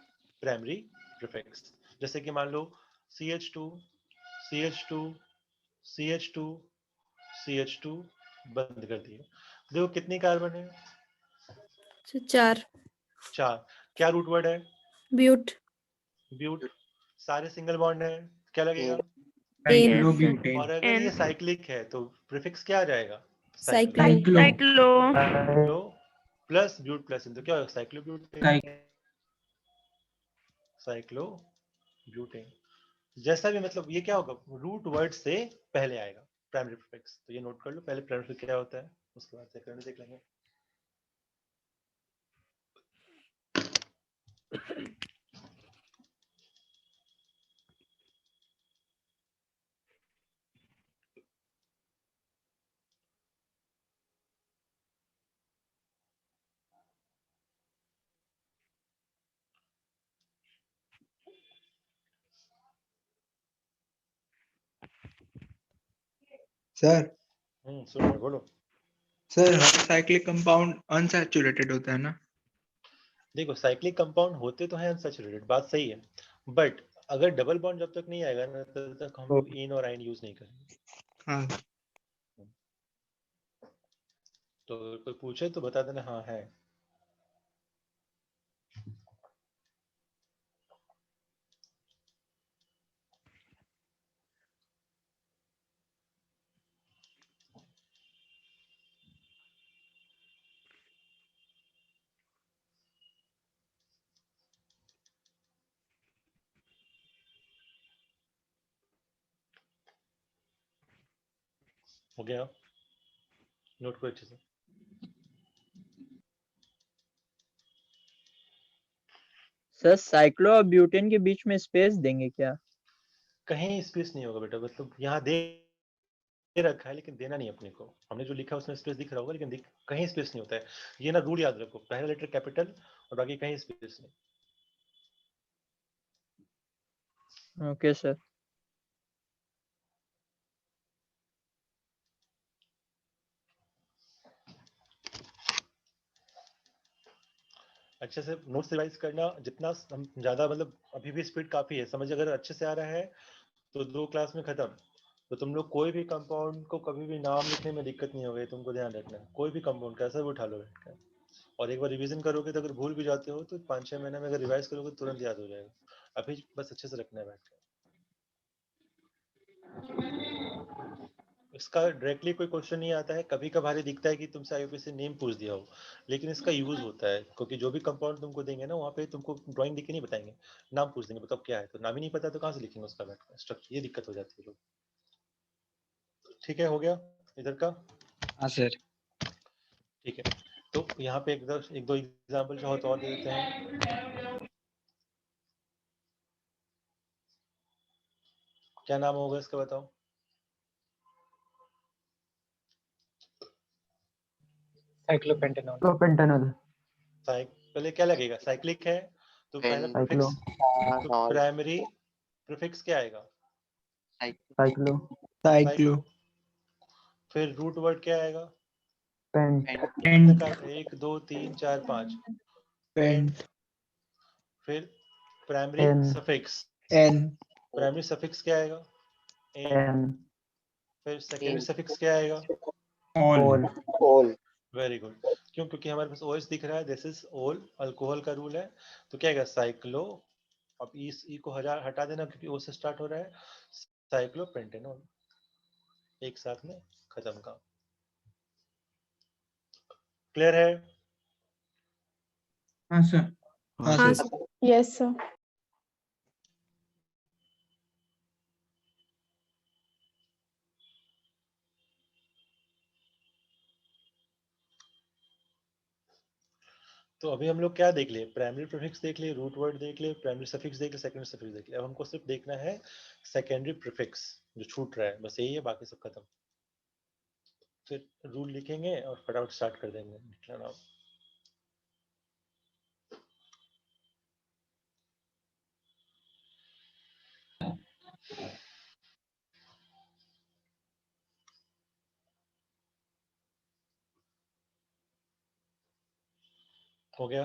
प्राइमरी प्रीफिक्स। जैसे कि मान लो CH2 CH2 CH2 CH2 बंद कर दिए, देखो कितनी कार्बन है, सर 4 4। क्या रूट वर्ड है, ब्यूट ब्यूट। सारे सिंगल बॉन्ड है, क्या लगेगा, साइक्लो Yes, sir. ब्यूटेन। और अगर ये N. साइक्लिक है तो प्रीफिक्स क्या आ जाएगा, cyclo cyclo Cyclo. Cyclo plus but plus ene, तो क्या होगा, साइक्लो ब्यूटेन, साइक्लो ब्यूटेन। जैसा भी मतलब ये क्या होगा, रूट वर्ड से पहले आएगा प्राइमरी प्रीफिक्स। तो ये नोट कर लो, पहले प्राइमरी प्रीफिक्स क्या होता है, उसके बाद सेकेंडरी देख लेंगे। सर सुन रहे, बोलो। सर हर साइक्लिक कंपाउंड अनसैचुरेटेड होता है ना? देखो साइक्लिक कंपाउंड होते तो हैं अनसैचुरेटेड, बात सही है, बट अगर डबल बॉन्ड जब तक नहीं आएगा ना तब तक हम लोग इन और आइन यूज नहीं करेंगे। हाँ तो कोई पूछे तो बता देना हाँ है। हो गया, नोट करो अच्छे से। सर साइक्लो और ब्यूटेन के बीच में स्पेस देंगे क्या? कहीं स्पेस नहीं होगा बेटा, मतलब यहाँ दे रखा है लेकिन देना नहीं अपने को, हमने जो लिखा है उसमें स्पेस दिख रहा होगा लेकिन कहीं स्पेस नहीं होता है। ये ना रूल याद रखो, पहला लेटर कैपिटल और बाकी कहीं स्पेस नहीं। Okay sir. अच्छे से नोट्स रिवाइज करना, जितना हम ज्यादा मतलब अभी भी स्पीड काफी है, समझ अगर अच्छे से आ रहा है तो 2 क्लास में खत्म। तो तुम लोग कोई भी कंपाउंड को कभी भी नाम लिखने में दिक्कत नहीं होगी, तुमको ध्यान रखना है, कोई भी कंपाउंड कैसा भी उठा लो बैठ कर, और एक बार रिवीजन करोगे तो अगर भूल भी जाते हो तो 5-6 महीने में अगर रिवाइज करोगे तो तुरंत याद हो जाएगा। अभी बस अच्छे से रखना है बैठ कर। इसका डायरेक्टली कोई क्वेश्चन नहीं आता है, कभी कभार ही दिखता है कि तुमसे आईयूपीएससी नेम पूछ दिया हो, लेकिन इसका यूज होता है क्योंकि जो भी कंपाउंड तुमको देंगे ना वहाँ पे तुमको ड्राइंग दिख के नहीं बताएंगे, नाम पूछ देंगे बताओ क्या है, तो नाम ही नहीं पता तो कहाँ से लिखेंगे उसका बैठ स्ट्रक्चर, ये दिक्कत हो जाती है लोग। ठीक है, हो गया इधर का। हाँ सर। ठीक है, तो यहाँ पे एक दो एग्जाम्पल जो हो तो और दे देते हैं। क्या नाम होगा इसका बताओ, साइक्लोपेंटेनॉल। पेंटेनॉल। पहले क्या लगेगा, साइक्लिक है तो पहला साइक्लो प्रीफिक्स, तो पेंटानॉल, प्राइमरी प्रीफिक्स क्या आएगा, साइक्लो साइक्लो। साइक्लो। फिर रूट वर्ड क्या आएगा? पेंट कितने का? 1 2 3 4 5 पेंट फिर primary ane suffix, ane primary suffix क्या आएगा? एन। एन फिर सेकेंडरी सफिक्स क्या आएगा? ऑल। Ol very good. क्यों? क्योंकि हमारे पास ओएस दिख रहा है, दिस इज ऑल, अल्कोहल का रूल है, तो क्या आएगा? साइक्लो, अब ई को हटा देना क्योंकि ओ से स्टार्ट हो रहा है, साइक्लोपेंटेनॉल। एक साथ में खत्म काम। क्लियर है? हाँ सर। हाँ हाँ सर सर। Yes sir. तो अभी हम लोग क्या देख लिए? प्राइमरी प्रीफिक्स देख लिए, रूट वर्ड देख लिए, प्राइमरी सफिक्स देख लिए, सेकेंडरी सफिक्स देख लिए। अब हमको सिर्फ देखना है सेकेंडरी प्रीफिक्स जो छूट रहा है, बस यही है, बाकी सब खत्म। फिर रूल लिखेंगे और फटाफट स्टार्ट कर देंगे लिखना। हो गया?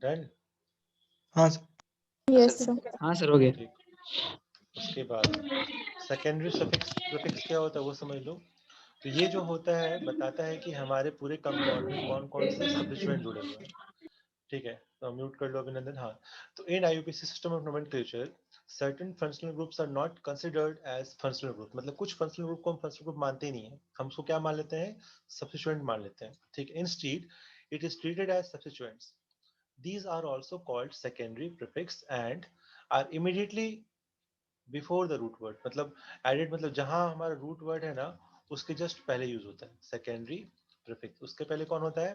डन? हाँ सर यस सर। हाँ सर हो गया। ठीक। उसके बाद सेकेंडरी सफिक्स प्रीफिक्स क्या होता है वो समझ लो। तो ये जो होता है बताता है कि हमारे पूरे कंपाउंड में कौन कौन से सब्स्टिट्यूएंट जुड़े हुए हैं। ठीक है, तो म्यूट कर लो अभिनंदन। हाँ, तो in IUPAC system of nomenclature certain functional groups are not considered as functional group. मतलब कुछ फंक्शनल ग्रुप को हम फंक्शनल ग्रुप मानते ही नहीं है, हम उसको क्या मान लेते हैं? सब्स्टिट्यूएंट मान लेते हैं। ठीक, instead it is treated as substituents. These are also called secondary prefix and are immediately before the root word। मतलब added, मतलब जहां हमारा root word है ना उसके जस्ट पहले यूज होता है secondary prefix। उसके पहले कौन होता है?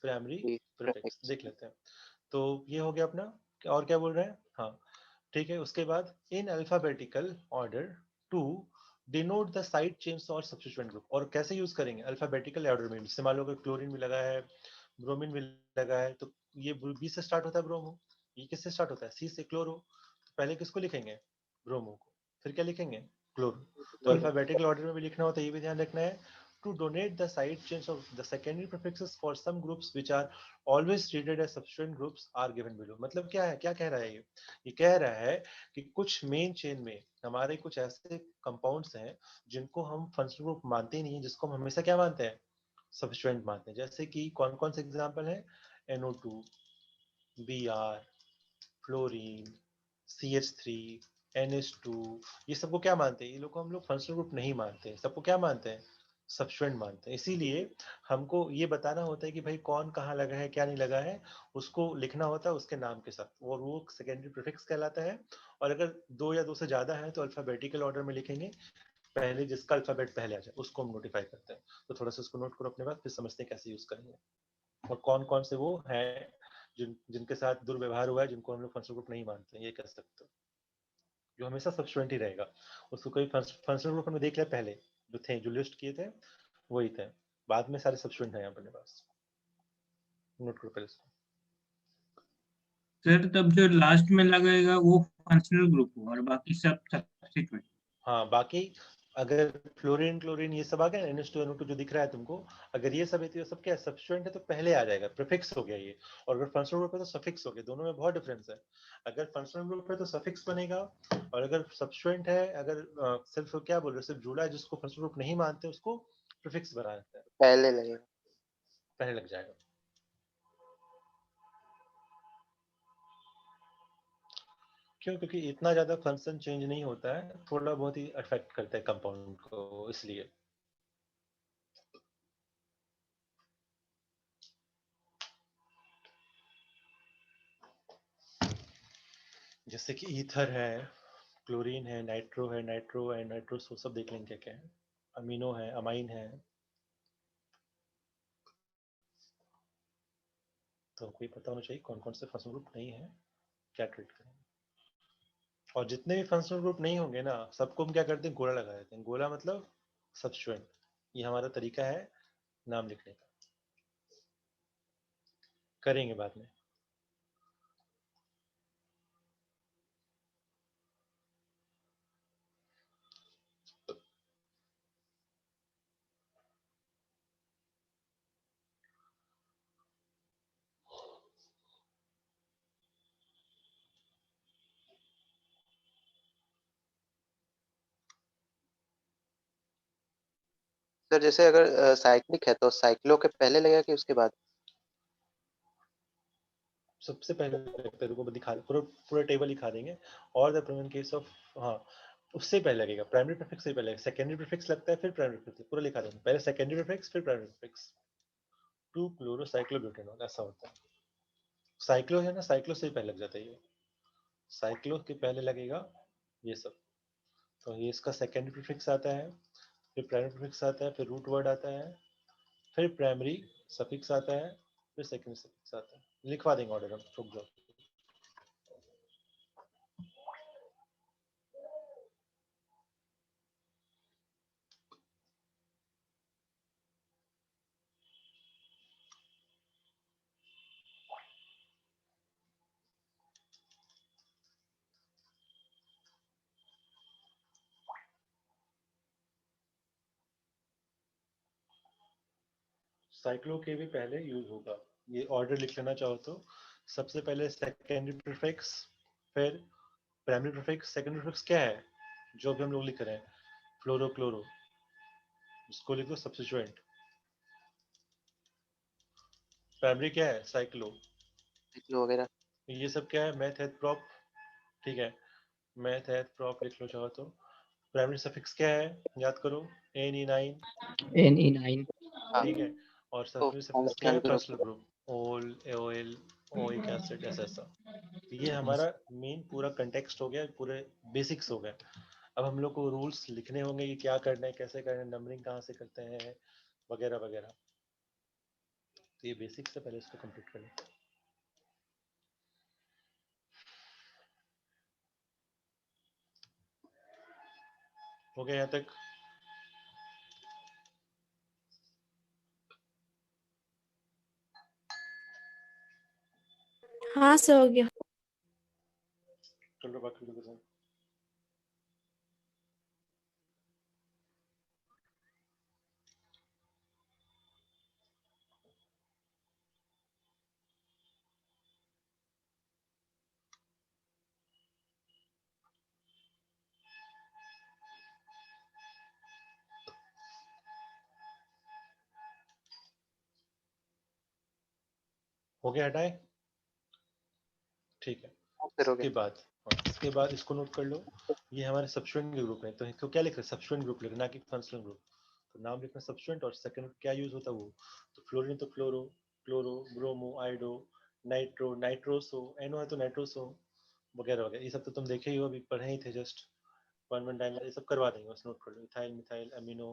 Primary prefix. देख लेते हैं। तो ये हो गया अपना। और क्या बोल रहे हैं? हाँ ठीक है। उसके बाद in alphabetical order to denote the side chains और सब्स्टिट्यूएंट ग्रुप। और कैसे यूज करेंगे? अल्फाबेटिकल ऑर्डर में। जैसे मान लो अगर क्लोरीन भी लगा है, ब्रोमीन भी लगा है, तो ये बी से स्टार्ट होता है ब्रोमो, ये किससे स्टार्ट होता है? सी से, क्लोरो। तो पहले किसको लिखेंगे? ब्रोमो को। फिर क्या लिखेंगे? क्लोरो। तो अल्फाबेटिकल ऑर्डर में भी लिखना होता है, ये भी ध्यान रखना है। To donate the side chains of the secondary prefixes for some groups which are always treated as substituent groups are given below. मतलब क्या है, क्या कह रहा है ये कह रहा है कि कुछ मेन चेन में हमारे कुछ ऐसे कंपाउंड्स हैं जिनको हम फंक्शनल ग्रुप मानते ही नहीं है, जिसको हम हमेशा क्या मानते हैं? सब्स्टिट्यूएंट मानते हैं। जैसे कि कौन कौन से एग्जांपल है? NO2, Br, fluorine, CH3, NH2, ये सबको क्या मानते हैं? ये लोग को हम लोग फंक्शनल ग्रुप नहीं मानते हैं, सबको क्या मानते हैं? सब्स्टिट्यूएंट मानते हैं। इसीलिए हमको ये बताना होता है कि भाई कौन कहाँ लगा है, क्या नहीं लगा है, उसको लिखना होता है उसके नाम के साथ, और वो सेकेंडरी प्रीफिक्स कहलाता है। और अगर दो या दो से ज्यादा है तो अल्फाबेटिकल ऑर्डर में लिखेंगे, पहले जिसका अल्फाबेट पहले आ जाए उसको हम नोटिफाई करते हैं। तो थोड़ा सा उसको नोट करो अपने पास, फिर समझते हैं कैसे यूज करेंगे और कौन कौन से वो हैं जिनके साथ दुर्व्यवहार हुआ है, जिनको हम लोग फंक्शनल ग्रुप नहीं मानते हैं, ये कह सकते हो। जो हमेशा सब्स्टिट्यूएंट ही रहेगा, उसको कोई फंक्शनल ग्रुप में देख लिया पहले, जो थे, जो लिस्ट किए थे वही थे, बाद में सारे सब्स्टिट्यूएंट हैं अपने पास। नोट करो पहले इसको। सर तब जो लास्ट में लगेगा वो फंक्शनल ग्रुप हो और बाकी सब सब्स्टिट्यूएंट। हाँ, बाकी अगर फ्लोरीन, क्लोरीन ये सब आ गया, NH2, NO2 जो दिख रहा है तुमको, अगर ये सब है तो ये सब क्या है? सब्स्टिट्यूएंट है, तो पहले आ जाएगा, प्रीफिक्स हो गया ये। और अगर फंक्शनल ग्रुप है तो सफिक्स हो गया। दोनों में बहुत डिफरेंस है। अगर फंक्शनल ग्रुप है तो सफिक्स बनेगा, और अगर सब्स्टिट्यूएंट है, अगर सिर्फ क्या बोल रहे, सिर्फ जुड़ा है, जिसको फंक्शनल ग्रुप नहीं मानते उसको प्रीफिक्स बना देते हैं, पहले लगेगा। पहले लग जाएगा। क्यों? क्योंकि इतना ज्यादा फंक्शन चेंज नहीं होता है, थोड़ा बहुत ही अफेक्ट करता है कंपाउंड को, इसलिए। जैसे कि ईथर है, क्लोरीन है, नाइट्रो है, नाइट्रो एंड नाइट्रोस, वो सब देख लेंगे क्या क्या है। अमीनो है, अमाइन है, तो हमको ये पता होना चाहिए कौन कौन से फंक्शनल ग्रुप नहीं है, क्या ट्रीट करेंगे। और जितने भी फंक्शनल ग्रुप नहीं होंगे ना, सबको हम क्या करते हैं? गोला लगा देते हैं। गोला मतलब सब्स्टिट्यूएंट। ये हमारा तरीका है नाम लिखने का, करेंगे बाद में। सर जैसे अगर साइक्लिक है तो साइक्लो के पहले लगेगा कि उसके बाद? सबसे पहले लगता है, रुको दिखा पूरा पूरा टेबल दिखा देंगे। और द प्रिमिन केस ऑफ, हाँ उससे पहले लगेगा, प्राइमरी प्रीफिक्स से पहले, सेकेंडरी प्रीफिक्स लगता है फिर प्राइमरी प्रीफिक्स, पूरा लिखा देंगे, पहले सेकेंडरी प्रीफिक्स फिर प्राइमरी प्रीफिक्स। 2-क्लोरोसाइक्लोब्यूटेनॉल ऐसा होता है। साइक्लो है ना, साइक्लो से ही पहले लग जाता है ये, साइक्लो के पहले लगेगा ये सब। तो ये इसका सेकेंडरी प्रीफिक्स आता है, फिर प्राइमरी प्रीफिक्स आता है, फिर रूट वर्ड आता है, फिर प्राइमरी सफिक्स आता है, फिर सेकेंडरी सफिक्स आता है। लिखवा देंगे ऑर्डर हम, रुक जाओ। साइक्लो के भी पहले यूज होगा, ये ऑर्डर लिख लेना चाहो तो। सबसे पहले सेकेंडरी प्रीफिक्स, फिर प्राइमरी प्रीफिक्स। सेकेंडरी प्रीफिक्स क्या है जो भी हम लोग लिख रहे हैं, फ्लोरो क्लोरो, इसको लिख दो सब्स्टिट्यूएंट। प्राइमरी क्या है, साइक्लो। साइक्लो वगैरह। ये सब क्या है, मेथ एथ प्रॉप, ठीक है, मेथ एथ प्रॉप लिख लो चाहो तो। प्राइमरी सफिक्स क्या है, याद करो, NE9, Ne9 ठीक है। और तो सफिक्स क्या फंक्शनल है, ग्रुप। फंक्शनल ग्रुप, ओल, एओएल, ओइक एसिड, ऐसा। ये हमारा मेन पूरा कंटेक्स्ट हो गया, पूरे बेसिक्स हो गए। अब हम लोग को रूल्स लिखने होंगे कि क्या करना है, कैसे करना है, नंबरिंग कहाँ से करते हैं, वगैरह वगैरह। तो ये बेसिक से पहले इसको कंप्लीट करें। हो गया यहाँ तक? हाँ सर, हो गया। चलो बाकी लोगों से। हो गया, हटाए, ठीक है। फिर हो इसके गया। बाद, इसके बाद इसको नोट कर लो, ये हमारे सबस्टिट्यूएंट के ग्रुप है। तो क्या लिख रहे हैं, सबस्टिट्यूएंट ग्रुप लिखना, कि फंक्शनल ग्रुप। तो नाम लिखना सबस्टिट्यूएंट, और सेकंड क्या यूज होता है वो, तो फ्लोरीन तो chloro, chloro, bromo, आइडो, nitro, nitroso, एनो है तो नाइट्रोसो, वगैरह वगैरह। ये सब तो तुम देखे ही हो, अभी पढ़े ही थे जस्ट। 1,1 डाइमर, ये सब करवा देंगे, बस नोट कर लो। Ethyl, methyl, amino,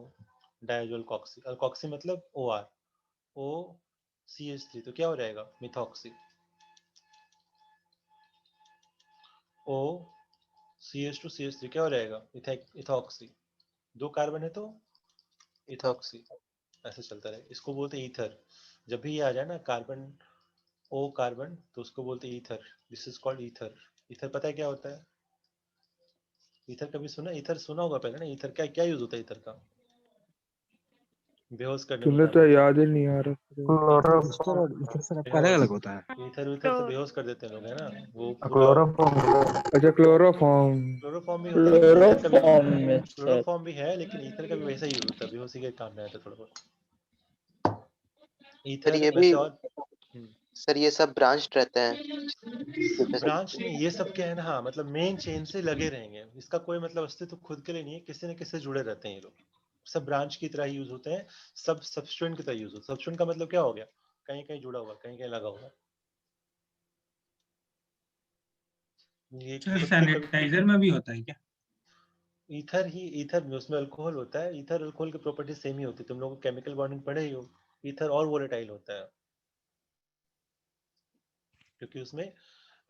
डायजोल कॉक्सी। अल्कोक्सी मतलब OR, O CH3, तो क्या हो जाएगा, मिथॉक्सी। O CH2 CH3 क्या हो जाएगा, इथॉक्सी। 2 कार्बन है तो इथॉक्सी, ऐसे चलता रहे। इसको बोलते हैं ईथर। जब भी ये आ जाए ना कार्बन, O कार्बन, तो उसको बोलते हैं ether. This is called ether. Ether पता है क्या होता है, ईथर कभी सुना, ईथर सुना होगा पहले ना। ईथर क्या क्या यूज होता है ईथर का, बेहोश करने में तुम्हें काम तो आता है। याद ही नहीं आ रहा। ईस्टर और ईथर सर आपका अलग बेहोश, अलग होता है। ईथर वीथर से बेहोश कर देते हैं लोग, है ना, वो पूरा। क्लोरोफॉर्म। अच्छा, क्लोरोफॉर्म। क्लोरोफॉर्म भी होता है, लेकिन ईथर का भी, क्लोरोफॉर्म में सर। क्लोरोफॉर्म भी है, लेकिन ईथर का भी वैसा ही यूज होता है, बेहोशी के काम में आता है थोड़ा बहुत। सर ईथर ये भी, वैसे और सर ये सब ब्रांच्ड रहते हैं। ब्रांच नहीं, ये सब क्या है ना, हाँ मतलब मेन चेन से लगे रहेंगे। इसका कोई मतलब अस्तित्व खुद के लिए नहीं है, किसी न किसी से जुड़े रहते हैं ये लोग। सब ब्रांच की तरह यूज होते हैं, सब सबस्ट्रेंट की तरह यूज होते हैं। सबस्ट्रेंट का मतलब क्या हो गया, कहीं कहीं जुड़ा हुआ, कहीं कहीं लगा हुआ। ये सर खुद के कभी, सैनिटाइजर में भी होता है क्या? ईथर ही, ईथर में उसमें अल्कोहल होता है। ईथर अल्कोहल की प्रॉपर्टी सेम ही होती है, तुम लोगों को केमिकल बॉन्डिंग पढ़े ही हो। ईथर और वोलेटाइल होता है, क्योंकि उसमें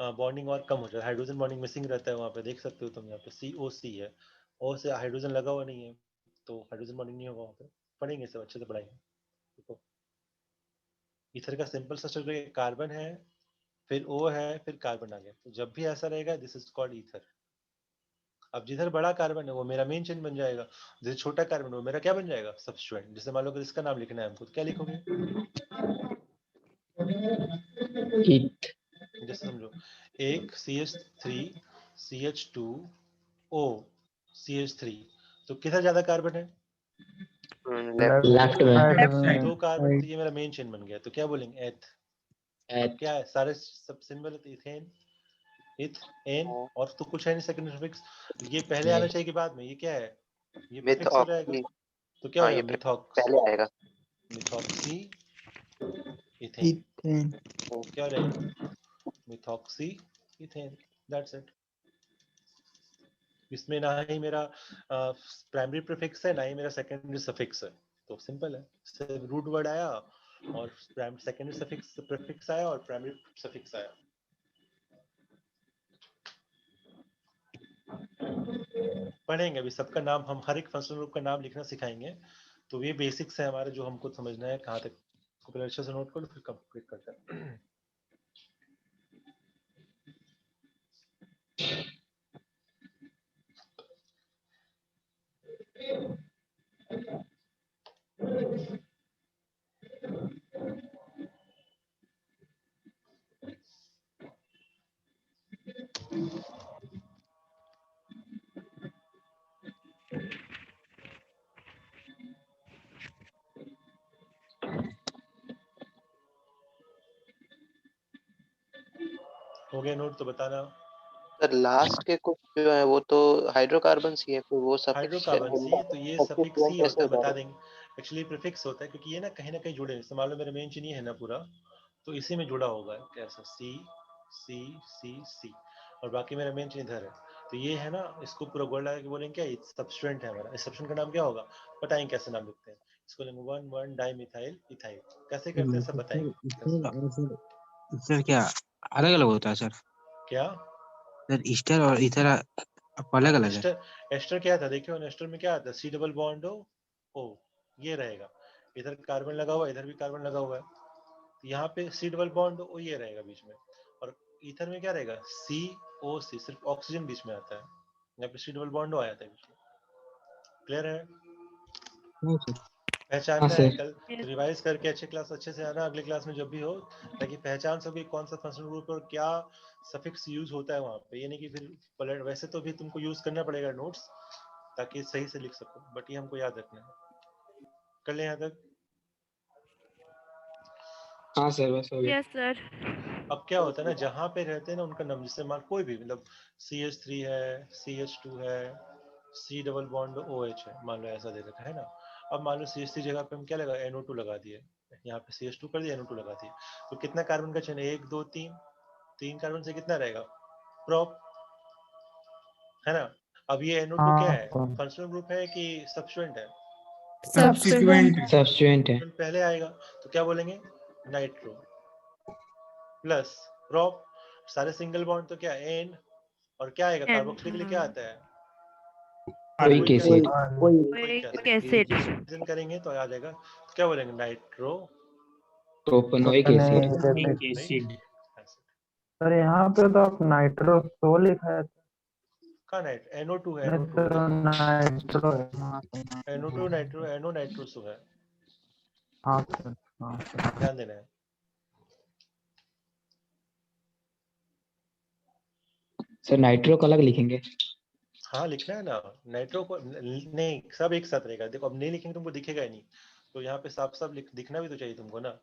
बॉन्डिंग और कम हो जाता है, हाइड्रोजन बॉन्डिंग मिसिंग रहता है वहाँ पे, देख सकते हो तुम यहाँ पे COC है, O से हाइड्रोजन लगा हुआ नहीं है, तो हाइड्रोजन बॉन्डिंग नहीं होगा वहाँ पे। पढ़ेंगे सब अच्छे से, पढ़ाएंगे। देखो ईथर का सिंपल सा स्ट्रक्चर, कार्बन है, फिर O है, फिर कार्बन आ गया। तो जब भी ऐसा रहेगा, दिस इज कॉल्ड ईथर। अब जिधर बड़ा कार्बन है वो मेरा मेन चेन बन जाएगा, जिधर छोटा कार्बन है वो मेरा क्या बन जाएगा, सबस्ट्रेंट। जैसे मान लो कि इसका नाम लिखना है हमको, तो क्या लिखोगे, ईथ। जैसे समझो, एक CH3 CH2 O CH3, तो किधर ज्यादा कार्बन है, लेफ्ट में side. दो कार्बन, तो ये मेरा मेन चेन बन गया। तो क्या बोलेंगे? एथ। अब क्या है? सारे सब सिंबल इथेन, इथ, एन, और तो कुछ है नहीं सेकंड सफिक्स। ये पहले आना चाहिए कि बाद में? ये क्या है? ये प्रीफिक्स हो जाएगा। तो क्या हो जाएगा? मिथॉक्स, पहले आएगा। Methoxy ethane. क्या हो जाएगा? Methoxy ethane. That's it. इसमें ना ही मेरा प्राइमरी प्रीफिक्स है, ना ही मेरा सेकेंडरी सफिक्स है। तो सिंपल है, सिर्फ रूट वर्ड आया और सेकेंडरी सफिक्स प्रीफिक्स आया और प्राइमरी सफिक्स आया। पढ़ेंगे अभी सबका नाम, हम हर एक फंक्शनल ग्रुप का नाम लिखना सिखाएंगे। तो ये बेसिक्स है हमारे, जो हमको समझना है कहाँ तक। को अच्छे से नोट कर लो, फिर कंप्लीट करते हैं। हो गया नोट? तो बताना। सर लास्ट के कुछ जो है वो तो हाइड्रोकार्बन ही है, फिर वो सफिक्स हाइड्रोकार्बन सी, तो ये सफिक्स ही होता है, बता देंगे। एक्चुअली प्रीफिक्स होता है, क्योंकि ये ना कहीं जुड़े हैं। मान लो मेरा मेन चीनी है ना पूरा, तो इसी में जुड़ा होगा कैसा, सी सी सी सी, और बाकी मेरा मेन चीन इधर है। तो ये है ना, इसको पूरा गोल लगा के बोलेंगे क्या? सब्स्टिट्यूएंट है हमारा। इस सब्स्टिट्यूएंट का नाम क्या होगा? बताएंगे कैसे नाम लिखते हैं इसको। 1,1-डाइमिथाइल इथाइल कैसे करते हैं सब बताएंगे। सर क्या अलग अलग होता है सर? क्या सर ईस्टर और इथर अलग अलग है? एस्टर क्या था? देखियो एस्टर में क्या आता है? सी डबल बॉन्ड ओ, ये रहेगा। इधर कार्बन लगा हुआ है, इधर भी कार्बन लगा हुआ है। तो यहाँ पे सी डबल बॉन्ड ओ ये रहेगा बीच में, और ईथर में क्या रहेगा? सी ओ सी, सिर्फ ऑक्सीजन बीच में आता है। यहाँ पे सी डबल बॉन्ड ओ आया था बीच में। क्लियर है? पहचानना है, कल रिवाइज करके अच्छे क्लास अच्छे से आना अगले क्लास में जब भी हो, ताकि पहचान सके कौन सा फंक्शनल ग्रुप और क्या सफिक्स यूज होता है वहाँ पे। ये नहीं कि फिर पलट, वैसे तो भी तुमको यूज करना पड़ेगा नोट्स, ताकि सही से लिख सको, बट ये हमको याद रखना है। कर ले यहाँ तक? हाँ सर बस हो गया। Yes sir. अब क्या होता है ना, जहाँ पे रहते हैं ना उनका नाम, जैसे मान कोई भी, मतलब CH3 है, CH2 है, C डबल बॉन्ड OH है, मान लो ऐसा दे रखा है ना। अब मान लो CH3 जगह पे हम क्या लगा, NO2 लगा दिए, यहाँ पे CH2 कर दिया, NO2 लगा दिए। तो कितना कार्बन का चेन है? 1 2 3, 3 कार्बन से कितना रहेगा? प्रोप, है ना। अब ये NO2 क्या है? फंक्शनल ग्रुप है कि सब्स्टिट्यूएंट है? Subsequent. सब्स्टिट्यूएंट है। पहले आएगा, तो क्या बोलेंगे? नाइट्रो प्लस प्रोप, सारे सिंगल बॉन्ड तो क्या N, और क्या आएगा? कार्बोक्सिलिक के लिए क्या आता है? Uric acid। एसिड करेंगे तो आ जाएगा। तो क्या बोलेंगे? Nitro propanoic acid. Acid. Sir यहाँ पे तो आप नाइट्रो सो लिखा है। कहाँ नाइट? NO2 है, नहीं NO2 सर, नाइट्रो है। NO2 नाइट्रो, NO नाइट्रोसो है। हाँ सर, हाँ सर। ध्यान देना है। सर नाइट्रो को अलग लिखेंगे? हाँ लिखना है ना, नाइट्रो को नहीं, सब एक साथ रहेगा। देखो अब नहीं लिखेंगे तुमको दिखेगा ही नहीं, तो यहाँ पे साफ साफ दिखना भी तो चाहिए तुमको ना,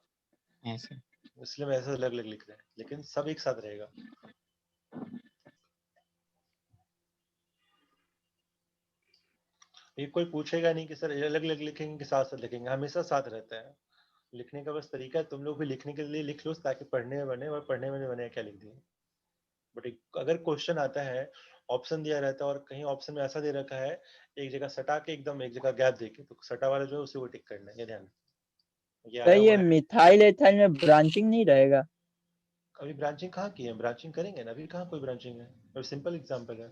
ऐसे। इसलिए मैं ऐसे अलग अलग लिख रहा है, लेकिन सब एक साथ रहेगा। ये कोई पूछेगा नहीं कि सर अलग अलग लिखेंगे कि साथ साथ लिखेंगे, हमेशा साथ रहता है। लिखने का बस तरीका है, तुम लोग भी लिखने के लिए लिख लो ताकि पढ़ने में बने, और पढ़ने में नहीं बने क्या लिख दिए। बट अगर क्वेश्चन आता है, ऑप्शन दिया रहता है, और कहीं ऑप्शन में ऐसा दे रखा है एक जगह सटा के एकदम एक जगह गैप देके, तो सटा वाला जो है उसे वो टिक करना है, ये ध्यान। ये सर आया ये हुआ है। मिथाइल एथाइल में ब्रांचिंग नहीं रहेगा? अभी ब्रांचिंग कहाँ की है? ब्रांचिंग करेंगे ना, अभी कहाँ कोई ब्रांचिंग है, और सिंपल एग्जांपल है।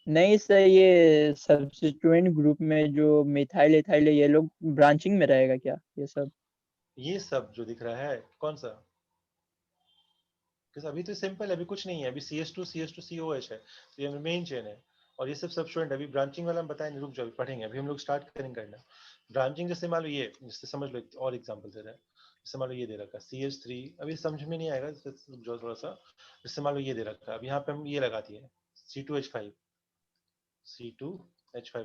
नहीं सर, ये सब्स्टिट्यूएंट ग्रुप में जो मिथाइल एथाइल है, ये लोग ब्रांचिंग में रहेगा क्या ये सब? ये सब जो दिख रहा है कौन सा? अभी तो सिंपल है, अभी कुछ नहीं है, अभी CH2 CH2 COH है, तो ये मेन चेन है, और ये सब स्टूडेंट। अभी ब्रांचिंग वाला हम बताएंगे, रुक जाओ अभी पढ़ेंगे, अभी हम लोग स्टार्ट करेंगे करना ब्रांचिंग। जैसे मान लो ये, जैसे समझ लो और एग्जांपल दे रहा है, जैसे मान लो ये दे रखा है CH3, अभी समझ में नहीं आएगा, रुक जाओ थोड़ा सा। जैसे मान लो ये दे रखा है, अब यहाँ पे हम ये लगा दिए C2H5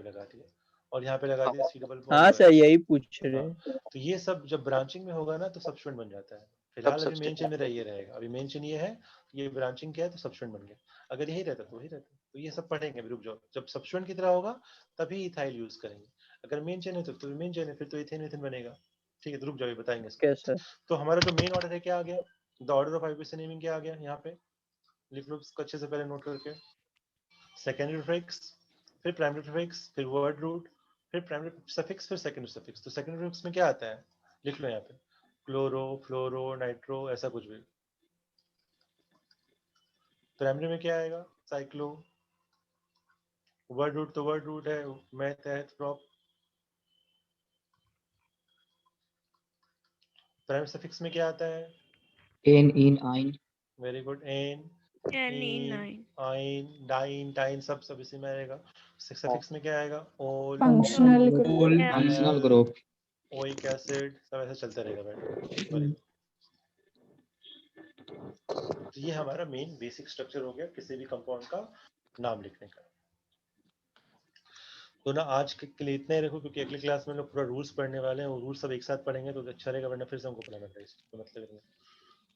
लगा दिए, और यहाँ पे लगा दिया C डबल हाँ सर यही पूछ रहे हैं। तो ये सब जब ब्रांचिंग में होगा ना तो सबस्टिट्यूएंट बन जाता है। फिलहाल अभी मेन substituent चेन मेरा ये रहेगा, अभी मेन चेन ये है, ये ब्रांचिंग क्या है तो सबस्टिट्यूएंट बन गया। अगर यही रहता तो वही रहता। तो ये सब पढ़ेंगे, अभी रुक जाओ। जब सबस्टिट्यूएंट की तरह होगा तभी इथाइल यूज करेंगे। अगर मेन चेन है तो मेन चेन है, फिर तो इथेन इथेन बनेगा। ठीक है, तो रुक जाओ, ये बताएंगे इसको। कैसे? तो हमारा जो मेन ऑर्डर है क्या आ गया, the order of IUPAC naming क्या आ गया, यहाँ पे लिख लो इसको अच्छे से पहले नोट करके। सेकेंडरी प्रीफिक्स, फिर प्राइमरी प्रीफिक्स, फिर वर्ड रूट, फिर प्राइमरी सफिक्स, फिर सेकेंडरी सफिक्स। तो सेकेंडरी प्रीफिक्स में क्या आता है, लिख लो यहाँ पे, क्लोरो, फ्लोरो, नाइट्रो, ऐसा कुछ भी। प्राइमरी में क्या आएगा, साइक्लो। वर्ड रूट तो वर्ड रूट है, मैथ है, प्रॉप। प्राइमरी सफिक्स में क्या आता है, एन इन आइन वेरी गुड, एन, इन, N-E-9. आइन, डाइन, टाइन, सब इसी में आएगा। सफिक्स में क्या आएगा, ओल, फंक्शनल ओल, फंक्शनल ग्रुप ओइक एसिड, सब ऐसे चलता रहेगा बेटा। तो ये हमारा मेन बेसिक स्ट्रक्चर हो गया किसी भी कंपाउंड का नाम लिखने का। तो ना आज के लिए इतना ही रखो, क्योंकि अगली क्लास में लोग पूरा रूल्स पढ़ने वाले हैं, वो रूल्स सब एक साथ पढ़ेंगे तो अच्छा रहेगा, वरना फिर से हमको पढ़ाना पड़ेगा, तो मतलब नहीं।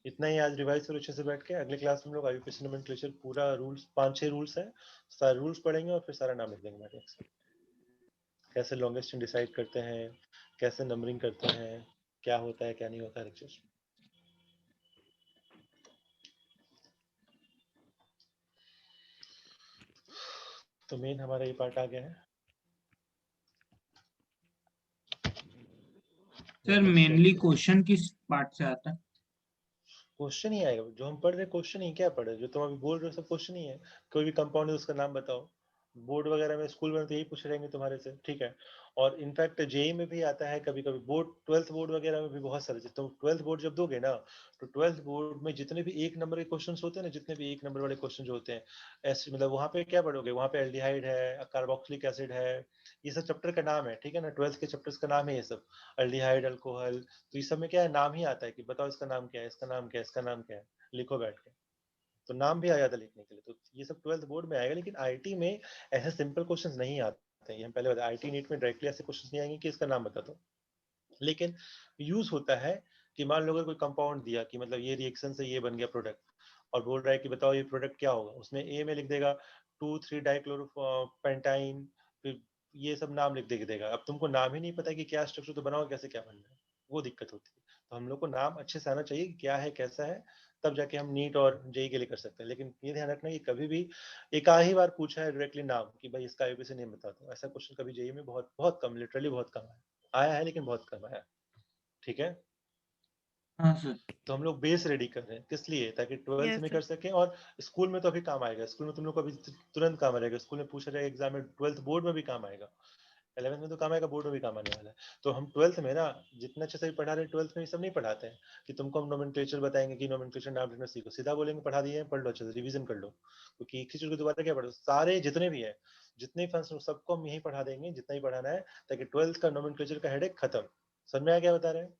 इतना ही आज रिवाइज करो अच्छे से बैठ के। अगले क्लास में हम लोग आईयूपीएसी नोमेनक्लेचर पूरा रूल्स 5-6 रूल्स है, सारे रूल्स पढ़ेंगे और फिर सारा नाम लिख देंगे हमारे। कैसे लॉन्गेस्ट चेन डिसाइड करते हैं, कैसे नंबरिंग करते हैं, क्या होता है क्या नहीं होता है, चीज। तो मेन हमारा ये पार्ट आ गया है। सर मेनली क्वेश्चन किस पार्ट से आता है? क्वेश्चन ही आएगा, जो हम पढ़ रहे क्वेश्चन ही, क्या पढ़ रहे, जो तुम अभी बोल रहे हो सब क्वेश्चन ही है। कोई भी कंपाउंड है उसका नाम बताओ। बोर्ड वगैरह में, स्कूल में तो यही पूछ रहेंगे तुम्हारे से, ठीक है। और इनफैक्ट जेई में भी आता है कभी कभी, बोर्ड 12th बोर्ड वगैरह में भी बहुत सारे। तुम 12th बोर्ड जब दोगे ना, तो 12th बोर्ड में जितने भी 1 नंबर के क्वेश्चन होते हैं ना, जितने भी 1 नंबर वाले क्वेश्चन जो होते हैं, ऐसे मतलब वहाँ पे क्या पढ़ोगे, वहाँ पे एल्डिहाइड है, कार्बोक्सिलिक एसिड है, ये सब चैप्टर का नाम है, ठीक है ना। 12th के चैप्टर्स का नाम है ये सब, एल्डिहाइड, अल्कोहल। तो इस सब में क्या है, नाम ही आता है कि बताओ इसका नाम क्या है, इसका नाम क्या है, इसका नाम क्या है, लिखो बैठ के। तो नाम भी आ जाता है लिखने के लिए। तो ये सब 12th बोर्ड में आएगा, लेकिन आईटी में ऐसे सिंपल क्वेश्चंस नहीं आते हैं। हम पहले बताया, आईटी नीट में डायरेक्टली ऐसे क्वेश्चंस नहीं आएंगे कि इसका नाम बता दो। लेकिन यूज होता है कि मान लो अगर कोई कंपाउंड दिया कि मतलब ये रिएक्शन से ये बन गया प्रोडक्ट, और बोल रहा है कि बताओ ये प्रोडक्ट क्या होगा, उसमें ए में लिख देगा 2,3-डाइक्लोरोपेंटाइन, फिर ये सब नाम लिख देगा। अब तुमको नाम ही नहीं पता कि क्या स्ट्रक्चर, तो बनाओ कैसे, क्या बनना है, वो दिक्कत होती है। तो हम लोग को नाम अच्छे से आना चाहिए कि क्या है कैसा है, तब जाके हम नीट और जेई के लिए कर सकते हैं। लेकिन ये ध्यान रखना कि कभी भी एक ही बार पूछा है डायरेक्टली नाम कि भाई इसका आईयूपीएसी नेम बता दो, ऐसा क्वेश्चन कभी जेई में बहुत बहुत कम, लिटरली बहुत कम आया है, लेकिन बहुत कम आया। ठीक है, हाँ सर। तो हम लोग बेस रेडी कर रहे हैं, किस लिए, ताकि 12th Yes, में sir. कर सकें। और स्कूल में तो अभी काम आएगा, स्कूल में तुम लोग को अभी तुरंत काम आएगा, स्कूल में पूछा जाएगा एग्जाम में, 12th बोर्ड में भी काम आएगा, 11th में तो काम आएगा, बोर्ड में भी काम आने वाला है। तो हम 12th में ना जितना अच्छे से पढ़ा रहे हैं, 12th में ये सब नहीं पढ़ाते हैं कि तुमको हम नोमेनक्लेचर बताएंगे कि नोमेनक्लेचर नाम लिखना सीखो, सीधा बोलेंगे पढ़ा दिए पढ़ लो, अच्छे से रिवीजन कर लो। क्योंकि एक ही चीज को दोबारा क्या पढ़ो, सारे जितने भी है, जितने फंक्शन सबको हम यही पढ़ा देंगे, जितना ही पढ़ाना है, ताकि 12th का नोमेनक्लेचर का हेडेक खत्म। समझ में आया क्या बता रहे हैं?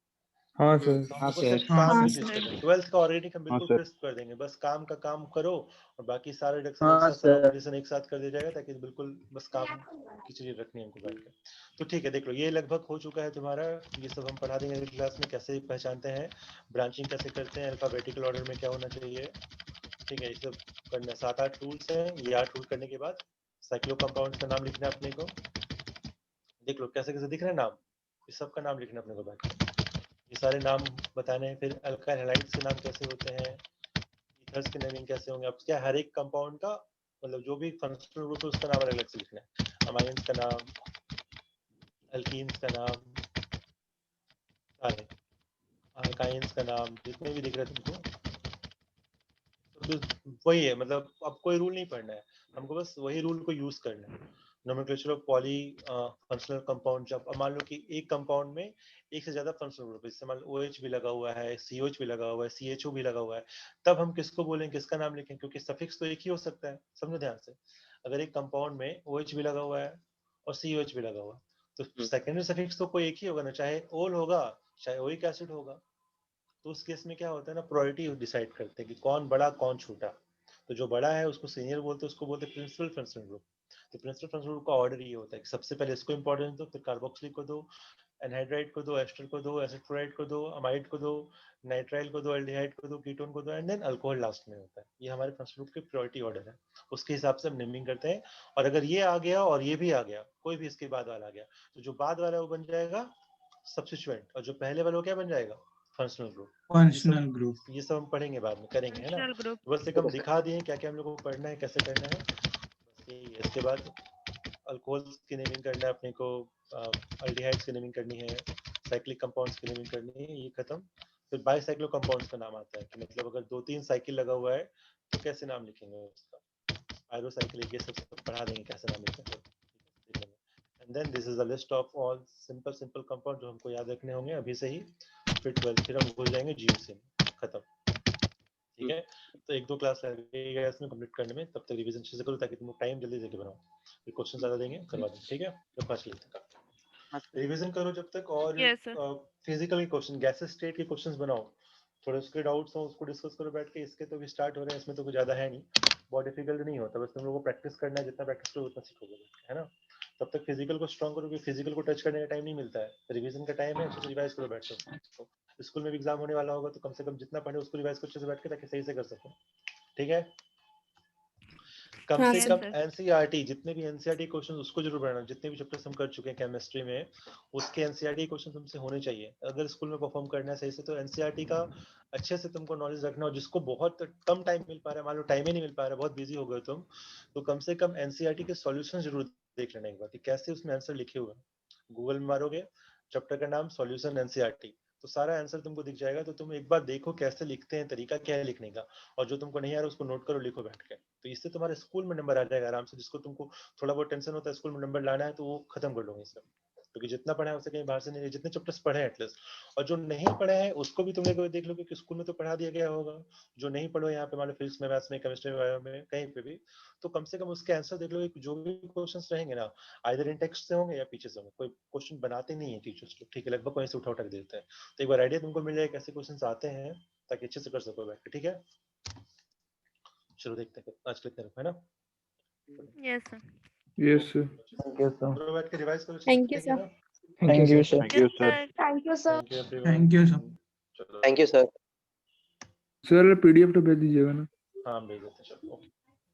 हाँ सर। तो हम हाँ लोग को सर। सिर्फ काम हाँ की सर। चीज करना है। 12th का ऑर्गेनिक हम बिल्कुल सर। क्रिस्प कर देंगे, बस काम का काम करो, और बाकी सारे रिडक्शन एक हाँ साथ, सारा सर। ऑक्सीडेशन एक साथ कर दिया जाएगा, ताकि बिल्कुल बस काम की चीज रखनी है हमको बैठ के। तो ठीक है, देख लो ये लगभग हो चुका है तुम्हारा। ये सब हम पढ़ा देंगे अगली क्लास में, कैसे पहचानते हैं, ब्रांचिंग कैसे करते हैं, अल्फाबेटिकल ऑर्डर में क्या होना चाहिए। ठीक है, ये सब करना, 7-8 टूल्स हैं। ये 8 टूल करने के बाद साइक्लो कंपाउंड्स का नाम लिखना है अपने को। देख लो कैसे कैसे दिख रहे हैं नाम, इस सब का नाम लिखना अपने को बैठ के, ये सारे नाम बताने हैं। फिर अल्काइल हैलाइड्स के नाम कैसे होते हैं, ईथर्स के नेमिंग कैसे होंगे। अब क्या, हर एक कंपाउंड का मतलब जो भी फंक्शनल ग्रुप है उसका नाम अलग अलग से लिखना है। अमाइंस का नाम, एल्कीन्स का नाम, सारे अल्काइंस का नाम, जितने भी दिख रहे हैं तुमको, तो वही है। मतलब अब कोई रूल नहीं पढ़ना है हमको, बस वही रूल को यूज करना है। Nomenclature of poly functional compound, जब अब मान लो कि एक कंपाउंड में एक से ज्यादा फंक्शनल ग्रुप है, जैसे मान लो OH भी लगा हुआ है, COH भी लगा हुआ है, CHO भी लगा हुआ है, तब हम किसको बोलेंगे, किसका नाम लिखें, क्योंकि सफिक्स तो एक ही हो सकता है। समझो ध्यान से, अगर एक कंपाउंड में OH भी लगा हुआ है और COH भी लगा हुआ है, तो सेकेंडरी सफिक्स तो कोई एक ही होगा ना, चाहे ओल होगा चाहे ओइक एसिड होगा। तो उस केस में क्या होता है ना, प्रायोरिटी डिसाइड करते हैं कि कौन बड़ा कौन छोटा। तो जो बड़ा है उसको सीनियर बोलते हैं, उसको बोलते हैं प्रिंसिपल फंक्शनल ग्रुप, तो प्रिंसिपल फंक्शनल ग्रुप का ऑर्डर ये होता है कि सबसे पहले इसको इंपॉर्टेंस दो, फिर कार्बोक्सिलिक को दो, एनहाइड्राइड को दो, एस्टर को दो, एसिड क्लोराइड को दो, अमाइड को दो, नाइट्राइल को दो, एल्डिहाइड को दो, कीटोन को दो, एंड देन अल्कोहल लास्ट में होता है। ये हमारे फंक्शनल ग्रुप के प्रायोरिटी ऑर्डर है, उसके हिसाब से हम नेमिंग करते हैं। और अगर ये आ गया और ये भी आ गया, कोई भी इसके बाद वाला आ गया, तो जो बाद वाला वो बन जाएगा सब्स्टिट्यूएंट, और जो पहले वाला वो क्या बन जाएगा? Functional group. Functional group. ये सब हम पढ़ेंगे बाद में, करेंगे, है ना? Functional group. बस एक हम दिखा दिए क्या क्या हम लोगों को पढ़ना है, कैसे करना है, बस यही है। इसके बाद अल्कोहल्स की नेमिंग करना है अपने को, अल्डिहाइड्स की नेमिंग करनी है, साइक्लिक कंपाउंड्स की नेमिंग करनी है, ये खत्म। फिर बाइसाइक्लो कंपाउंड्स का नाम आता है कि मतलब अगर 2-3 साइकिल लगा हुआ है तो कैसे नाम लिखेंगे उसका, पायरोसाइक्लिक, ये सब पढ़ा देंगे कैसे नाम लिखेंगे। And then this is a list of all simple compound जो हमको याद रखने होंगे अभी से ही। फिर 12 फिर हम भूल जाएंगे जीओसी में, खत्म। ठीक है, तो 1-2 क्लास लगेगा इसमें कंप्लीट करने में, तब तक रिवीजन अच्छे से करो ताकि तुम टाइम जल्दी देके बनाओ, फिर क्वेश्चन ज्यादा देंगे करवा देंगे। ठीक है, तो 5 लेते रिवीजन करो जब तक। और Yes, sir. फिजिकल के क्वेश्चन, गैसेस स्टेट के क्वेश्चंस बनाओ, थोड़े उसके डाउट्स हो उसको डिस्कस करो बैठ के। इसके तो भी स्टार्ट हो रहे हैं, इसमें तो कुछ ज्यादा है नहीं, बहुत डिफिकल्ट नहीं होता, बस तुम लोगों को प्रैक्टिस करना है, जितना प्रैक्टिस करोगे उतना सीखोगे, है ना? तब तक फिजिकल को स्ट्रॉन्ग करोगे, फिजिकल को टच करने का टाइम नहीं मिलता है, रिवीजन का टाइम है, अच्छे से रिवाइज करो बैठ के। स्कूल में भी एग्जाम होने वाला होगा तो कम से कम जितना पढ़े उसको रिवाइज करो अच्छे से बैठ के, ताकि सही से कर सको। ठीक है, कम हाँ, से सर। कम एनसीईआरटी, जितने भी एनसीईआरटी क्वेश्चन उसको जरूर पढ़ना, जितने भी चैप्टर्स हम कर चुके हैं केमिस्ट्री में उसके एनसीईआरटी क्वेश्चन तुमसे होने चाहिए। अगर स्कूल में परफॉर्म करना है सही से तो एनसीईआरटी का अच्छे से तुमको नॉलेज रखना हो। जिसको बहुत कम टाइम मिल पा रहा है, मान लो टाइम ही नहीं मिल पा रहा है, बहुत बिजी हो गए तुम, तो कम से कम एनसीईआरटी के सॉल्यूशन जरूर देख लेना एक बार कि कैसे उसमें आंसर लिखे हुए हैं। गूगल में मारोगे चैप्टर का नाम सॉल्यूशन एनसीईआरटी, तो सारा आंसर तुमको दिख जाएगा। तो तुम एक बार देखो कैसे लिखते हैं, तरीका क्या है लिखने का, और जो तुमको नहीं आ रहा उसको नोट करो, लिखो बैठ के। तो इससे तुम्हारे स्कूल में नंबर आ जाएगा आराम से। जिसको तुमको थोड़ा बहुत टेंशन होता है स्कूल में नंबर लाना है, तो वो खत्म कर लोगे इससे, क्योंकि जितना पढ़ा है उससे कहीं बाहर से नहीं, जितने चैप्टर्स पढ़े हैं एटलीस्ट। और जो नहीं पढ़े हैं उसको भी तुम लोग देख लो कि स्कूल में तो पढ़ा दिया गया होगा। जो नहीं पढ़ो यहाँ पे मान लो फिजिक्स में, मैथ्स में, केमिस्ट्री में, बायो में, कहीं पे भी, तो कम से कम उसके आंसर देख लो। जो भी क्वेश्चंस रहेंगे ना, आइदर इन टेक्स्ट से होंगे या पीछे से होंगे। कोई क्वेश्चन बनाते नहीं है टीचर्स लोग, ठीक है, लगभग वहीं से उठा उठा के देते हैं। तो एक बार आइडिया तुमको मिल जाएगा कैसे क्वेश्चंस आते हैं, ताकि अच्छे से कर सको बैठ के। ठीक है, चलो देखते हैं आज कितने रखो, है ना? Yes, sir. Yes, sir. Thank you, sir. चलो बैठ के रिवाइज करो। Thank you, ठीक है sir. ना? Thank you, sir. Thank you, sir. Thank you, sir. Thank you everyone. Thank you sir. चलो thank you sir. Sir PDF तो भेज दीजिएगा ना। हाँ भेज देते हैं, चलो ओके।